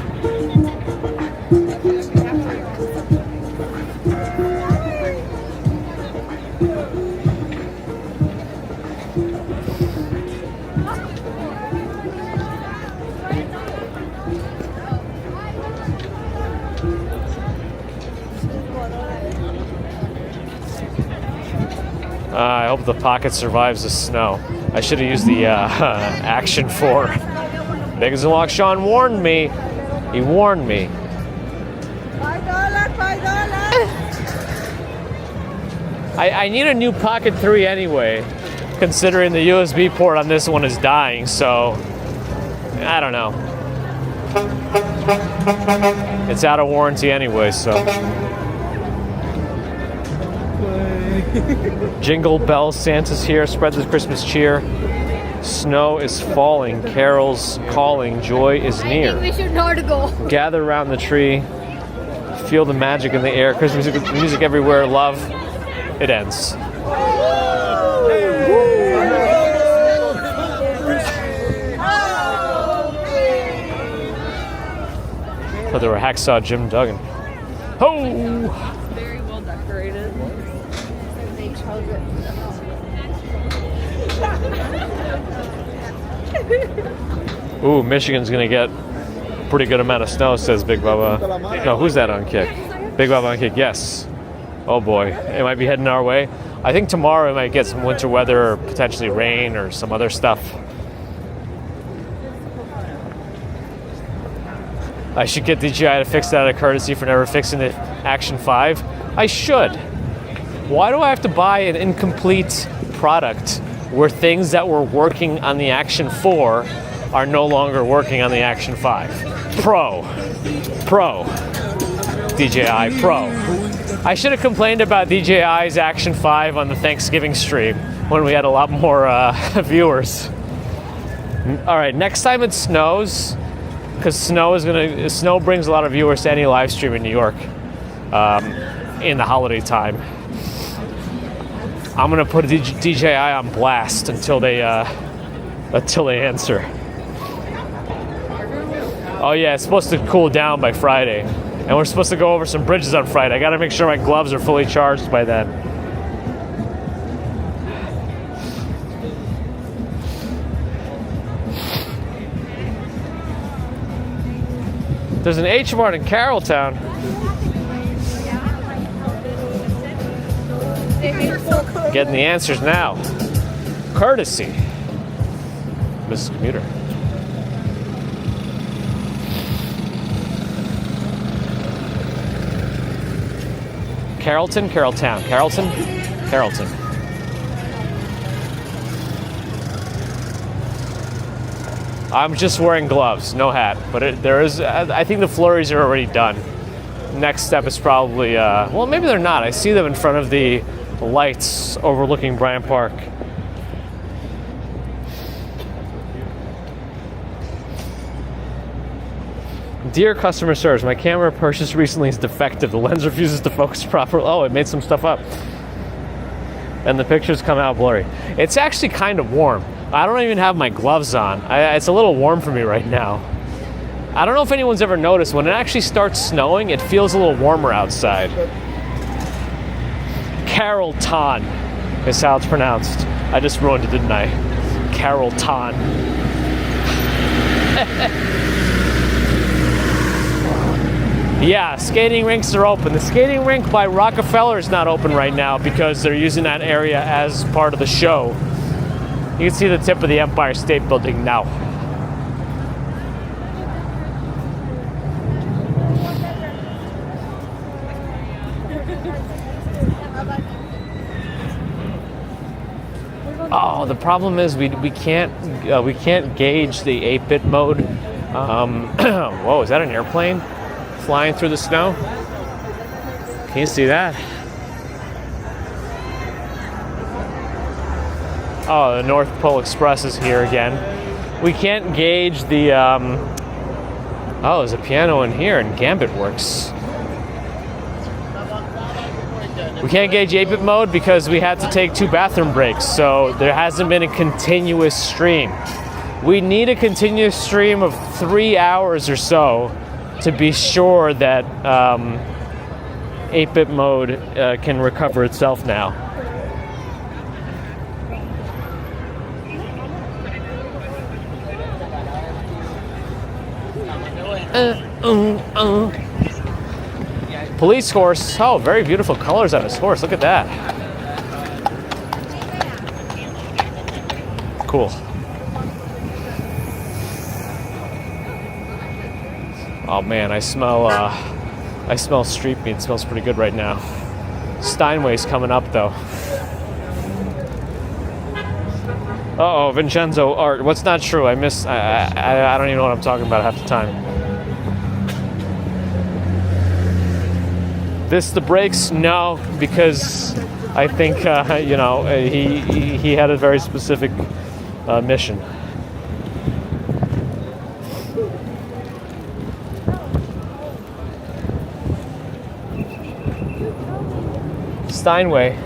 Speaker 1: I hope the pocket survives the snow. I should have used the Action 4. Big as a Lock Sean warned me. He warned me. $5. I need a new Pocket 3 anyway, considering the USB port on this one is dying, so I don't know. It's out of warranty anyway, so. Jingle bells, Santa's here, spread the Christmas cheer. Snow is falling, carols calling, joy is near.
Speaker 6: I think we should know to go.
Speaker 1: Gather around the tree, feel the magic in the air, Christmas music everywhere, love. it ends. Thought they were Hacksaw Jim Duggan. Oh!
Speaker 5: Very well decorated.
Speaker 1: Ooh, Michigan's gonna get a pretty good amount of snow, says Big Bubba. No, who's that on kick? Big Bubba on kick, yes. Oh boy, it might be heading our way. I think tomorrow we might get some winter weather or potentially rain or some other stuff. I should get DJI to fix that out of courtesy for never fixing the Action 5. I should. Why do I have to buy an incomplete product where things that were working on the Action 4 are no longer working on the Action 5? Pro. DJI Pro. I should have complained about DJI's Action 5 on the Thanksgiving stream when we had a lot more viewers. All right, next time it snows, because snow brings a lot of viewers to any live stream in New York in the holiday time. I'm gonna put DJI on blast until they answer. Oh yeah, it's supposed to cool down by Friday, and we're supposed to go over some bridges on Friday. I gotta make sure my gloves are fully charged by then. There's an H Mart in Carrolltown. Getting the answers now. Courtesy, Mrs. Commuter. Carrollton, Carrolltown. Carrollton, Carrollton. I'm just wearing gloves, no hat. But I think the flurries are already done. Next step is probably, well, maybe they're not. I see them in front of the lights overlooking Bryant Park. Dear customer service, my camera purchased recently is defective. The lens refuses to focus properly. Oh, it made some stuff up. And the pictures come out blurry. It's actually kind of warm. I don't even have my gloves on. It's a little warm for me right now. I don't know if anyone's ever noticed, when it actually starts snowing, it feels a little warmer outside. Carrollton is how it's pronounced. I just ruined it, didn't I? Carrollton. Yeah, skating rinks are open. The skating rink by Rockefeller is not open right now because they're using that area as part of the show. You can see the tip of the Empire State Building now. Oh, the problem is we can't gauge the 8-bit mode. Whoa, is that an airplane flying through the snow? Can you see that? Oh, the North Pole Express is here again. We can't gauge the, oh, there's a piano in here and Gambit works. We can't gauge 8-bit mode because we had to take 2 bathroom breaks, so there hasn't been a continuous stream. We need a continuous stream of 3 hours or so to be sure that 8-bit mode can recover itself now. Police horse. Oh, very beautiful colors on his horse. Look at that. Cool. Oh man, I smell street meat. It smells pretty good right now. Steinway's coming up though. Uh-oh, Vincenzo art. What's not true? I don't even know what I'm talking about half the time. This the brakes? No, because I think he had a very specific mission. Steinway.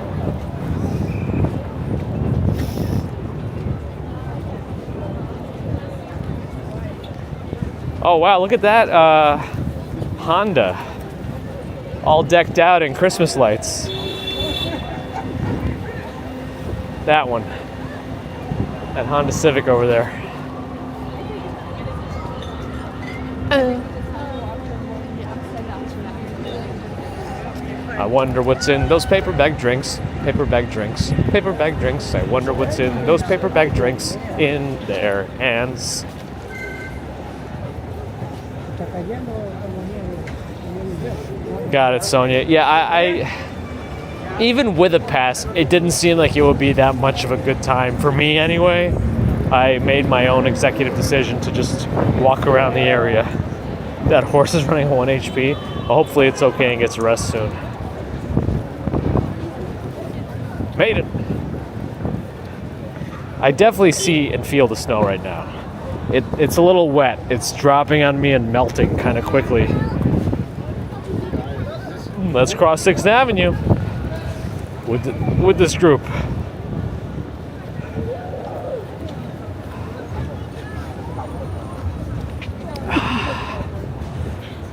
Speaker 1: Oh wow, look at that Honda. All decked out in Christmas lights. That one. That Honda Civic over there. I wonder what's in those paper bag drinks. Paper bag drinks. Paper bag drinks. I wonder what's in those paper bag drinks in their hands. Got it, Sonia. Yeah, I even with a pass, it didn't seem like it would be that much of a good time for me anyway. I made my own executive decision to just walk around the area. That horse is running 1 HP. Well, hopefully it's okay and gets a rest soon. Made it. I definitely see and feel the snow right now. It's a little wet. It's dropping on me and melting kind of quickly. Let's cross 6th Avenue with this group.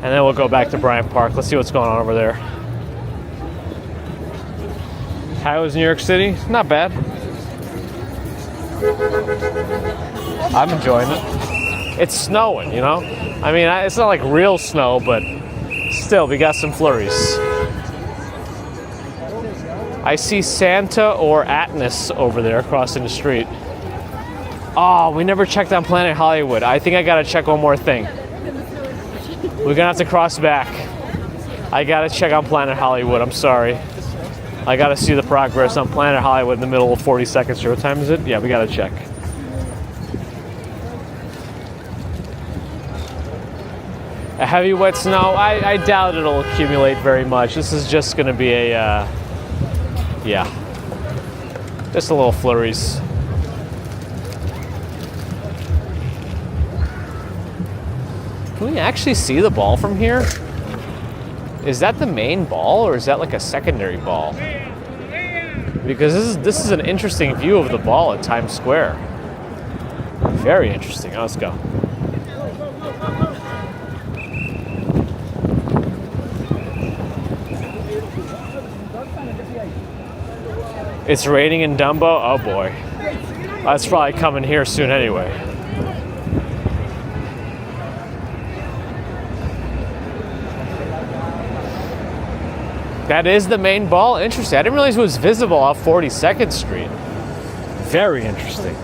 Speaker 1: And then we'll go back to Bryant Park. Let's see what's going on over there. How is New York City? Not bad. I'm enjoying it. It's snowing, you know? I mean, it's not like real snow, but still, we got some flurries. I see Santa or Atlas over there crossing the street. Oh, we never checked on Planet Hollywood. I think I gotta check one more thing. We're gonna have to cross back. I gotta check on Planet Hollywood. I'm sorry. I gotta see the progress on Planet Hollywood in the middle of 42nd Street. What time is it? Yeah, we gotta check. A heavy wet snow, I doubt it'll accumulate very much. This is just gonna be a, yeah, just a little flurries. Can we actually see the ball from here? Is that the main ball or is that like a secondary ball? Because this is an interesting view of the ball at Times Square. Very interesting. Oh, let's go. It's raining in Dumbo? Oh boy. That's probably coming here soon anyway. That is the main ball? Interesting. I didn't realize it was visible off 42nd Street. Very interesting.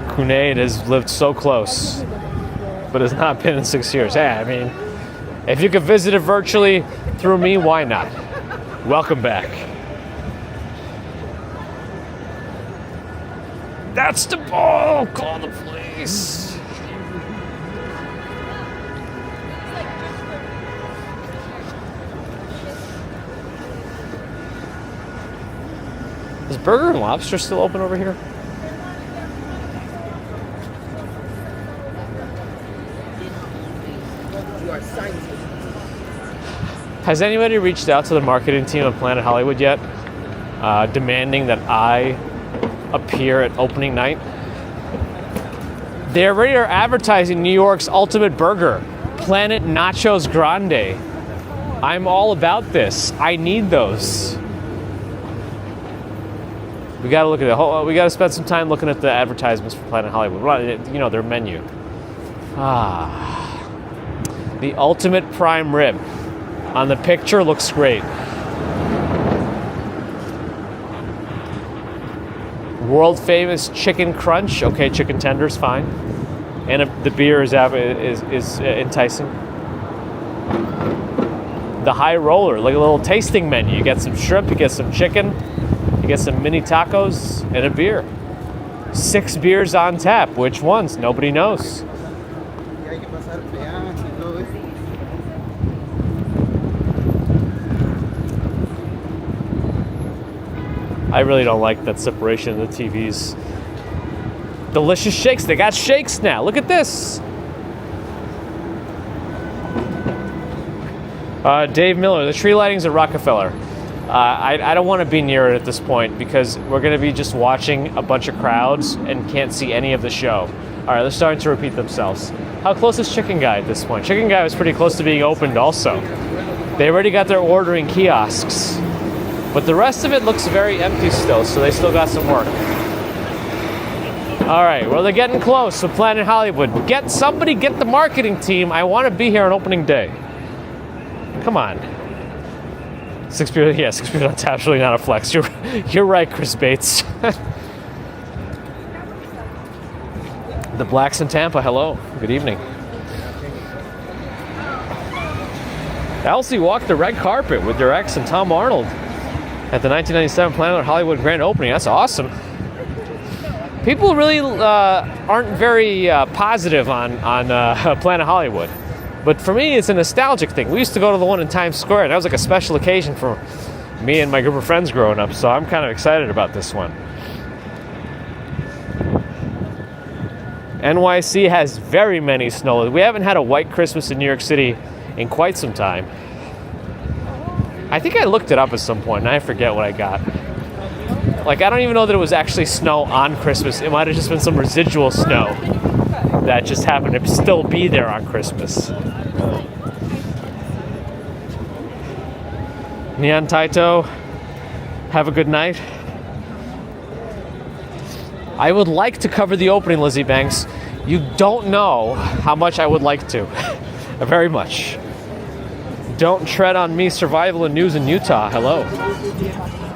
Speaker 1: Cunade has lived so close, but has not been in 6 years. Hey, I mean, if you could visit it virtually through me, why not? Welcome back. That's the ball! Call the police! Is Burger and Lobster still open over here? Has anybody reached out to the marketing team of Planet Hollywood yet? Demanding that I appear at opening night? They already are advertising New York's ultimate burger, Planet Nachos Grande. I'm all about this. I need those. We gotta look at it. We gotta spend some time looking at the advertisements for Planet Hollywood. You know, their menu. The ultimate prime rib. On the picture, looks great. World famous chicken crunch. Okay, chicken tenders, fine. And the beer is enticing. The high roller, like a little tasting menu. You get some shrimp, you get some chicken, you get some mini tacos, and a beer. 6 beers on tap. Which ones? Nobody knows. I really don't like that separation of the TVs. Delicious shakes. They got shakes now. Look at this. Dave Miller, the tree lightings at Rockefeller. I don't want to be near it at this point because we're going to be just watching a bunch of crowds and can't see any of the show. All right, they're starting to repeat themselves. How close is Chicken Guy at this point? Chicken Guy was pretty close to being opened also. They already got their ordering kiosks. But the rest of it looks very empty still, so they still got some work. All right, well, they're getting close, so Planet Hollywood. Somebody get the marketing team. I want to be here on opening day. Come on. 6 people, yeah, 6 people on tap, really not a flex. You're right, Chris Bates. The Blacks in Tampa, hello, good evening. Elsie walked the red carpet with their ex and Tom Arnold at the 1997 Planet Hollywood grand opening. That's awesome. People really aren't very positive on Planet Hollywood. But for me, it's a nostalgic thing. We used to go to the one in Times Square, and that was like a special occasion for me and my group of friends growing up, so I'm kind of excited about this one. NYC has very many snow. We haven't had a white Christmas in New York City in quite some time. I think I looked it up at some point, and I forget what I got. Like, I don't even know that it was actually snow on Christmas. It might have just been some residual snow that just happened to still be there on Christmas. Neon Taito, have a good night. I would like to cover the opening, Lizzie Banks. You don't know how much I would like to. Very much. Don't tread on me, survival and news in Utah. Hello.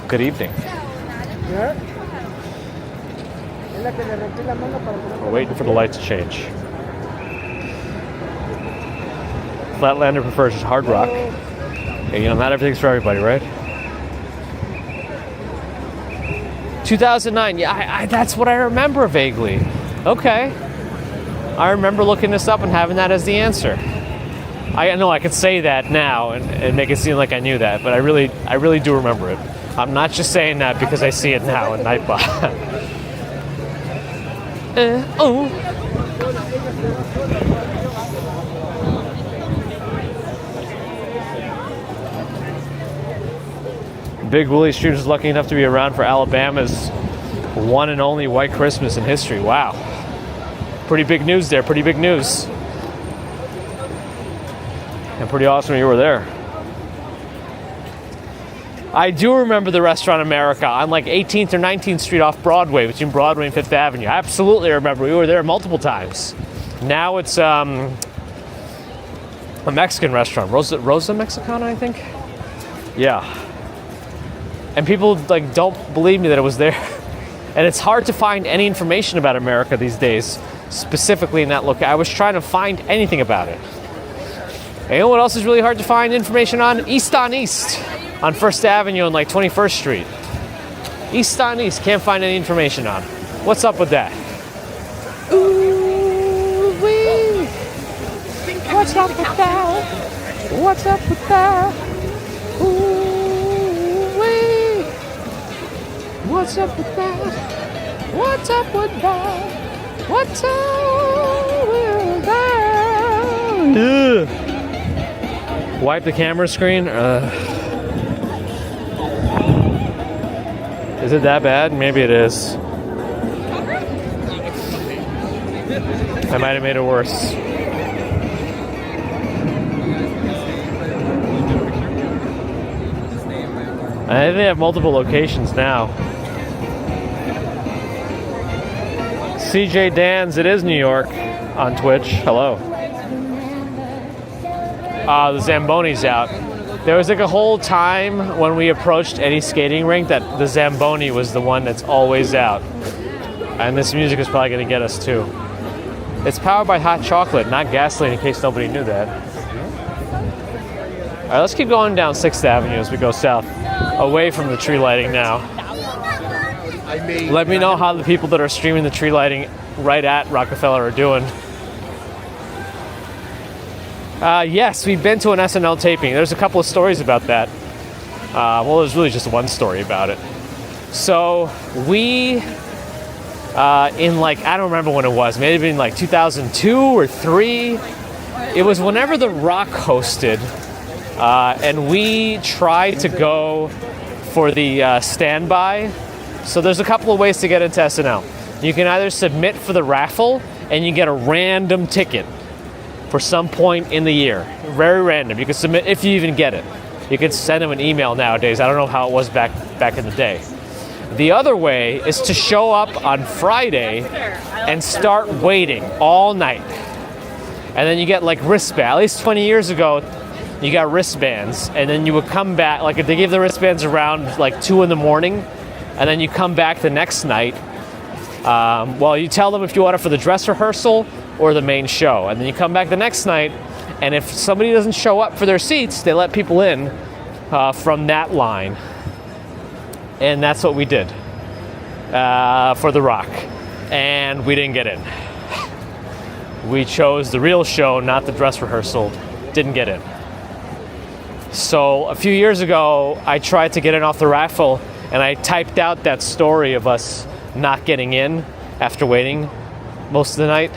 Speaker 1: Good evening. We're waiting for the light to change. Flatlander prefers hard rock. Hey, not everything's for everybody, right? 2009, yeah, that's what I remember vaguely. Okay. I remember looking this up and having that as the answer. I know I could say that now and make it seem like I knew that, but I really do remember it. I'm not just saying that because I see it now in Nightbot. Big Willie Streams is lucky enough to be around for Alabama's one and only white Christmas in history. Wow. Pretty big news there, pretty big news. And pretty awesome you were there. I do remember the Restaurant America on like 18th or 19th Street off Broadway, between Broadway and 5th Avenue. I absolutely remember. We were there multiple times. Now it's a Mexican restaurant. Rosa Mexicana, I think? Yeah. And people like don't believe me that it was there. And it's hard to find any information about America these days, specifically in that location. I was trying to find anything about it. And you know what else is really hard to find information on? East on East on 1st Avenue and like 21st Street. East on East, can't find any information on. What's up with that? Ooh wee. What's up with that? What's up with that? Ooh. What's up with that? What's up with that? What's up with that? Ugh. Wipe the camera screen? Is it that bad? Maybe it is. I might have made it worse. I think they have multiple locations now. CJ Dan's, it is New York on Twitch. Hello. The Zamboni's out. There was like a whole time when we approached any skating rink that the Zamboni was the one that's always out. And this music is probably going to get us too. It's powered by hot chocolate, not gasoline, in case nobody knew that. All right, let's keep going down 6th Avenue as we go south, away from the tree lighting now. Let me know how the people that are streaming the tree lighting right at Rockefeller are doing. Yes, we've been to an SNL taping. There's a couple of stories about that. Well, there's really just one story about it. So we, in like, I don't remember when it was, maybe in like 2002 or 3. It was whenever The Rock hosted, and we tried to go for the standby. So there's a couple of ways to get into SNL. You can either submit for the raffle and you get a random ticket for some point in the year. Very random. You can submit if you even get it. You can send them an email nowadays. I don't know how it was back in the day. The other way is to show up on Friday and start waiting all night. And then you get like wristbands. At least 20 years ago, you got wristbands. And then you would come back, like they gave the wristbands around like 2 in the morning. And then you come back the next night. Well, you tell them if you want it for the dress rehearsal or the main show. And then you come back the next night. And if somebody doesn't show up for their seats, they let people in from that line. And that's what we did for The Rock. And we didn't get in. We chose the real show, not the dress rehearsal. Didn't get in. So a few years ago, I tried to get in off the raffle, and I typed out that story of us not getting in after waiting most of the night.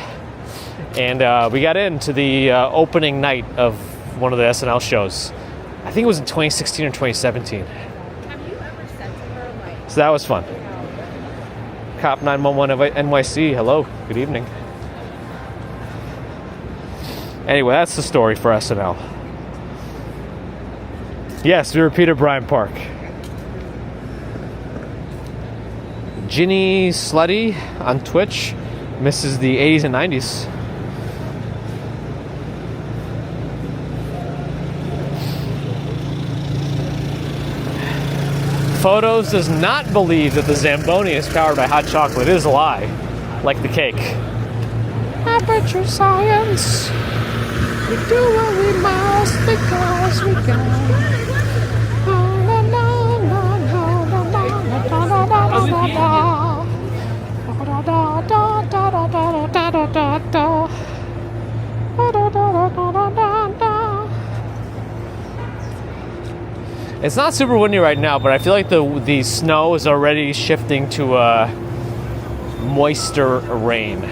Speaker 1: And we got into the opening night of one of the SNL shows. I think it was in 2016 or 2017. So that was fun. Cop 911 NYC, hello, good evening. Anyway, that's the story for SNL. Yes, we repeated Bryant Park. Ginny Slutty on Twitch misses the 80s and 90s. Photos does not believe that the Zamboni is powered by hot chocolate. It is a lie, like the cake. Aperture science. We do what we must because we can. It's not super windy right now, but I feel like the snow is already shifting to moister rain.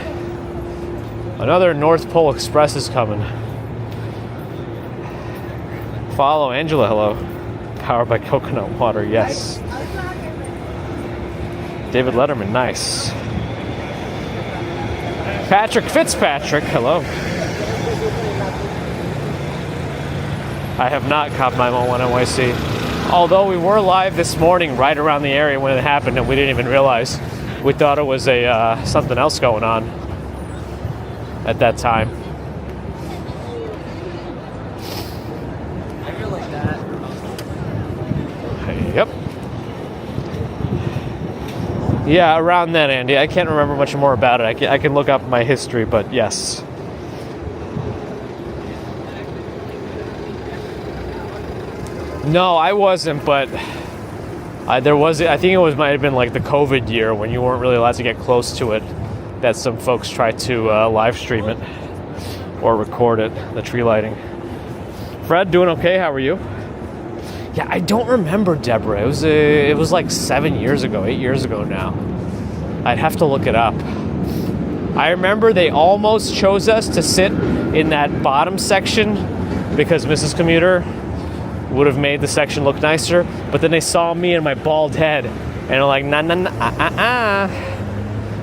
Speaker 1: Another North Pole Express is coming. Follow Angela, hello. Powered by coconut water, yes. David Letterman, nice. Patrick Fitzpatrick, hello. I have not copped 911 NYC. Although we were live this morning right around the area when it happened and we didn't even realize. We thought it was a something else going on at that time.
Speaker 2: I feel like that.
Speaker 1: Yep. Yeah, around then, Andy. I can't remember much more about it. I can look up my history, but yes. No, I wasn't, but there was. I think it might have been like the COVID year when you weren't really allowed to get close to it. That some folks tried to live stream it or record it. The tree lighting. Fred, doing okay? How are you? Yeah, I don't remember Deborah. It was like 7 years ago, 8 years ago now. I'd have to look it up. I remember they almost chose us to sit in that bottom section because Mrs. Commuter would have made the section look nicer, but then they saw me and my bald head and they're like, nah.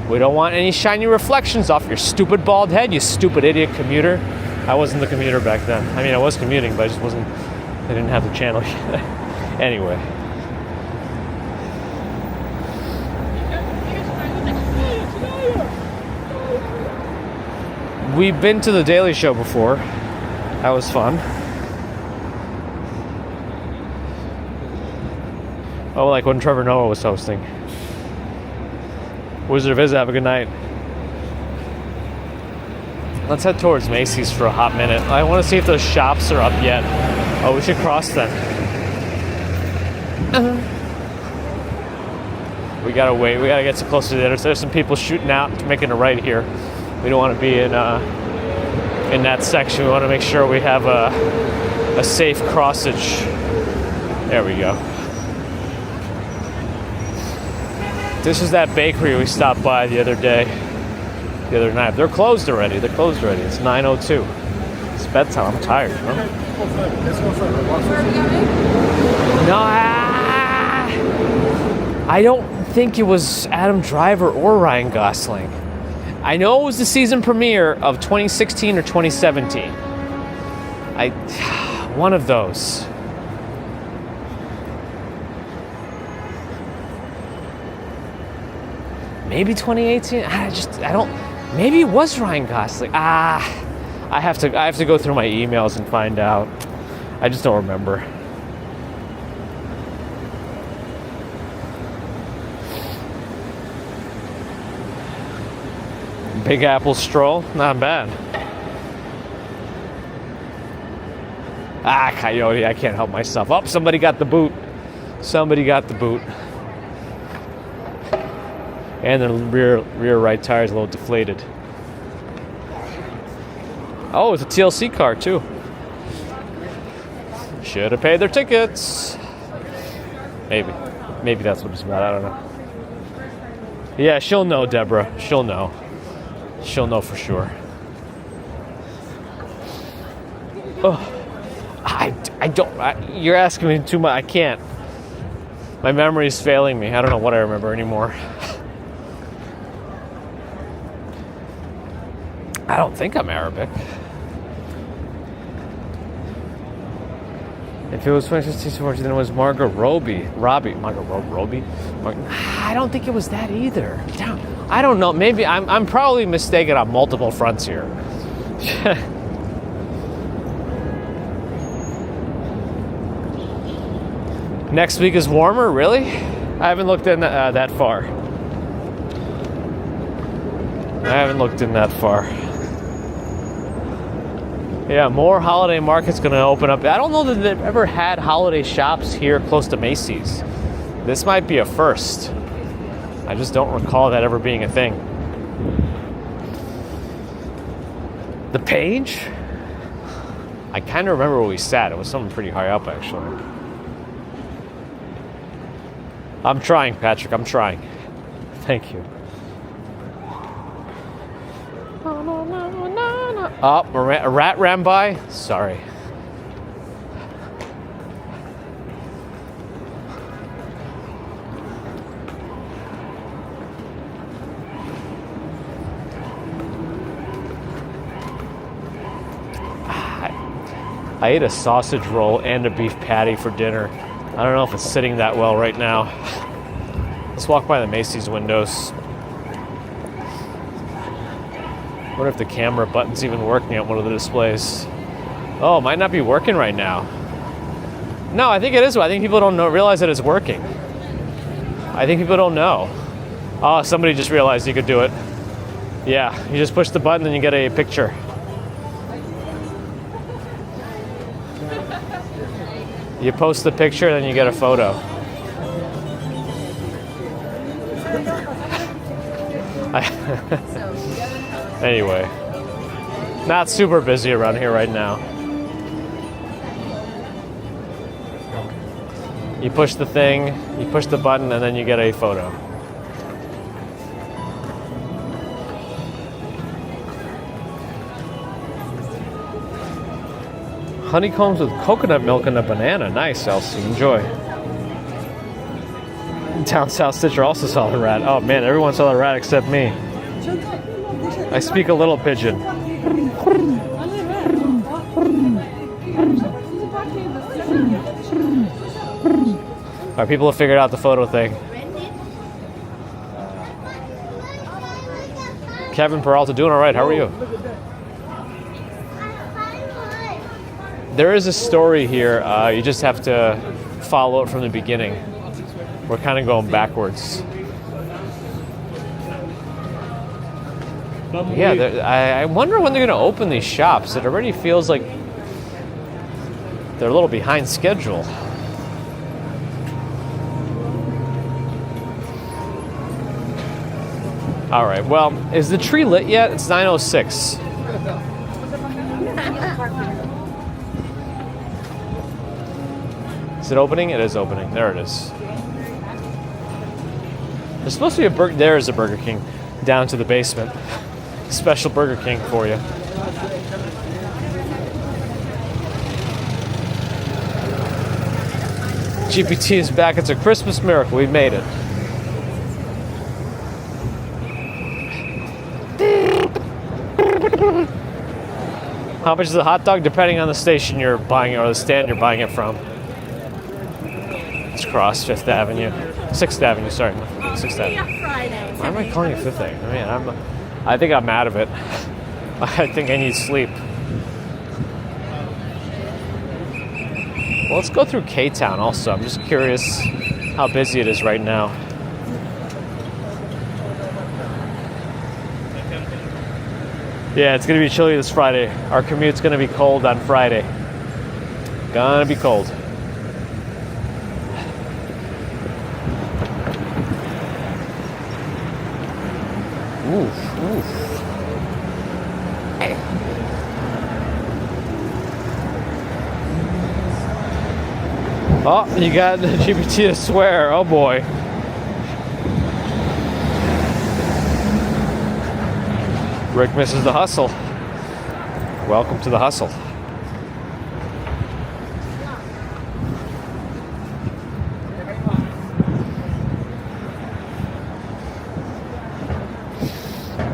Speaker 1: We don't want any shiny reflections off your stupid bald head, you stupid idiot commuter. I wasn't the commuter back then. I mean, I was commuting, but I just wasn't, I didn't have the channel yet. Anyway. We've been to the Daily Show before. That was fun. Oh, like when Trevor Noah was hosting. Wizard of Iz, have a good night. Let's head towards Macy's for a hot minute. I want to see if those shops are up yet. Oh, we should cross them. We gotta wait. We gotta get closer to the intersection. There's some people shooting out, making a right here. We don't want to be in that section. We want to make sure we have a safe crossage. There we go. This is that bakery we stopped by the other night. They're closed already. It's 9:02. It's bedtime. I'm tired. Huh? No. I don't think it was Adam Driver or Ryan Gosling. I know it was the season premiere of 2016 or 2017. One of those. Maybe 2018. I don't. Maybe it was Ryan Gosling. I have to go through my emails and find out. I just don't remember. Big Apple stroll, not bad. Coyote, I can't help myself. Oh, somebody got the boot. Somebody got the boot. And the rear right tire is a little deflated. Oh, it's a TLC car too. Should have paid their tickets. Maybe that's what it's about. I don't know. Yeah, she'll know, Deborah. She'll know. She'll know for sure. Oh, I don't. You're asking me too much. I can't. My memory is failing me. I don't know what I remember anymore. I don't think I'm Arabic. If it was 2016, then it was Margot Robbie. I don't think it was that either. Damn. I don't know. Maybe I'm probably mistaken on multiple fronts here. Next week is warmer, really? I haven't looked in that far. Yeah, more holiday markets going to open up. I don't know that they've ever had holiday shops here close to Macy's. This might be a first. I just don't recall that ever being a thing. The Page? I kind of remember where we sat. It was something pretty high up, actually. I'm trying, Patrick. I'm trying. Thank you. Oh, a rat ran by? Sorry. I ate a sausage roll and a beef patty for dinner. I don't know if it's sitting that well right now. Let's walk by the Macy's windows. I wonder if the camera button's even working at one of the displays. Oh, it might not be working right now. No, I think it is. I think people don't realize that it's working. I think people don't know. Oh, somebody just realized you could do it. Yeah, you just push the button and you get a picture. You post the picture, then you get a photo. Anyway, not super busy around here right now. You push the thing, you push the button, and then you get a photo. Honeycombs with coconut milk and a banana. Nice, Elsie. Enjoy. Down South Stitcher also saw the rat. Oh man, everyone saw the rat except me. I speak a little pigeon. Alright, people have figured out the photo thing. Kevin Peralta, doing alright. How are you? There is a story here. You just have to follow it from the beginning. We're kind of going backwards. Yeah, I wonder when they're going to open these shops. It already feels like they're a little behind schedule. All right, well, is the tree lit yet? It's 9:06. Is it opening? It is opening. There it is. There's supposed to be there is a Burger King down to the basement. Special Burger King for you. GPT is back. It's a Christmas miracle. We made it. How much is a hot dog? Depending on the station you're buying it or the stand you're buying it from. Let's cross 6th Avenue, sorry. 6th Avenue. Why am I calling it 5th Avenue? Man, I think I'm out of it. I think I need sleep. Well, let's go through K-Town also. I'm just curious how busy it is right now. Yeah, it's going to be chilly this Friday. Our commute's going to be cold on Friday. Gonna be cold. Oof. Oh, you got the GPT to swear. Oh boy. Rick misses the hustle. Welcome to the hustle.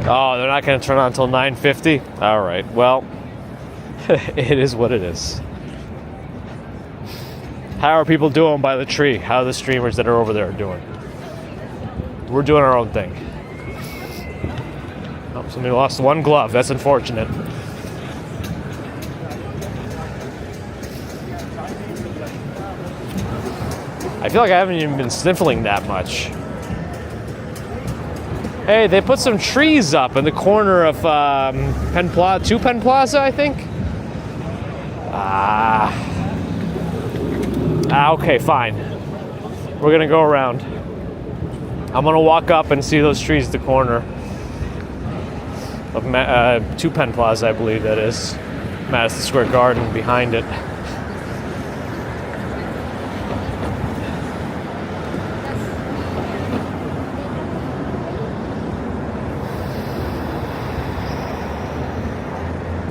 Speaker 1: Oh, they're not going to turn on until 9:50? All right, well, it is what it is. How are people doing by the tree? How are the streamers that are over there doing? We're doing our own thing. Oh, somebody lost one glove. That's unfortunate. I feel like I haven't even been sniffling that much. Hey, they put some trees up in the corner of Penn Plaza, I think. Okay, fine. We're gonna go around. I'm gonna walk up and see those trees at the corner of 2 Penn Plaza, I believe that is. Madison Square Garden behind it.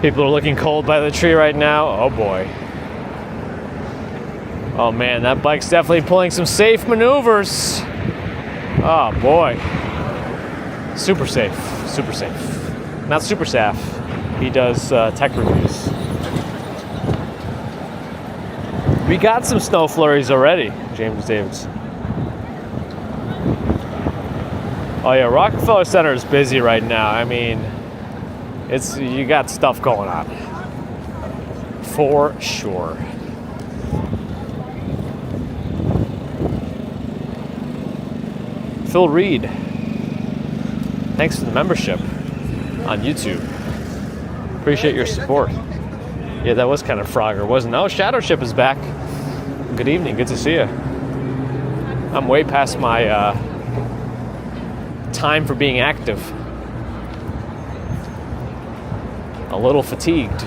Speaker 1: People are looking cold by the tree right now. Oh boy. Oh man, that bike's definitely pulling some safe maneuvers. Oh boy. Super safe. Not super safe. He does tech reviews. We got some snow flurries already, James Davidson. Oh yeah, Rockefeller Center is busy right now. I mean, you got stuff going on. For sure. Phil Reed, thanks for the membership on YouTube. Appreciate your support. Yeah, that was kind of Frogger, wasn't it? Oh, Shadow Ship is back. Good evening, good to see you. I'm way past my time for being active. A little fatigued.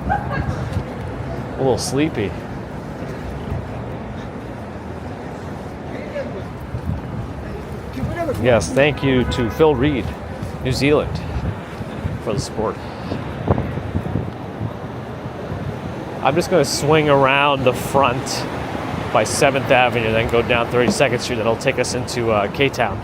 Speaker 1: A little sleepy. Yes, thank you to Phil Reed, New Zealand, for the support. I'm just going to swing around the front by 7th Avenue, then go down 32nd Street. That'll take us into K-Town.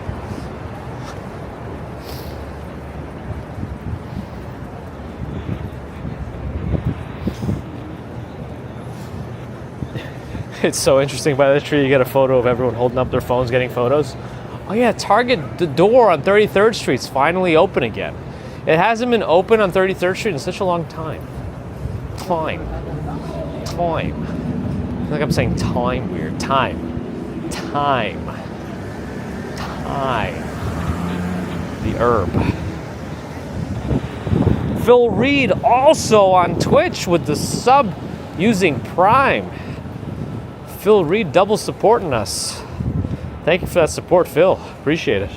Speaker 1: It's so interesting. By the tree, you get a photo of everyone holding up their phones, getting photos. Oh yeah, Target, the door on 33rd Street's finally open again. It hasn't been open on 33rd Street in such a long time. Time. I feel like I'm saying time weird. Time. The herb. Phil Reed also on Twitch with the sub using Prime. Phil Reed double supporting us. Thank you for that support, Phil. Appreciate it.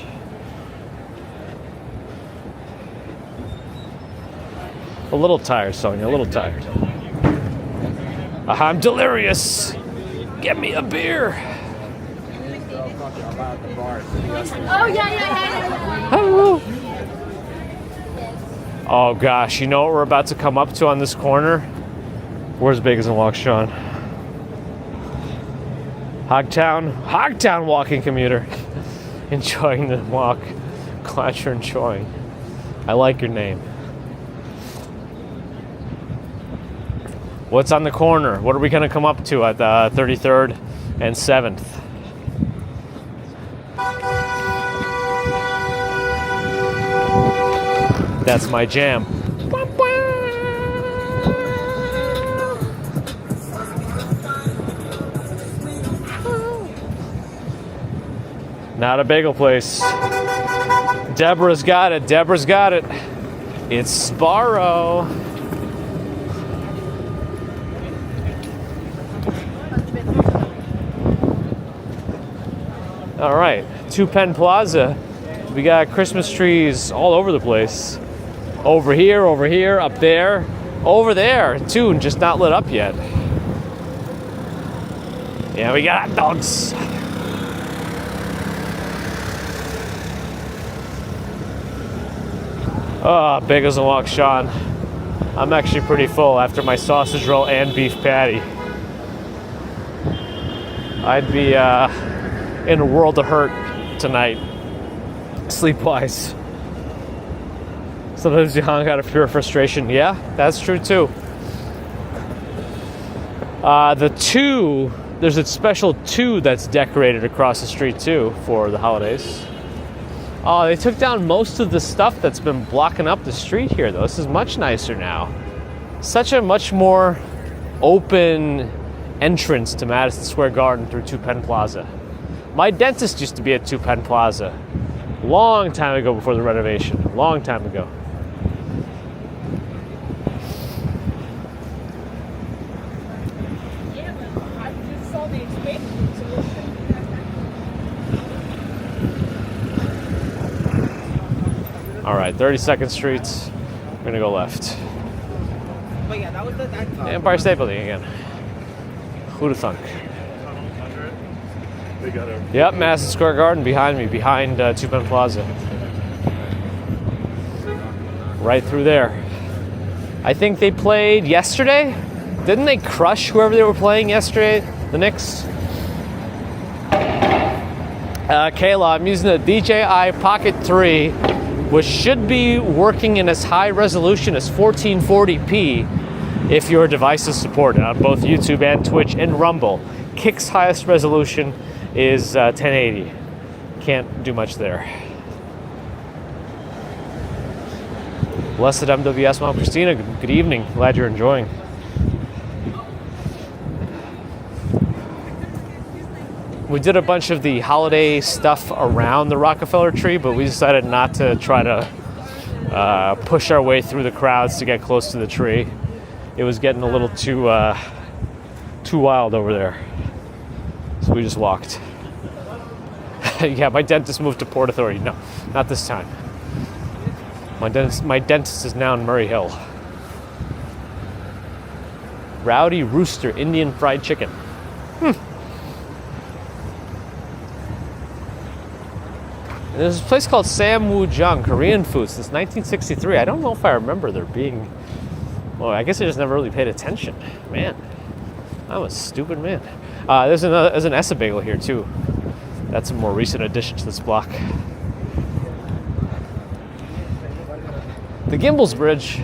Speaker 1: A little tired, Sonia. A little tired. I'm delirious. Get me a beer.
Speaker 6: Oh, yeah.
Speaker 1: Hello. Oh, gosh. You know what we're about to come up to on this corner? Where's Bagels and Walk, Sean? Hogtown walking commuter. Enjoying the walk. Glad you're enjoying. I like your name. What's on the corner? What are we gonna come up to at 33rd and 7th? That's my jam. Not a bagel place. Deborah's got it. Deborah's got it. It's Sparrow. All right, 2 Penn Plaza. We got Christmas trees all over the place. Over here, up there, over there too, just not lit up yet. Yeah, we got hot dogs. Oh, bagels and walk, Sean. I'm actually pretty full after my sausage roll and beef patty. I'd be in a world of hurt tonight, sleep-wise. Sometimes you hung out of pure frustration. Yeah, that's true too. There's a special 2 that's decorated across the street too for the holidays. Oh, they took down most of the stuff that's been blocking up the street here, though. This is much nicer now. Such a much more open entrance to Madison Square Garden through 2 Penn Plaza. My dentist used to be at 2 Penn Plaza. Long time ago before the renovation. Long time ago.
Speaker 6: Yeah, but I just saw the expansion solution.
Speaker 1: All right, 32nd Street. We're gonna go left.
Speaker 2: But yeah, that was the
Speaker 1: Empire State Building again. Who'da thunk? Yep, Madison Square Garden behind me, behind 2 Penn Plaza. Right through there. I think they played yesterday. Didn't they crush whoever they were playing yesterday? The Knicks? Kayla, I'm using the DJI Pocket 3, which should be working in as high resolution as 1440p if your device is supported on both YouTube and Twitch and Rumble. Kick's highest resolution is 1080. Can't do much there. Blessed MWS Mom Christina, good evening. Glad you're enjoying. We did a bunch of the holiday stuff around the Rockefeller tree, but we decided not to try to push our way through the crowds to get close to the tree. It was getting a little too wild over there. So we just walked. Yeah, my dentist moved to Port Authority. No, not this time. My dentist is now in Murray Hill. Rowdy Rooster Indian Fried Chicken. And there's a place called Sam Woo Jung, Korean food, since 1963. I don't know if I remember there being... Well, I guess I just never really paid attention. Man, I'm a stupid man. There's an Essa bagel here, too. That's a more recent addition to this block. The Gimbals Bridge.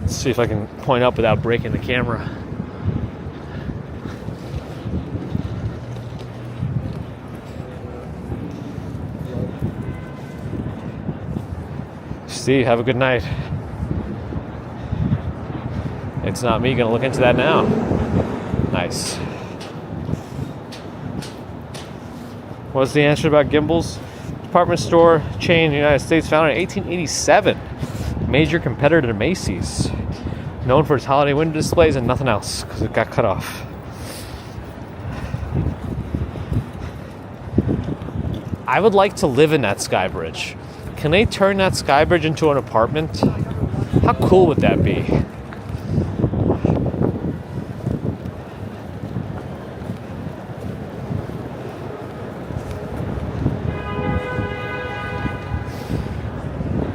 Speaker 1: Let's see if I can point up without breaking the camera. See, have a good night. It's not me gonna look into that now. Nice. What's the answer about Gimbals? Department store chain in the United States, founded in 1887. Major competitor to Macy's. Known for its holiday window displays and nothing else, because it got cut off. I would like to live in that sky bridge. Can they turn that sky bridge into an apartment? How cool would that be?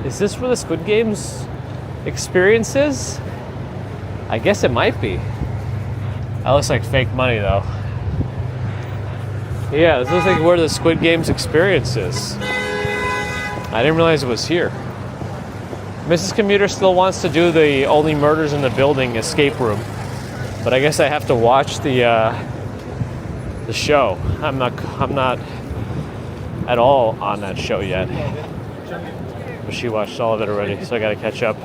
Speaker 1: Is this where the Squid Games experience is? I guess it might be. That looks like fake money, though. Yeah, this looks like where the Squid Games experience is. I didn't realize it was here. Mrs. Commuter still wants to do the Only Murders in the Building escape room. But I guess I have to watch the show. I'm not at all on that show yet. But she watched all of it already, so I gotta catch up.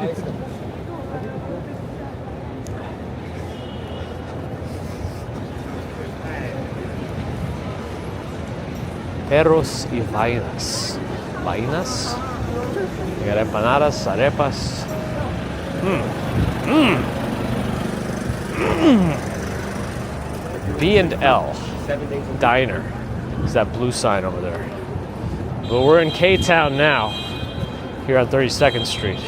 Speaker 1: Perros y vainas. Vainas? We got empanadas, arepas. B&L Diner is that blue sign over there. But we're in K-Town now, here on 32nd Street.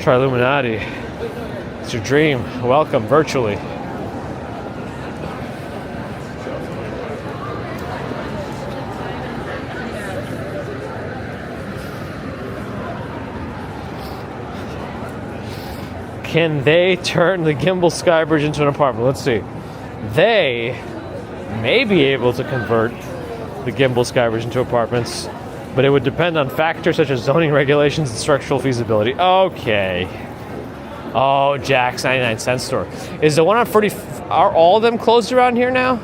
Speaker 1: Triluminati. It's your dream. Welcome virtually. Can they turn the Gimbal Skybridge into an apartment? Let's see. They may be able to convert the Gimbal Skybridge into apartments, but it would depend on factors such as zoning regulations and structural feasibility. Okay. Oh, Jack's 99-cent store. Is the one on 40... Are all of them closed around here now?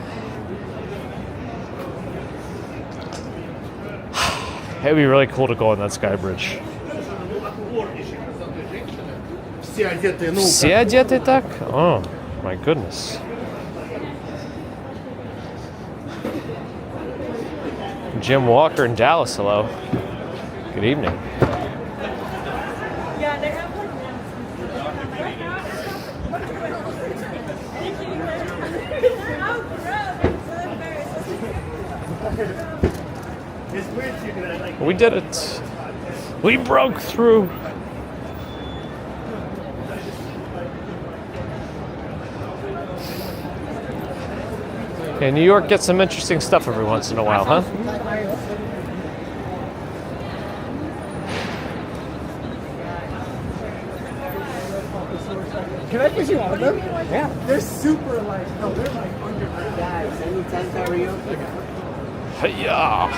Speaker 1: It'd be really cool to go on that Skybridge. Все одеты так? Oh, my goodness. Jim Walker in Dallas, hello. Good evening.
Speaker 6: Yeah, they have like
Speaker 1: We did it. We broke through. Okay, New York gets some interesting stuff every once in a while, huh?
Speaker 3: Can I put you on them? Yeah. They're super like, no, they're like under guys. Anytime karaoke.
Speaker 1: Hiya.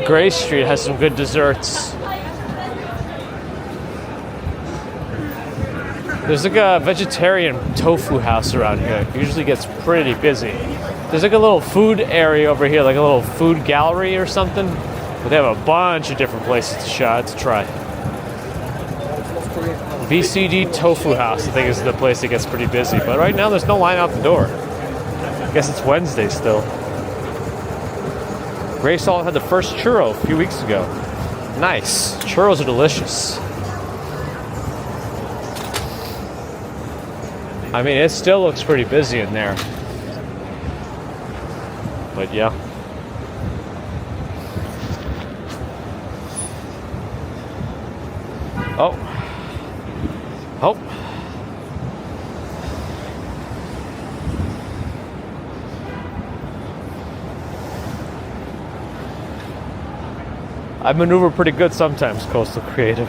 Speaker 1: Gray Street has some good desserts. There's like a vegetarian tofu house around here. It usually gets pretty busy. There's like a little food area over here, like a little food gallery or something. But they have a bunch of different places to try. VCD Tofu House, I think, is the place that gets pretty busy. But right now, there's no line out the door. I guess it's Wednesday still. Grace Hall had the first churro a few weeks ago. Nice. Churros are delicious. I mean, it still looks pretty busy in there. But yeah. Oh. Oh. I maneuver pretty good sometimes, Coastal Creative.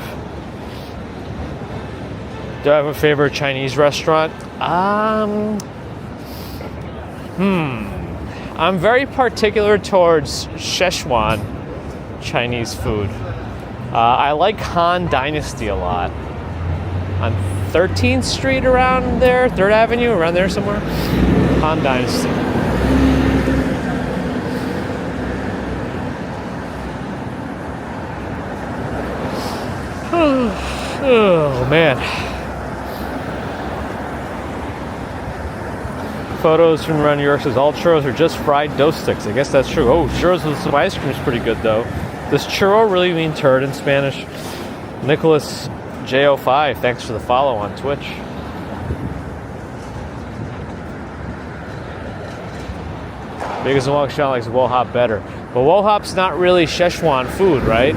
Speaker 1: Do I have a favorite Chinese restaurant? I'm very particular towards Szechuan Chinese food. I like Han Dynasty a lot. On 13th Street around there, 3rd Avenue, around there somewhere. Han Dynasty. Oh, man. Photos from around New York says all churros are just fried dough sticks. I guess that's true. Oh, churros with some ice cream is pretty good, though. Does churro really mean turd in Spanish? Nicholas J05, thanks for the follow on Twitch. Biggest and Walk Sean likes Wohop better. But Wohop's not really Szechuan food, right?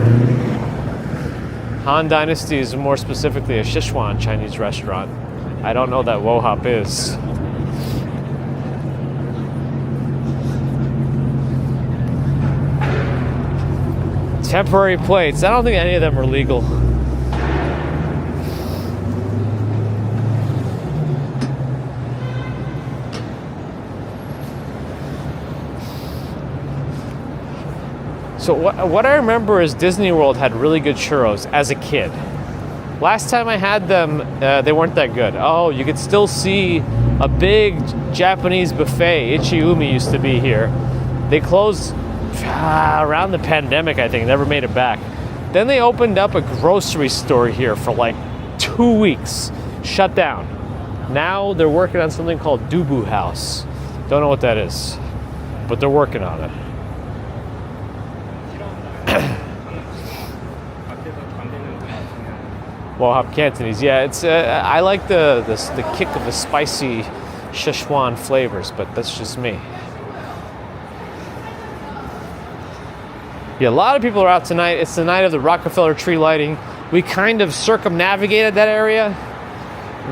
Speaker 1: Han Dynasty is more specifically a Szechuan Chinese restaurant. I don't know that Wohop is. Temporary plates. I don't think any of them are legal. So what I remember is Disney World had really good churros as a kid. Last time I had them, they weren't that good. Oh, you could still see a big Japanese buffet. Ichiumi used to be here. They closed around the pandemic, I think. Never made it back. Then they opened up a grocery store here for like 2 weeks. Shut down. Now they're working on something called Dubu House. Don't know what that is, but they're working on it. Well, hop Cantonese, yeah. It's I like the kick of the spicy Szechuan flavors, but that's just me. Yeah, a lot of people are out tonight. It's the night of the Rockefeller tree lighting. We kind of circumnavigated that area,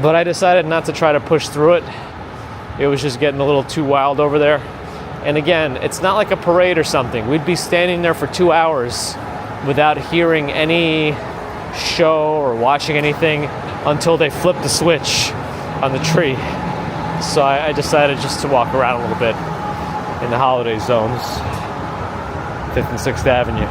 Speaker 1: but I decided not to try to push through it. It was just getting a little too wild over there. And again, it's not like a parade or something. We'd be standing there for 2 hours without hearing any show or watching anything until they flipped the switch on the tree. So I decided just to walk around a little bit in the holiday zones, 5th and 6th Avenue.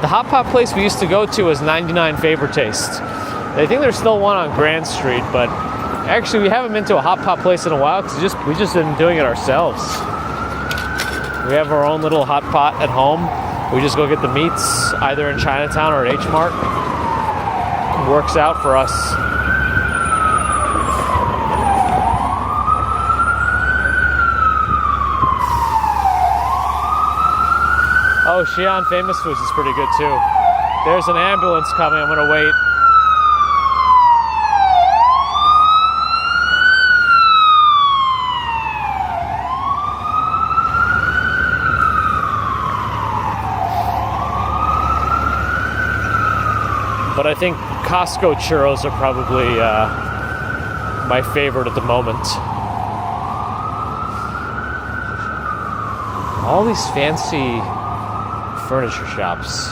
Speaker 1: The hot pot place we used to go to was 99 Favor Taste. I think there's still one on Grand Street, but actually we haven't been to a hot pot place in a while because we just been doing it ourselves. We have our own little hot pot at home. We just go get the meats either in Chinatown or at H Mart. It works out for us. Oh, Xi'an Famous Foods is pretty good too. There's an ambulance coming. I'm gonna wait. But I think Costco churros are probably my favorite at the moment. All these fancy furniture shops.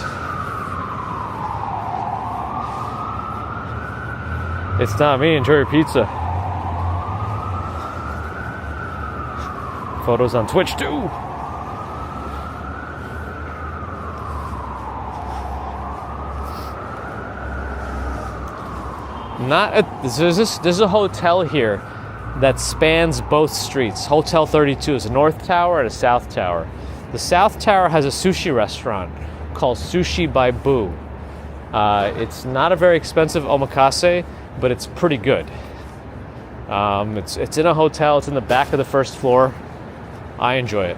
Speaker 1: It's not me. Enjoy your pizza. Photos on Twitch too. There's a hotel here that spans both streets. Hotel 32 is a north tower and a south tower. The south tower has a sushi restaurant called Sushi by Boo. It's not a very expensive omakase, but it's pretty good. It's in a hotel. It's in the back of the first floor. I enjoy it.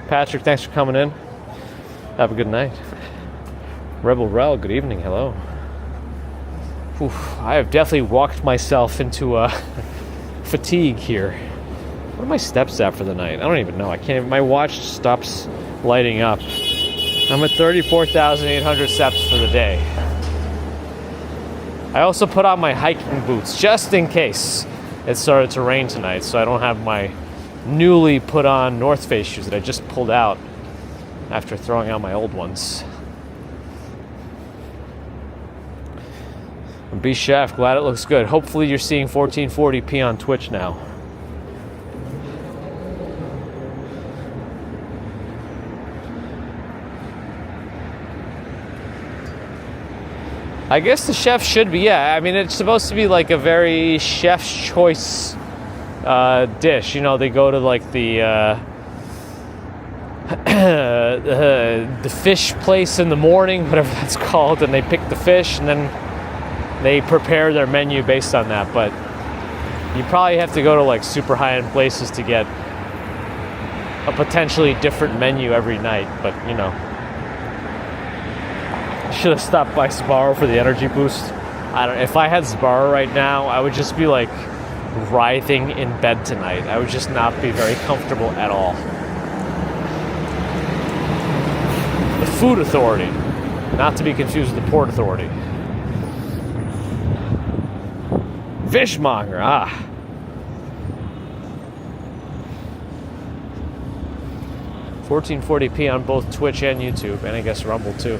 Speaker 1: Patrick, thanks for coming in. Have a good night. Rebel Rel, good evening. Hello. I have definitely walked myself into fatigue here. What are my steps at for the night? I don't even know. I can't even, my watch stops lighting up. I'm at 34,800 steps for the day. I also put on my hiking boots just in case it started to rain tonight, so I don't have my newly put on North Face shoes that I just pulled out after throwing out my old ones. B Chef, glad it looks good. Hopefully you're seeing 1440p on Twitch now. I guess the chef should be, yeah. I mean, it's supposed to be like a very chef's choice dish. You know, they go to like the fish place in the morning, whatever that's called, and they pick the fish and then they prepare their menu based on that. But you probably have to go to like super high-end places to get a potentially different menu every night. But you know, should have stopped by Sbarro for the energy boost. I don't. If I had Sbarro right now, I would just be like writhing in bed tonight. I would just not be very comfortable at all. The Food Authority, not to be confused with the Port Authority. Fishmonger, 1440p on both Twitch and YouTube, and I guess Rumble too.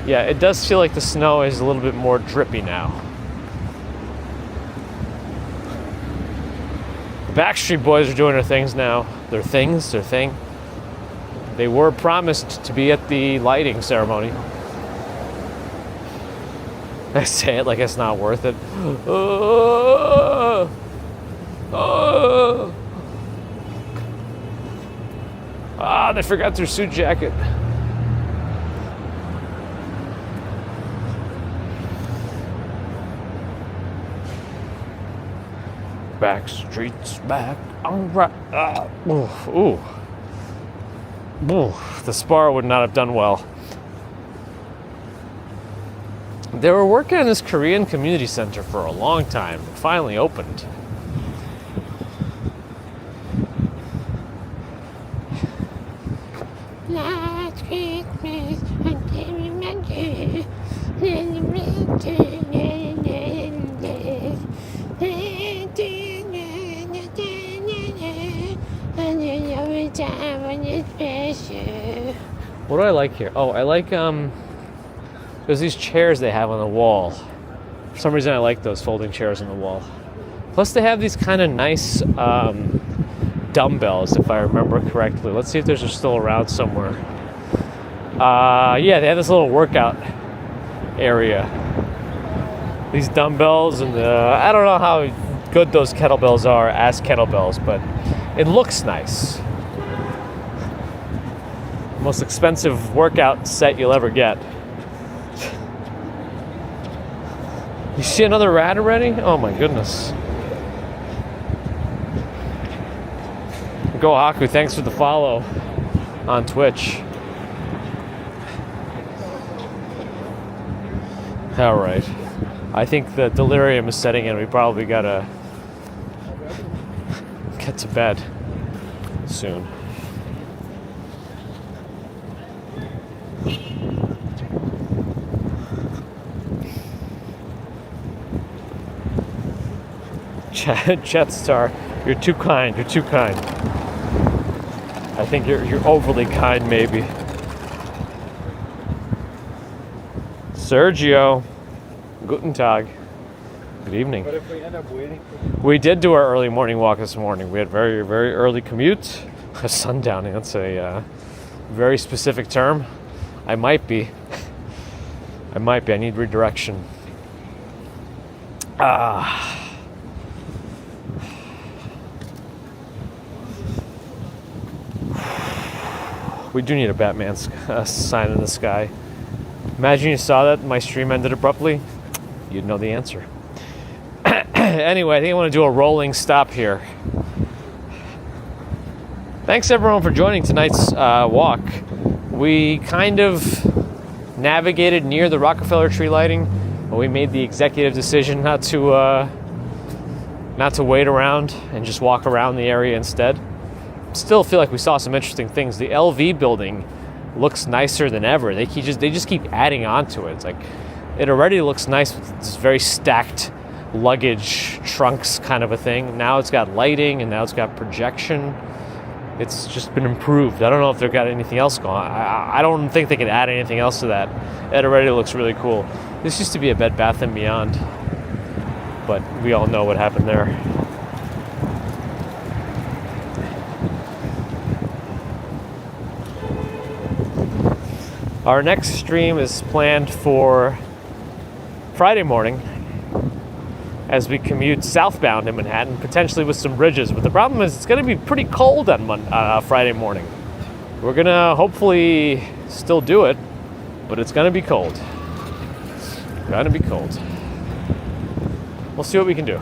Speaker 1: Yeah, it does feel like the snow is a little bit more drippy now. The Backstreet Boys are doing their things now. Their thing. They were promised to be at the lighting ceremony. I say it like it's not worth it. They forgot their suit jacket. Back streets back. All right. Ooh. The spar would not have done well. They were working on this Korean community center for a long time. It finally opened.
Speaker 7: Last Christmas, I can remember.
Speaker 1: What do I like here? Oh, I like there's these chairs they have on the wall. For some reason I like those folding chairs on the wall. Plus they have these kind of nice dumbbells, if I remember correctly. Let's see if those are still around somewhere. Yeah, they have this little workout area. These dumbbells and I don't know how good those kettlebells are as kettlebells, but it looks nice. Most expensive workout set you'll ever get. You see another rat already? Oh my goodness. Go Haku, thanks for the follow on Twitch. Alright. I think the delirium is setting in. We probably gotta get to bed soon. Jetstar, you're too kind. You're too kind. I think you're overly kind, maybe. Sergio, guten Tag. Good evening.
Speaker 3: But if we end up waiting
Speaker 1: We did do our early morning walk this morning. We had very, very early commute. Sundowning, that's a very specific term. I might be. I need redirection. We do need a Batman sign in the sky. Imagine you saw that and my stream ended abruptly. You'd know the answer. Anyway, I think I want to do a rolling stop here. Thanks everyone for joining tonight's walk. We kind of navigated near the Rockefeller tree lighting, but we made the executive decision not to wait around and just walk around the area instead. Still feel like we saw some interesting things. The LV building looks nicer than ever. They just keep adding on to it. It's like it already looks nice with this very stacked luggage trunks kind of a thing. Now it's got lighting and now it's got projection. It's just been improved. I don't know if they've got anything else going on. I don't think they could add anything else to that. It already looks really cool. This used to be a Bed Bath & Beyond, but we all know what happened there. Our next stream is planned for Friday morning as we commute southbound in Manhattan, potentially with some bridges. But the problem is it's going to be pretty cold on Friday morning. We're going to hopefully still do it, but it's going to be cold. Going to be cold. We'll see what we can do.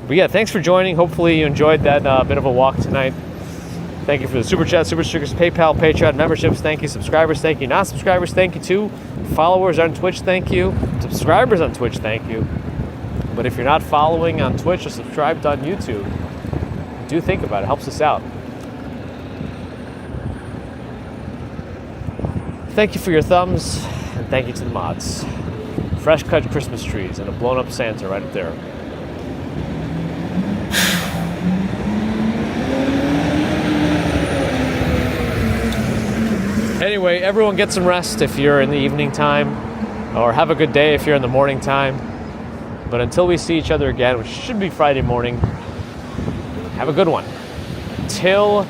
Speaker 1: But yeah, thanks for joining. Hopefully you enjoyed that bit of a walk tonight. Thank you for the Super Chat, Super Stickers, PayPal, Patreon, memberships. Thank you. Subscribers, thank you. Non-subscribers, thank you too. Followers on Twitch, thank you. Subscribers on Twitch, thank you. But if you're not following on Twitch or subscribed on YouTube, do think about it. It helps us out. Thank you for your thumbs, and thank you to the mods. Fresh cut Christmas trees and a blown up Santa right up there. Anyway, everyone get some rest if you're in the evening time, or have a good day if you're in the morning time. But until we see each other again, which should be Friday morning, have a good one. Till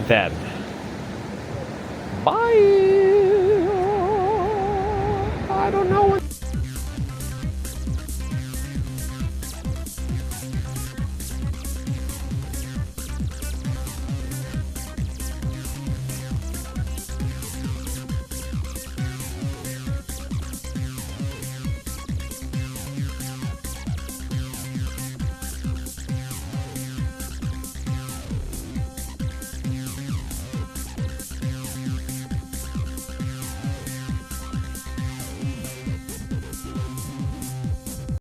Speaker 1: then. Bye.